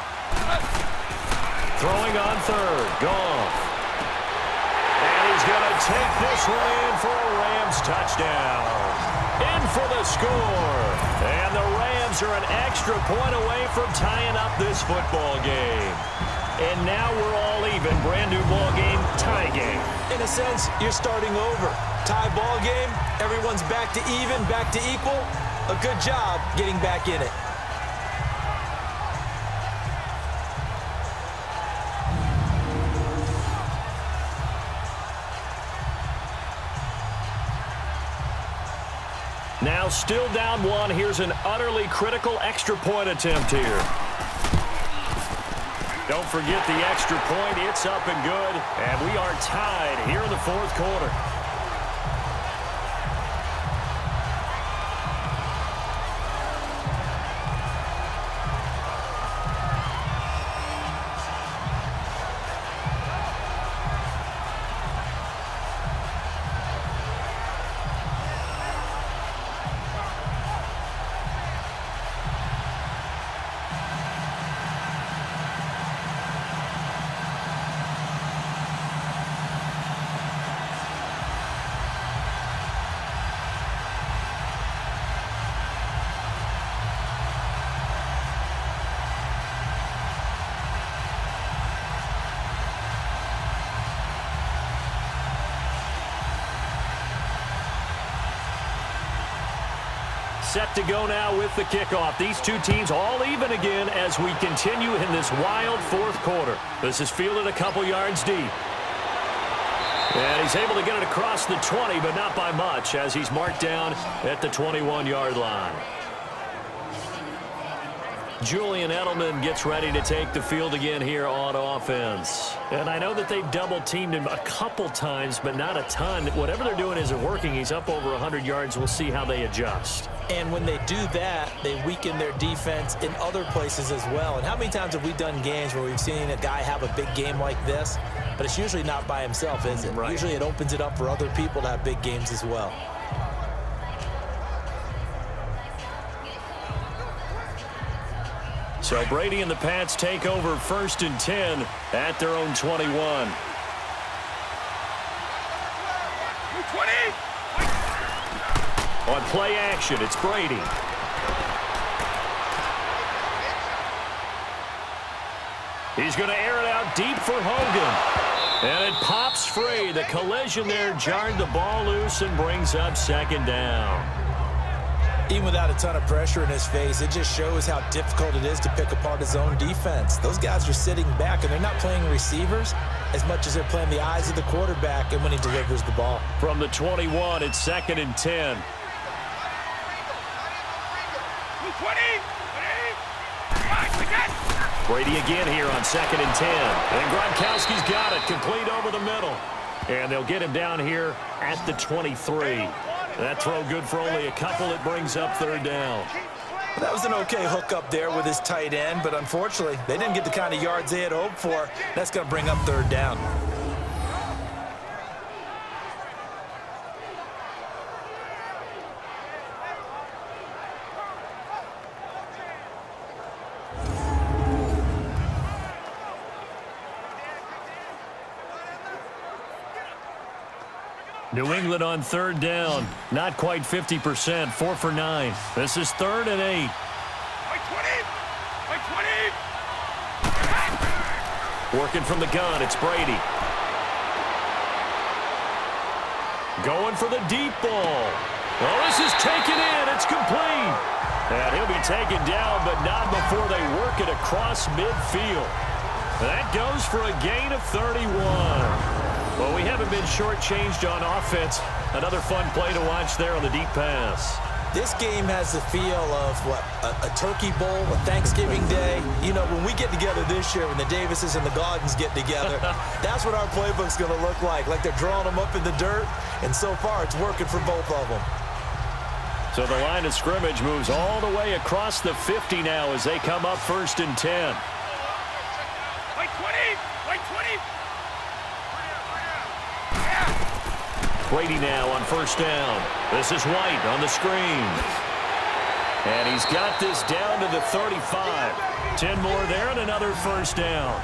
Throwing on 3rd, Goff. And he's going to take this one in for a Rams touchdown. In for the score. And the Rams are an extra point away from tying up this football game. And now we're all even. Brand new ball game, tie game. In a sense, you're starting over. Tie ball game, everyone's back to even, back to equal. A good job getting back in it. Now still down 1. Here's an utterly critical extra point attempt here. Don't forget the extra point. It's up and good. And we are tied here in the 4th quarter. set to go now with the kickoff. These two teams all even again as we continue in this wild fourth quarter. This is fielded a couple yards deep. And he's able to get it across the 20, but not by much as he's marked down at the 21-yard line. Julian Edelman gets ready to take the field again here on offense. And I know that they've double-teamed him a couple times, but not a ton. Whatever they're doing isn't working. He's up over 100 yards. We'll see how they adjust. And when they do that, they weaken their defense in other places as well. And how many times have we done games where we've seen a guy have a big game like this, but it's usually not by himself, is it? Right. Usually it opens it up for other people to have big games as well. So Brady and the Pats take over 1st and 10 at their own 21. 20. On play action, it's Brady. He's going to air it out deep for Hogan. And it pops free. The collision there jarred the ball loose and brings up 2nd down. Even without a ton of pressure in his face, it just shows how difficult it is to pick apart his own defense. Those guys are sitting back, and they're not playing receivers as much as they're playing the eyes of the quarterback and when he delivers the ball. From the 21, it's 2nd and 10. 20. Brady again here on 2nd and 10. And Gronkowski's got it, complete over the middle. And they'll get him down here at the 23. That throw good for only a couple. It brings up 3rd down. That was an okay hook up there with his tight end, but unfortunately, they didn't get the kind of yards they had hoped for. That's going to bring up 3rd down. New England on 3rd down. Not quite 50%. 4 for 9. This is 3rd and 8. Working from the gun, it's Brady. Going for the deep ball. Well, this is taken in. It's complete. And he'll be taken down, but not before they work it across midfield. That goes for a gain of 31. Well, we haven't been shortchanged on offense. Another fun play to watch there on the deep pass. This game has the feel of, what, a turkey bowl, a Thanksgiving day. You know, when we get together this year, when the Davises and the Gaudens get together, that's what our playbook's going to look like they're drawing them up in the dirt, and so far it's working for both of them. So the line of scrimmage moves all the way across the 50 now as they come up 1st and 10. Brady now on 1st down. This is White on the screen. And he's got this down to the 35. 10 more there and another 1st down.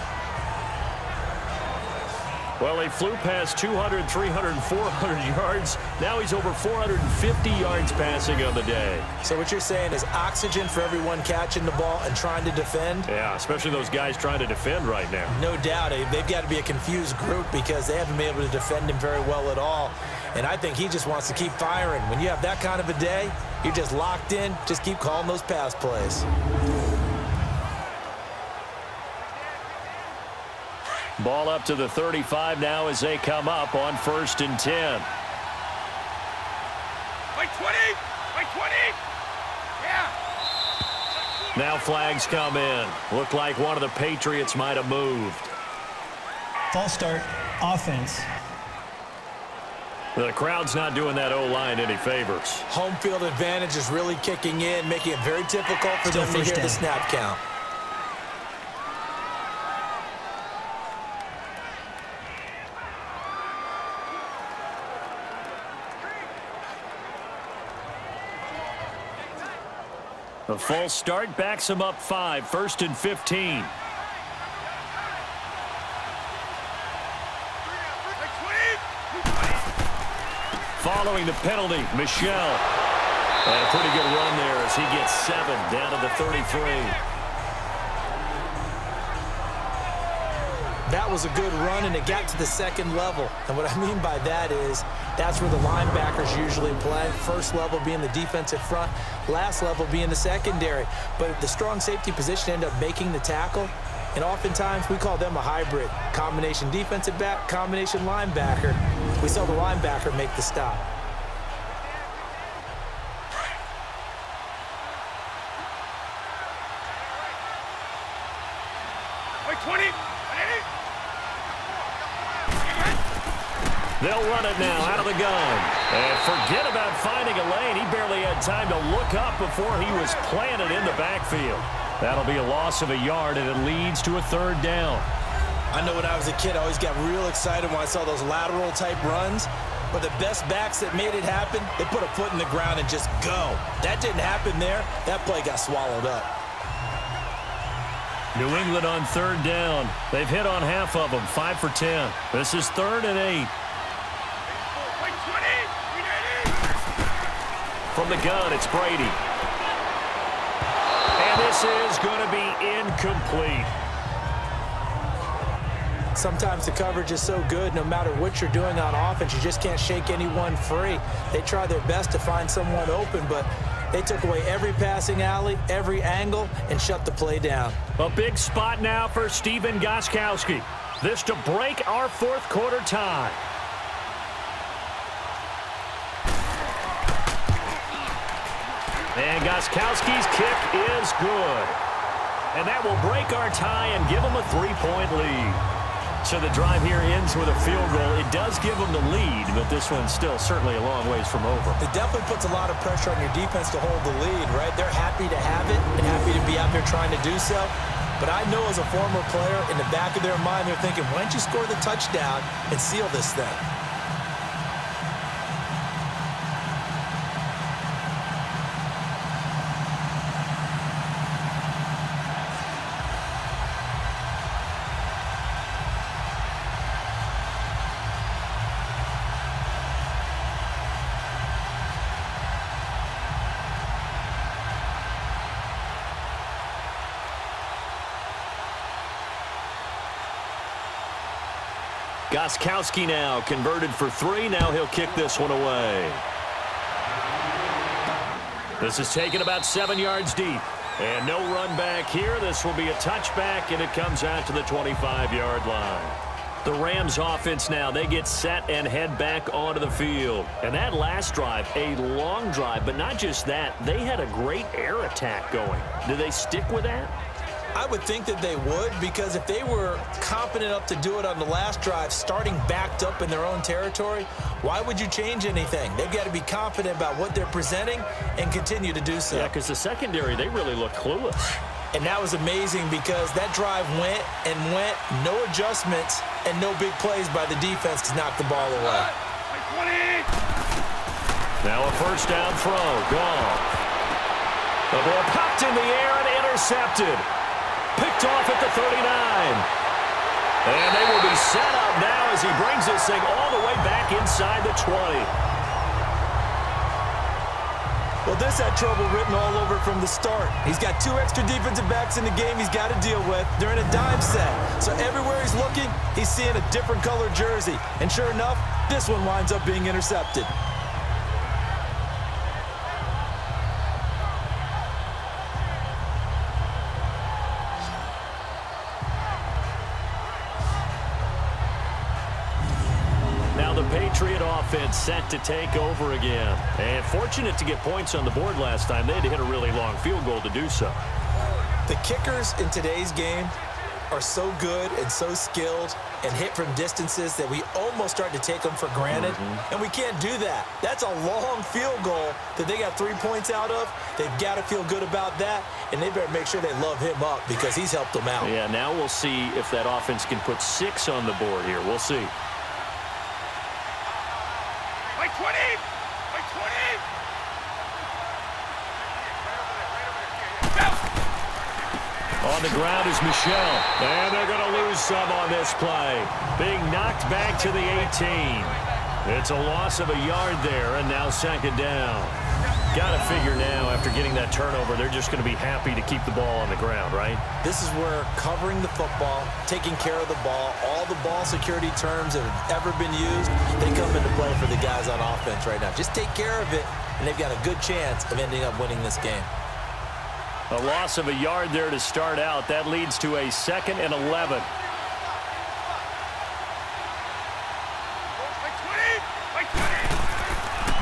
Well, he flew past 200, 300, 400 yards. Now he's over 450 yards passing on the day. So what you're saying is oxygen for everyone catching the ball and trying to defend? Yeah, especially those guys trying to defend right now. No doubt. They've got to be a confused group because they haven't been able to defend him very well at all. And I think he just wants to keep firing. When you have that kind of a day, you're just locked in. Just keep calling those pass plays. Ball up to the 35 now as they come up on 1st and 10. Like 20! Like 20! Yeah! Now flags come in. Looked like one of the Patriots might have moved. False start, offense. The crowd's not doing that O-line any favors. Home field advantage is really kicking in, making it very difficult for them to hear the snap count. The false start backs him up 5, 1st and 15. Following the penalty, Michel. And a pretty good run there as he gets 7 down to the 33. That that was a good run, and it got to the second level. And what I mean by that is that's where the linebackers usually play. First level being the defensive front, last level being the secondary. But the strong safety position ended up making the tackle, and oftentimes we call them a hybrid. Combination defensive back, combination linebacker. We saw the linebacker make the stop. They'll run it now out of the gun. And forget about finding a lane. He barely had time to look up before he was planted in the backfield. That'll be a loss of a yard, and it leads to a third down. I know when I was a kid, I always got real excited when I saw those lateral-type runs. But the best backs that made it happen, they put a foot in the ground and just go. That didn't happen there. That play got swallowed up. New England on third down. They've hit on half of them, 5 for 10. This is 3rd and 8. From the gun, it's Brady. And this is going to be incomplete. Sometimes the coverage is so good, no matter what you're doing on offense, you just can't shake anyone free. They try their best to find someone open, but they took away every passing alley, every angle, and shut the play down. A big spot now for Stephen Gostkowski. This to break our fourth quarter tie. And Gostkowski's kick is good. And that will break our tie and give them a 3-point lead. So the drive here ends with a field goal. It does give them the lead, but this one's still certainly a long ways from over. It definitely puts a lot of pressure on your defense to hold the lead, right? They're happy to have it and happy to be out there trying to do so. But I know as a former player, in the back of their mind, they're thinking, why don't you score the touchdown and seal this thing? Gostkowski now converted for 3. Now he'll kick this one away. This is taken about 7 yards deep. And no run back here. This will be a touchback, and it comes out to the 25-yard line. The Rams offense now, they get set and head back onto the field. And that last drive, a long drive, but not just that. They had a great air attack going. Do they stick with that? I would think that they would, because if they were confident enough to do it on the last drive, starting backed up in their own territory, why would you change anything? They've got to be confident about what they're presenting and continue to do so. Yeah, because the secondary, they really looked clueless. And that was amazing because that drive went and went, no adjustments and no big plays by the defense to knock the ball away. Now a first down throw, gone. The ball popped in the air and intercepted. Picked off at the 39. And they will be set up now as he brings this thing all the way back inside the 20. Well, this had trouble written all over from the start. He's got 2 extra defensive backs in the game he's got to deal with. They're in a dime set. So everywhere he's looking, he's seeing a different color jersey. And sure enough, this one winds up being intercepted. Patriot offense set to take over again. And fortunate to get points on the board last time. They had to hit a really long field goal to do so. The kickers in today's game are so good and so skilled and hit from distances that we almost start to take them for granted. And we can't do that. That's a long field goal that they got 3 points out of. They've got to feel good about that, and they better make sure they love him up because he's helped them out. Yeah, now we'll see if that offense can put 6 on the board here. We'll see. On the ground is Michel. And they're going to lose some on this play. Being knocked back to the 18. It's a loss of a yard there, and now second down. Got to figure now, after getting that turnover, they're just going to be happy to keep the ball on the ground, right? This is where covering the football, taking care of the ball, all the ball security terms that have ever been used, they come into play for the guys on offense right now. Just take care of it, and they've got a good chance of ending up winning this game. A loss of a yard there to start out. That leads to a 2nd and 11.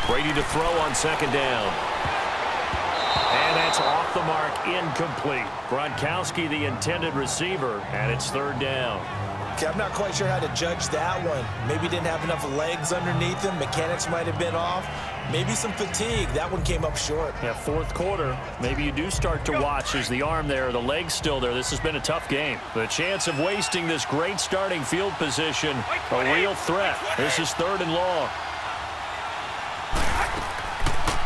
Brady to throw on 2nd down. And that's off the mark, incomplete. Gronkowski, the intended receiver, and it's 3rd down. Okay, I'm not quite sure how to judge that one. Maybe didn't have enough legs underneath him. Mechanics might have been off. Maybe some fatigue. That one came up short. Yeah, 4th quarter. Maybe you do start to watch as the arm there, the leg's still there. This has been a tough game. The chance of wasting this great starting field position, a real threat. This is 3rd and long.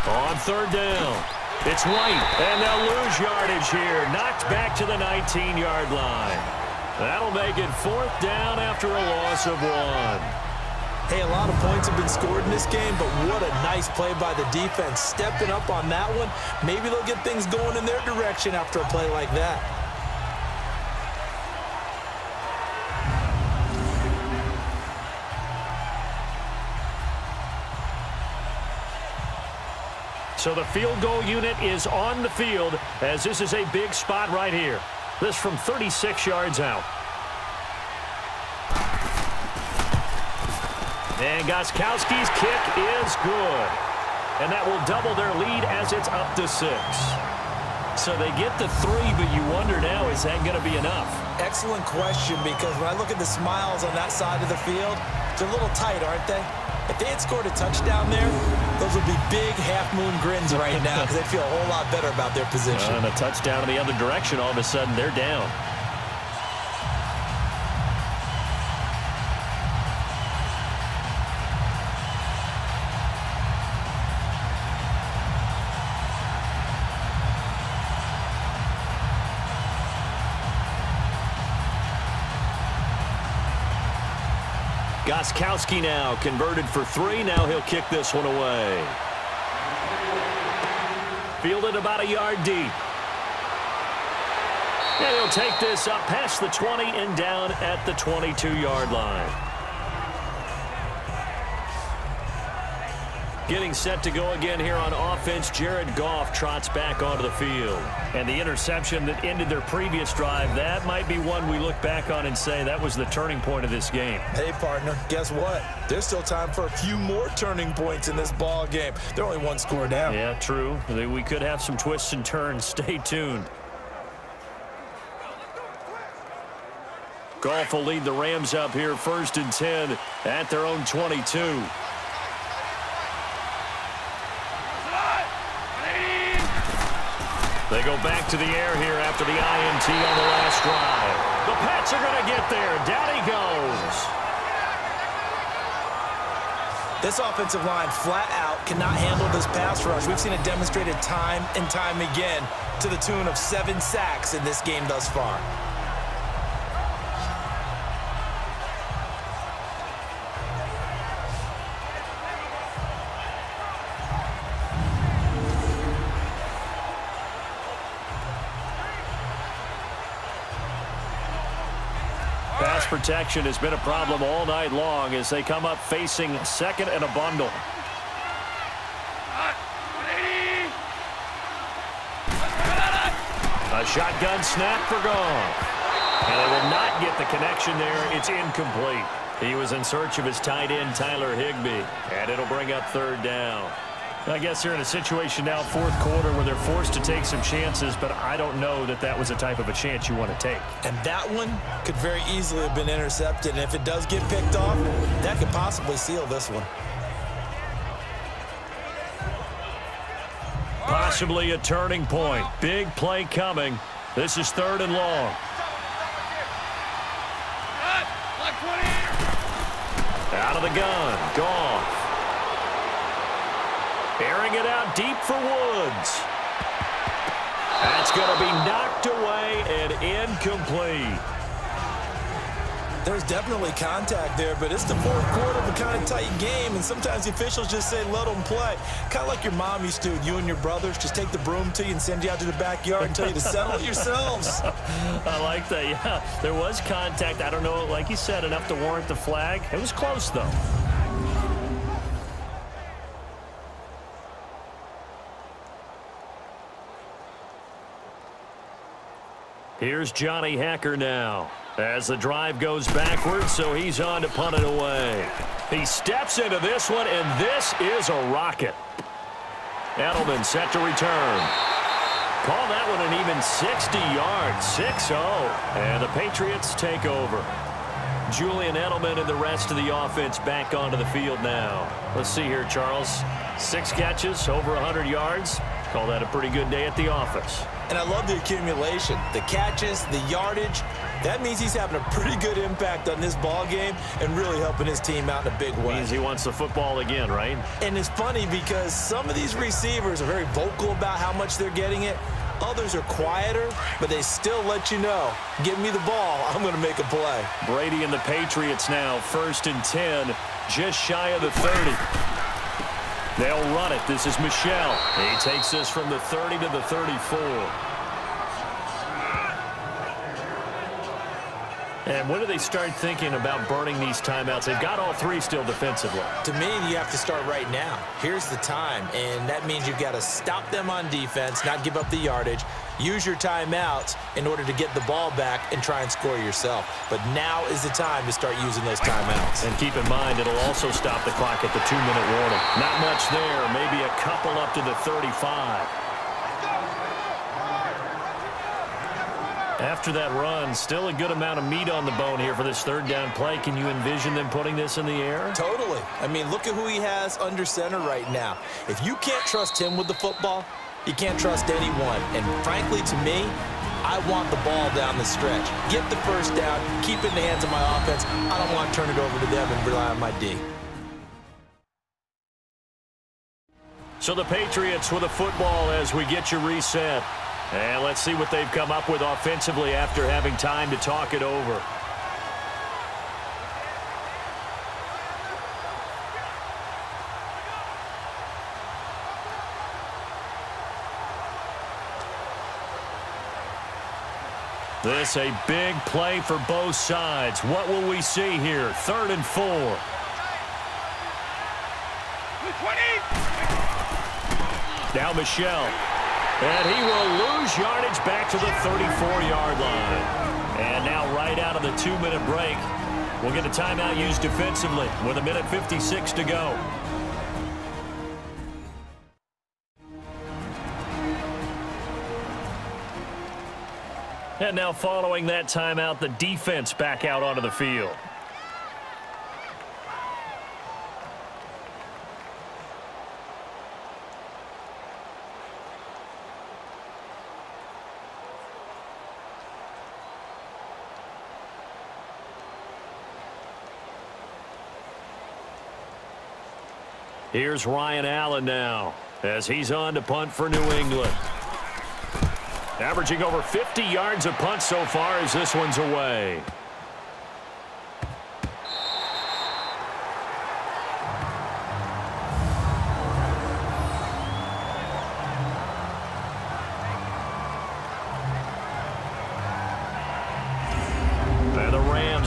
On 3rd down, it's White, and they'll lose yardage here. Knocked back to the 19-yard line. That'll make it 4th down after a loss of 1. Hey, a lot of points have been scored in this game, but what a nice play by the defense. Stepping up on that one, maybe they'll get things going in their direction after a play like that. So the field goal unit is on the field, as this is a big spot right here. This from 36 yards out. And Gostkowski's kick is good. And that will double their lead as it's up to 6. So they get the 3, but you wonder now, is that going to be enough? Excellent question, because when I look at the smiles on that side of the field, they're a little tight, aren't they? If they had scored a touchdown there, those would be big half-moon grins right now because they'd feel a whole lot better about their position. And a touchdown in the other direction, all of a sudden, they're down. Gostkowski now converted for 3. Now he'll kick this one away. Fielded about a yard deep. And he'll take this up past the 20 and down at the 22-yard line. Getting set to go again here on offense, Jared Goff trots back onto the field. And the interception that ended their previous drive, that might be one we look back on and say that was the turning point of this game. Hey, partner, guess what? There's still time for a few more turning points in this ball game. They're only 1 score down. Yeah, true. We could have some twists and turns. Stay tuned. Goff will lead the Rams up here 1st and 10 at their own 22. They go back to the air here after the INT on the last drive. The Pats are going to get there. Down he goes. This offensive line flat out cannot handle this pass rush. We've seen it demonstrated time and time again to the tune of 7 sacks in this game thus far. Pass protection has been a problem all night long as they come up facing 2nd and a bundle. A shotgun snap for Goff. And they will not get the connection there. It's incomplete. He was in search of his tight end, Tyler Higbee. And it'll bring up 3rd down. I guess they're in a situation now, 4th quarter, where they're forced to take some chances, but I don't know that that was the type of a chance you want to take. And that one could very easily have been intercepted. And if it does get picked off, that could possibly seal this one. Possibly a turning point. Big play coming. This is 3rd and long. Out of the gun. Goff. Airing it out deep for Woods. That's going to be knocked away and incomplete. There's definitely contact there, but it's the fourth quarter of a kind of tight game, and sometimes the officials just say, let them play. Kind of like your mom used to with you and your brothers. Just take the broom to you and send you out to the backyard and tell you to settle it yourselves. I like that, yeah. There was contact. I don't know, like you said, enough to warrant the flag. It was close, though. Here's Johnny Hacker now as the drive goes backwards, so he's on to punt it away. He steps into this one, and this is a rocket. Edelman set to return. Call that one an even 60 yards, 6-0. And the Patriots take over. Julian Edelman and the rest of the offense back onto the field now. Let's see here, Charles. 6 catches, over 100 yards. Call that a pretty good day at the office. And I love the accumulation, the catches, the yardage. That means he's having a pretty good impact on this ball game and really helping his team out in a big way. Means he wants the football again, right? And it's funny because some of these receivers are very vocal about how much they're getting it. Others are quieter, but they still let you know, give me the ball, I'm going to make a play. Brady and the Patriots now, 1st and 10, just shy of the 30. They'll run it. This is Michel. He takes this from the 30 to the 34. And when do they start thinking about burning these timeouts? They've got all 3 still defensively. To me, you have to start right now. Here's the time, and that means you've got to stop them on defense, not give up the yardage, use your timeouts in order to get the ball back and try and score yourself. But now is the time to start using those timeouts. And keep in mind, it'll also stop the clock at the 2-minute warning. Not much there, maybe a couple up to the 35. After that run, still a good amount of meat on the bone here for this 3rd down play. Can you envision them putting this in the air? Totally. I mean, look at who he has under center right now. If you can't trust him with the football, you can't trust anyone. And frankly, to me, I want the ball down the stretch. Get the first down, keep it in the hands of my offense. I don't want to turn it over to them and rely on my D. So the Patriots with a football as we get you reset. And let's see what they've come up with offensively after having time to talk it over. This a big play for both sides. What will we see here? 3rd and 4. Now Michel. And he will lose yardage back to the 34-yard line. And now right out of the 2-minute break, we'll get a timeout used defensively with 1:56 to go. And now following that timeout, the defense back out onto the field. Here's Ryan Allen now as he's on to punt for New England. Averaging over 50 yards a punt so far as this one's away.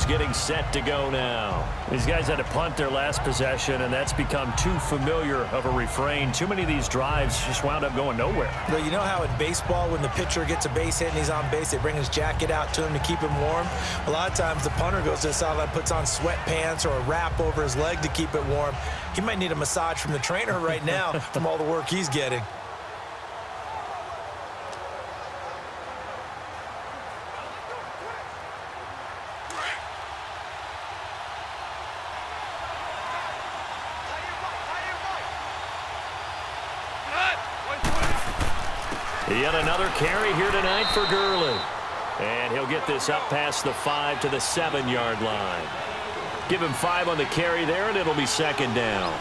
Getting set to go now. These guys had to punt their last possession, and that's become too familiar of a refrain. Too many of these drives just wound up going nowhere. Well, you know how in baseball, when the pitcher gets a base hit and he's on base, they bring his jacket out to him to keep him warm? A lot of times the punter goes to the sideline, puts on sweatpants or a wrap over his leg to keep it warm. He might need a massage from the trainer right now from all the work he's getting. Yet another carry here tonight for Gurley. And he'll get this up past the 5 to the 7-yard line. Give him 5 on the carry there, and it'll be 2nd down.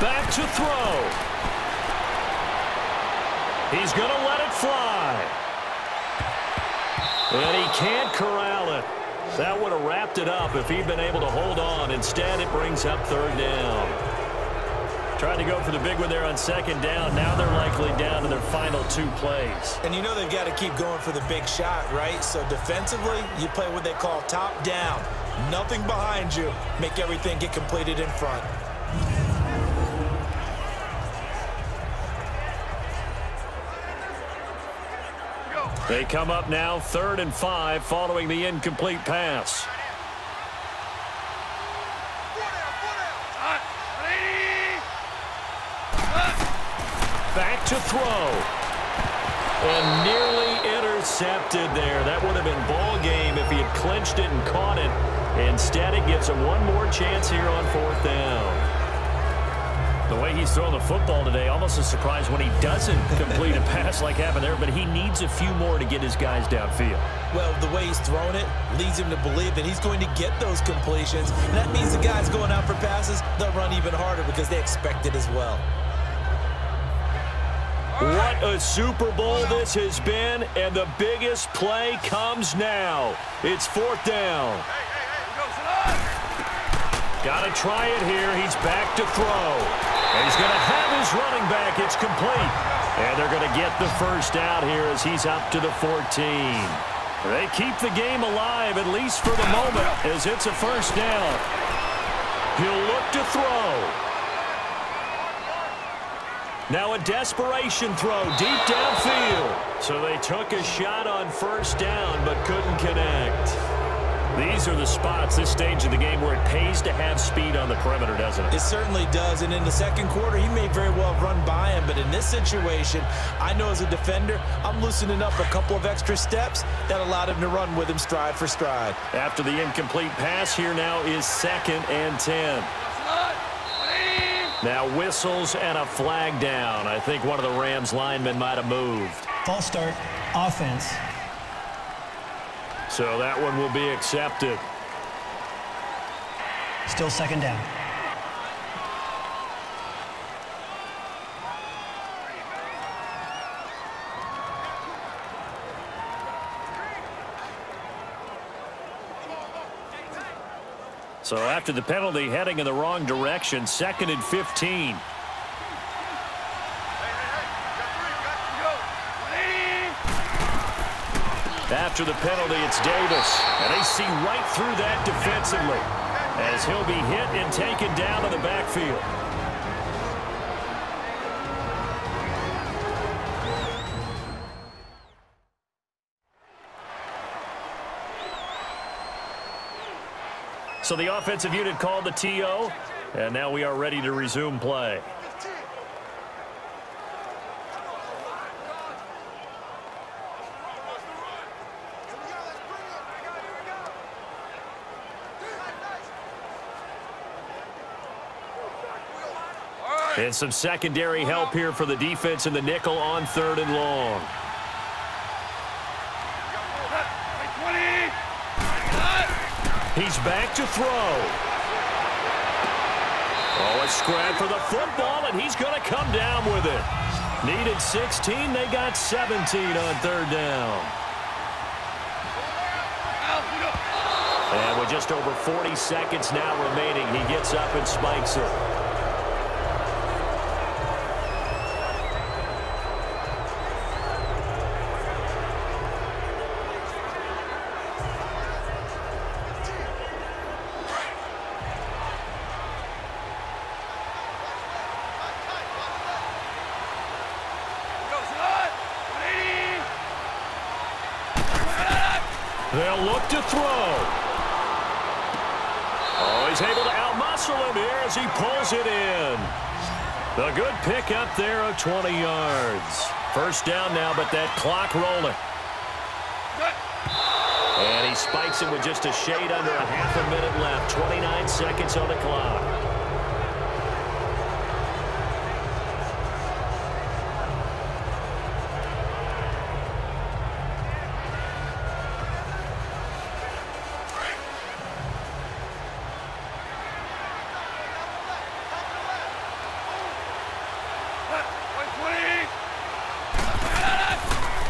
Back to throw. He's going to let it fly. And he can't corral it. That would have wrapped it up if he'd been able to hold on. Instead, it brings up third down. Tried to go for the big one there on second down. Now they're likely down to their final 2 plays. And you know they've got to keep going for the big shot, right? So defensively, you play what they call top down. Nothing behind you. Make everything get completed in front. They come up now 3rd and 5 following the incomplete pass. Back to throw. And nearly intercepted there. That would have been ball game if he had clinched it and caught it. Instead, it gives him one more chance here on 4th down. The way he's throwing the football today, almost a surprise when he doesn't complete a pass like happened there, but he needs a few more to get his guys downfield. Well, the way he's throwing it leads him to believe that he's going to get those completions. And that means the guys going out for passes, they'll run even harder because they expect it as well. What a Super Bowl this has been, and the biggest play comes now. It's 4th down. Got to try it here. He's back to throw. And he's going to have his running back. It's complete. And they're going to get the first out here as he's up to the 14. They keep the game alive, at least for the moment, as it's a first down. He'll look to throw. Now a desperation throw deep downfield. So they took a shot on first down but couldn't connect. These are the spots, this stage of the game, where it pays to have speed on the perimeter, doesn't it? It certainly does, and in the second quarter, he may very well have run by him, but in this situation, I know as a defender, I'm loosening up a couple of extra steps that allowed him to run with him stride for stride. After the incomplete pass, here now is 2nd and 10. Now whistles and a flag down. I think one of the Rams linemen might have moved. False start, offense. So that one will be accepted. Still 2nd down. So after the penalty, heading in the wrong direction, 2nd and 15. After the penalty, it's Davis. And they see right through that defensively as he'll be hit and taken down in the backfield. So the offensive unit called the TO, and now we are ready to resume play. And some secondary help here for the defense in the nickel on 3rd and long. He's back to throw. Oh, a scrap for the football, and he's going to come down with it. Needed 16. They got 17 on 3rd down. And with just over 40 seconds now remaining, he gets up and spikes it. They'll look to throw. Oh, he's able to outmuscle him here as he pulls it in. The good pickup there of 20 yards. First down now, but that clock rolling. And he spikes it with just a shade under a half a minute left. 29 seconds on the clock.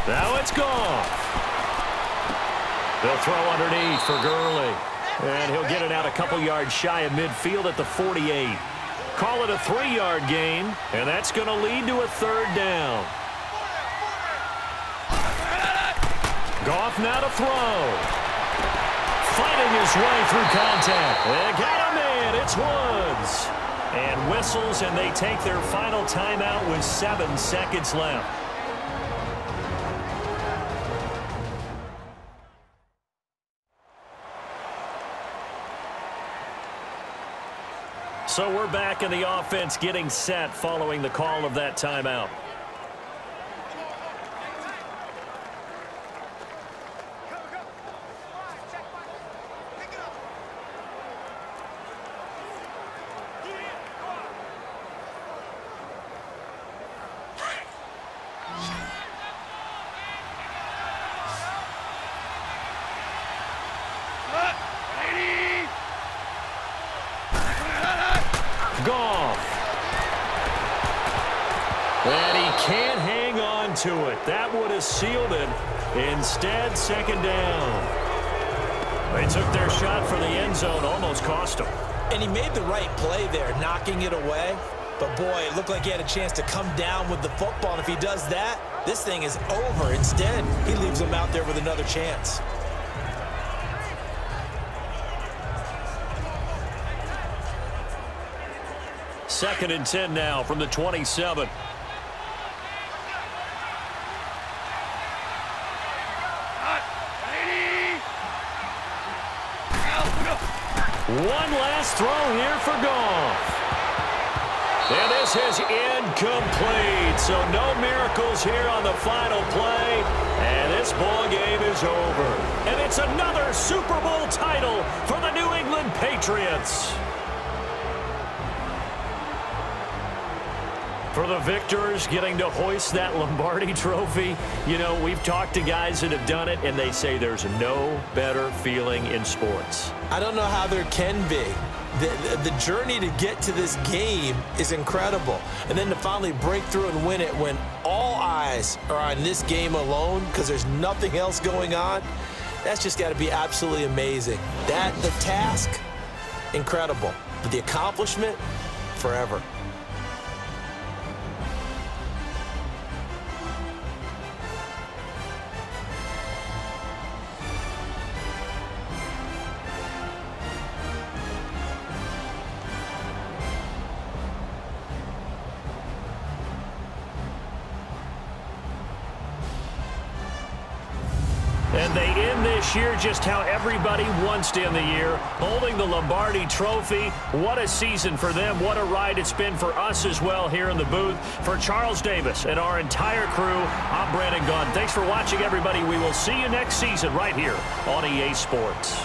Now it's gone. They'll throw underneath for Gurley. And he'll get it out a couple yards shy of midfield at the 48. Call it a 3-yard gain, and that's going to lead to a 3rd down. Goff now to throw. Fighting his way through contact. They got him in. It's Woods. And whistles, and they take their final timeout with 7 seconds left. So we're back in the offense getting set following the call of that timeout. And he can't hang on to it. That would have sealed it. Instead, 2nd down. They took their shot for the end zone, almost cost him. And he made the right play there, knocking it away. But, boy, it looked like he had a chance to come down with the football. And if he does that, this thing is over. Instead, he leaves him out there with another chance. Second and 10 now from the 27. One last throw here for Goff. And this is incomplete. So no miracles here on the final play. And this ball game is over. And it's another Super Bowl title for the New England Patriots. For the victors, getting to hoist that Lombardi trophy, you know, we've talked to guys that have done it, and they say there's no better feeling in sports. I don't know how there can be. The journey to get to this game is incredible. And then to finally break through and win it when all eyes are on this game alone because there's nothing else going on, that's just got to be absolutely amazing. The task, incredible. But the accomplishment, forever. And they end this year just how everybody wants to end the year, holding the Lombardi trophy. What a season for them. What a ride it's been for us as well here in the booth. For Charles Davis and our entire crew, I'm Brandon Gunn. Thanks for watching, everybody. We will see you next season right here on EA Sports.